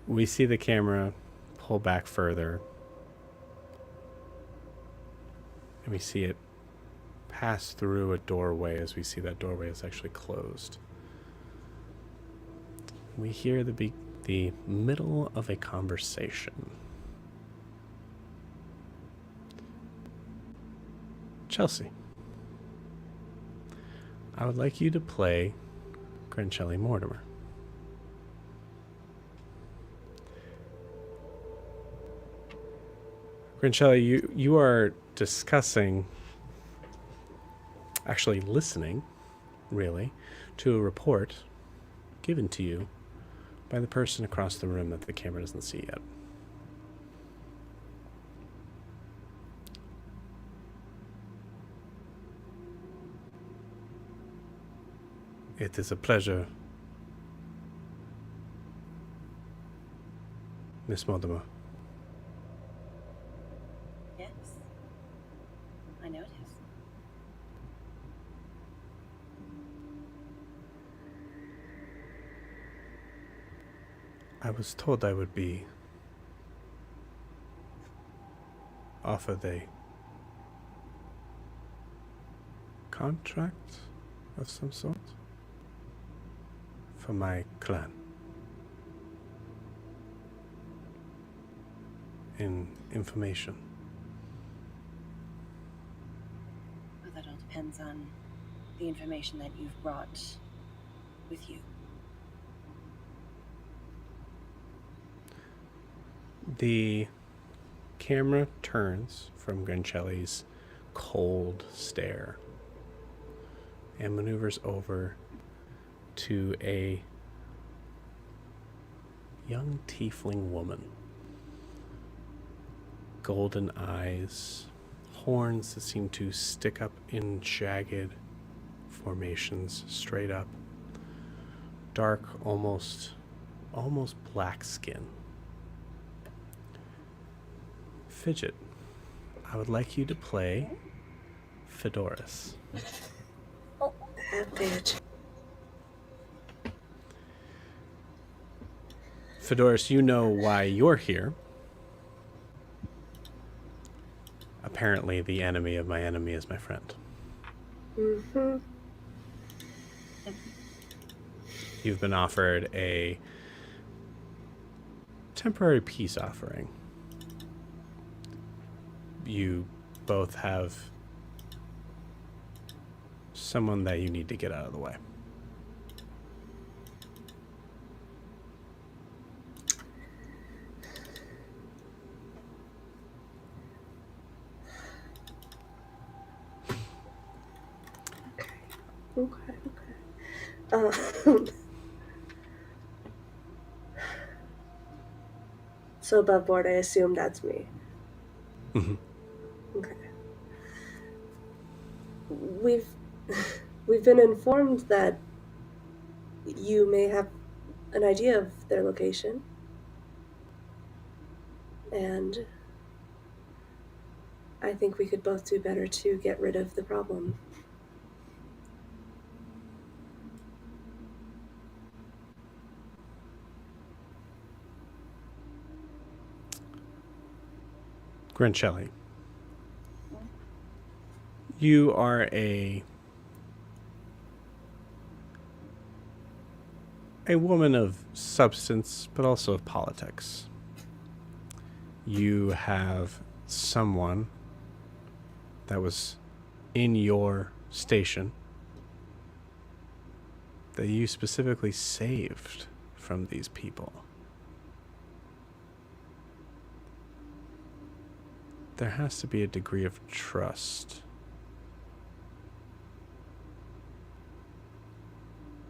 We see the camera pull back further, and we see it pass through a doorway as we see that doorway is actually closed. We hear the middle of a conversation. Chelsea, I would like you to play Grancelli Mortimer. Grancelli, you are discussing, actually listening, really, to a report given to you by the person across the room that the camera doesn't see yet. It is a pleasure, Miss Mortimer. Yes. I noticed. I was told I would be offered a contract of some sort for my clan in information. Well, that all depends on the information that you've brought with you. The camera turns from Grancelli's cold stare and maneuvers over to a young tiefling woman. Golden eyes, horns that seem to stick up in jagged formations straight up. Dark, almost black skin. Fidget, I would like you to play Fedoris. That bitch. Fedoris, you know why you're here. Apparently, the enemy of my enemy is my friend. Mm-hmm. You've been offered a temporary peace offering. You both have someone that you need to get out of the way. Um, so above board, I assume that's me. Mhm. Okay. We've we've been informed that you may have an idea of their location, and I think we could both do better to get rid of the problem. Grancelli, you are a woman of substance, but also of politics. You have someone that was in your station that you specifically saved from these people. There has to be a degree of trust.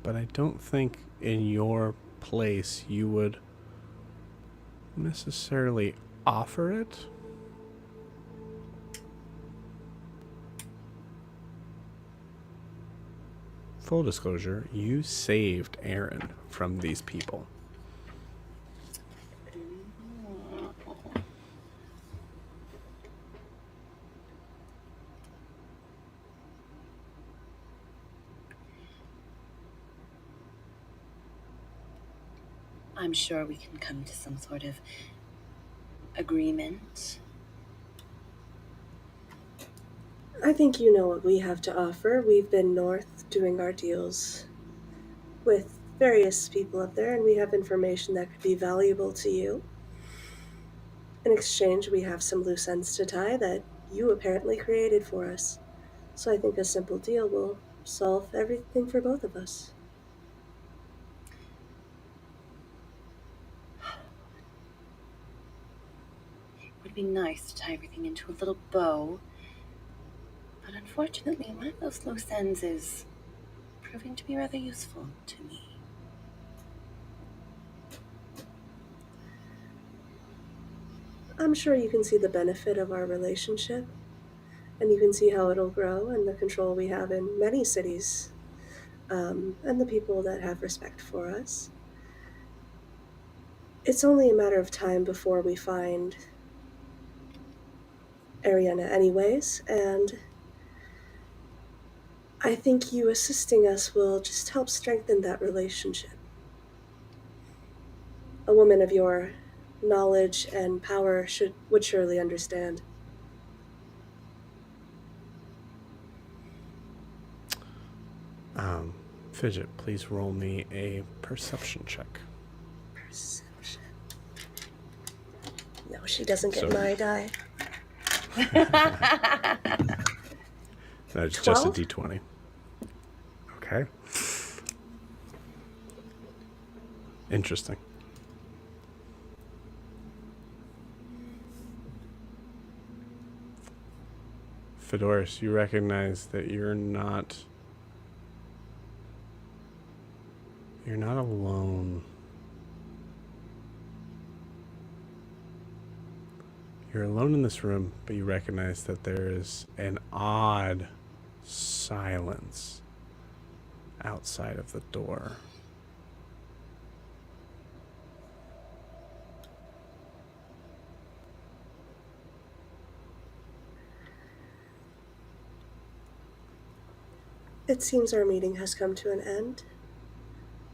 But I don't think in your place you would necessarily offer it. Full disclosure, you saved Aaron from these people. I'm sure we can come to some sort of agreement. I think you know what we have to offer. We've been north doing our deals with various people up there, and we have information that could be valuable to you. In exchange, we have some loose ends to tie that you apparently created for us. So I think a simple deal will solve everything for both of us. It would be nice to tie everything into a little bow, but unfortunately, one of those loose ends is proving to be rather useful to me. I'm sure you can see the benefit of our relationship, and you can see how it'll grow and the control we have in many cities, and the people that have respect for us. It's only a matter of time before we find Ariana, anyways, and I think you assisting us will just help strengthen that relationship. A woman of your knowledge and power would surely understand. Fidget, please roll me a perception check. Perception. No, she doesn't get So- my die. No, it's just a 12? d20. Okay. Interesting. Fedoris, you recognize that you're not alone. You're alone in this room, but you recognize that there is an odd silence outside of the door. It seems our meeting has come to an end.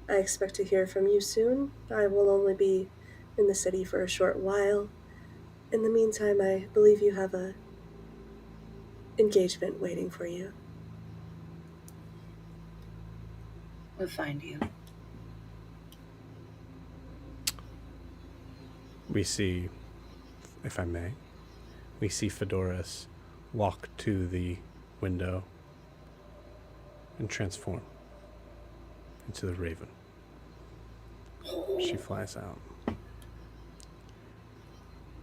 I expect to hear from you soon. I will only be in the city for a short while. In the meantime, I believe you have a engagement waiting for you. We'll find you. We see, if I may, we see Fedoris walk to the window and transform into the raven. She flies out.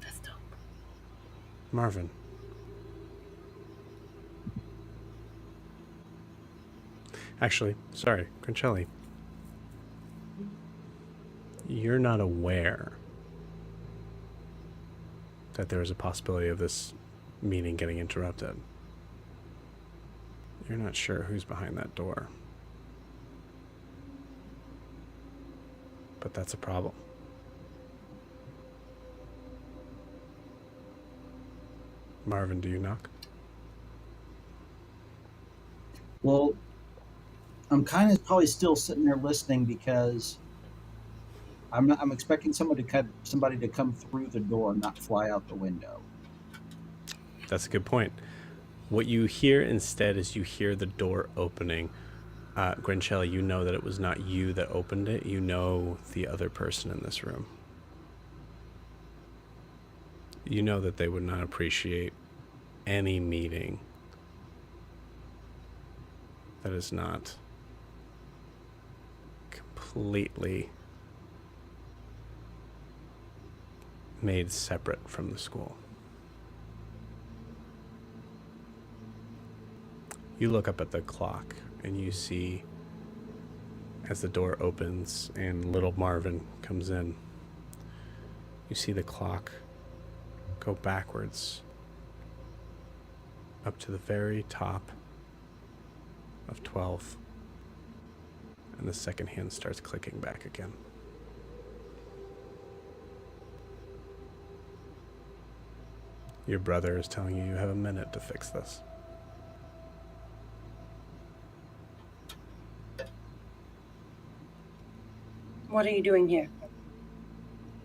That's dope. Marvin. Actually, sorry, Grincelli. You're not aware that there is a possibility of this meeting getting interrupted. You're not sure who's behind that door. But that's a problem. Marvin, do you knock? Well, I'm kind of probably still sitting there listening because I'm expecting somebody to come through the door, not fly out the window. That's a good point. What you hear instead is you hear the door opening. Grincelli, you know that it was not you that opened it. You know the other person in this room. You know that they would not appreciate any meeting that is not completely made separate from the school. You look up at the clock and you see, as the door opens and little Marvin comes in, you see the clock go backwards up to the very top of 12, and the second hand starts clicking back again. Your brother is telling you have a minute to fix this. What are you doing here?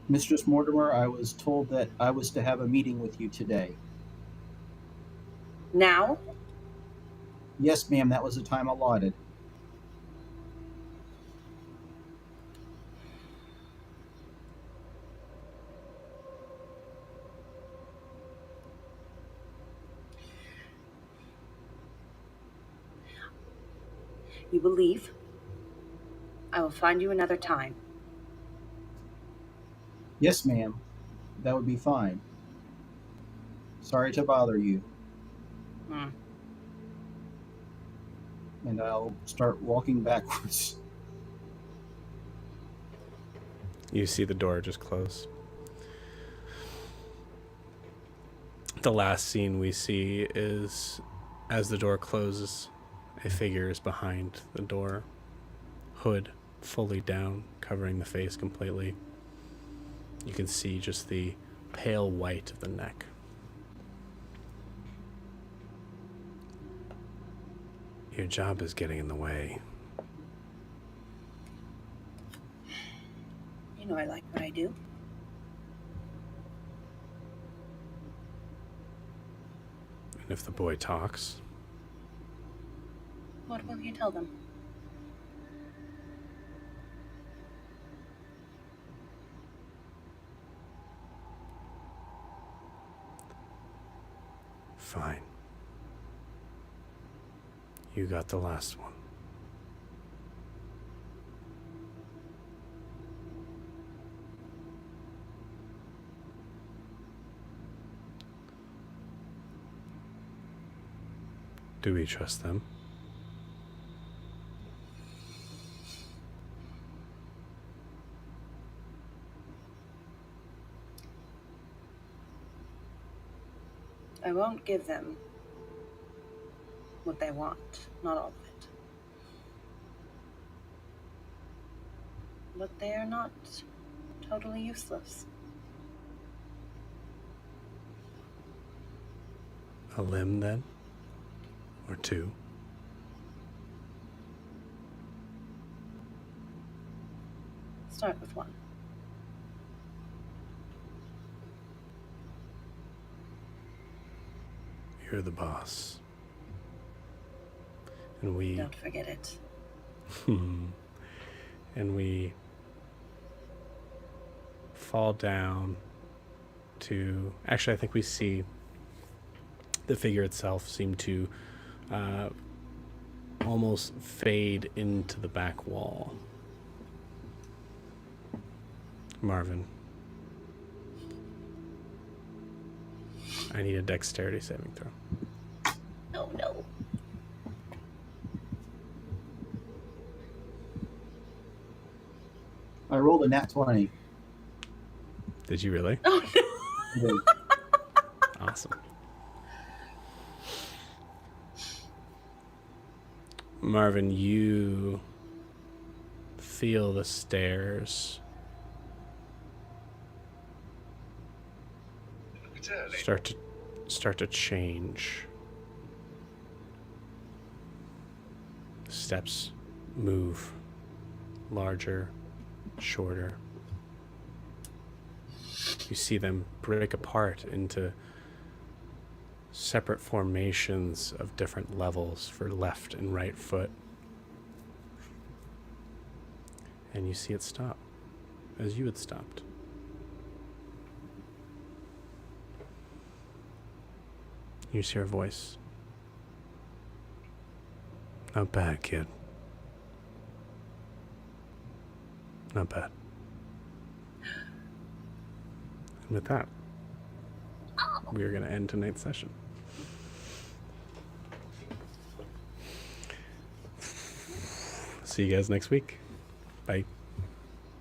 Mistress Mortimer, I was told that I was to have a meeting with you today. Now? Yes, ma'am, that was the time allotted. You will leave. I will find you another time. Yes, ma'am. That would be fine. Sorry to bother you. And I'll start walking backwards. You see the door just close. The last scene we see is as the door closes, a figure is behind the door, hood fully down, covering the face completely. You can see just the pale white of the neck. Your job is getting in the way. You know I like what I do. And if the boy talks, What will you tell them? fine. You got the last one. Do we trust them? I won't give them what they want, not all of it. But they are not totally useless. A limb, then? Or two? Start with one. You're the boss. And we... Don't forget it. and we fall down to... Actually, I think we see the figure itself seem to almost fade into the back wall. Marvin. I need a dexterity saving throw. Oh no. I rolled a nat 20. Did you really? Oh no. Awesome. Marvin, you feel the stairs start to change. Steps move larger, shorter. You see them break apart into separate formations of different levels for left and right foot. And you see it stop, as you had stopped. You just hear a voice. Not bad, kid. Not bad. And with that, we are going to end tonight's session. See you guys next week.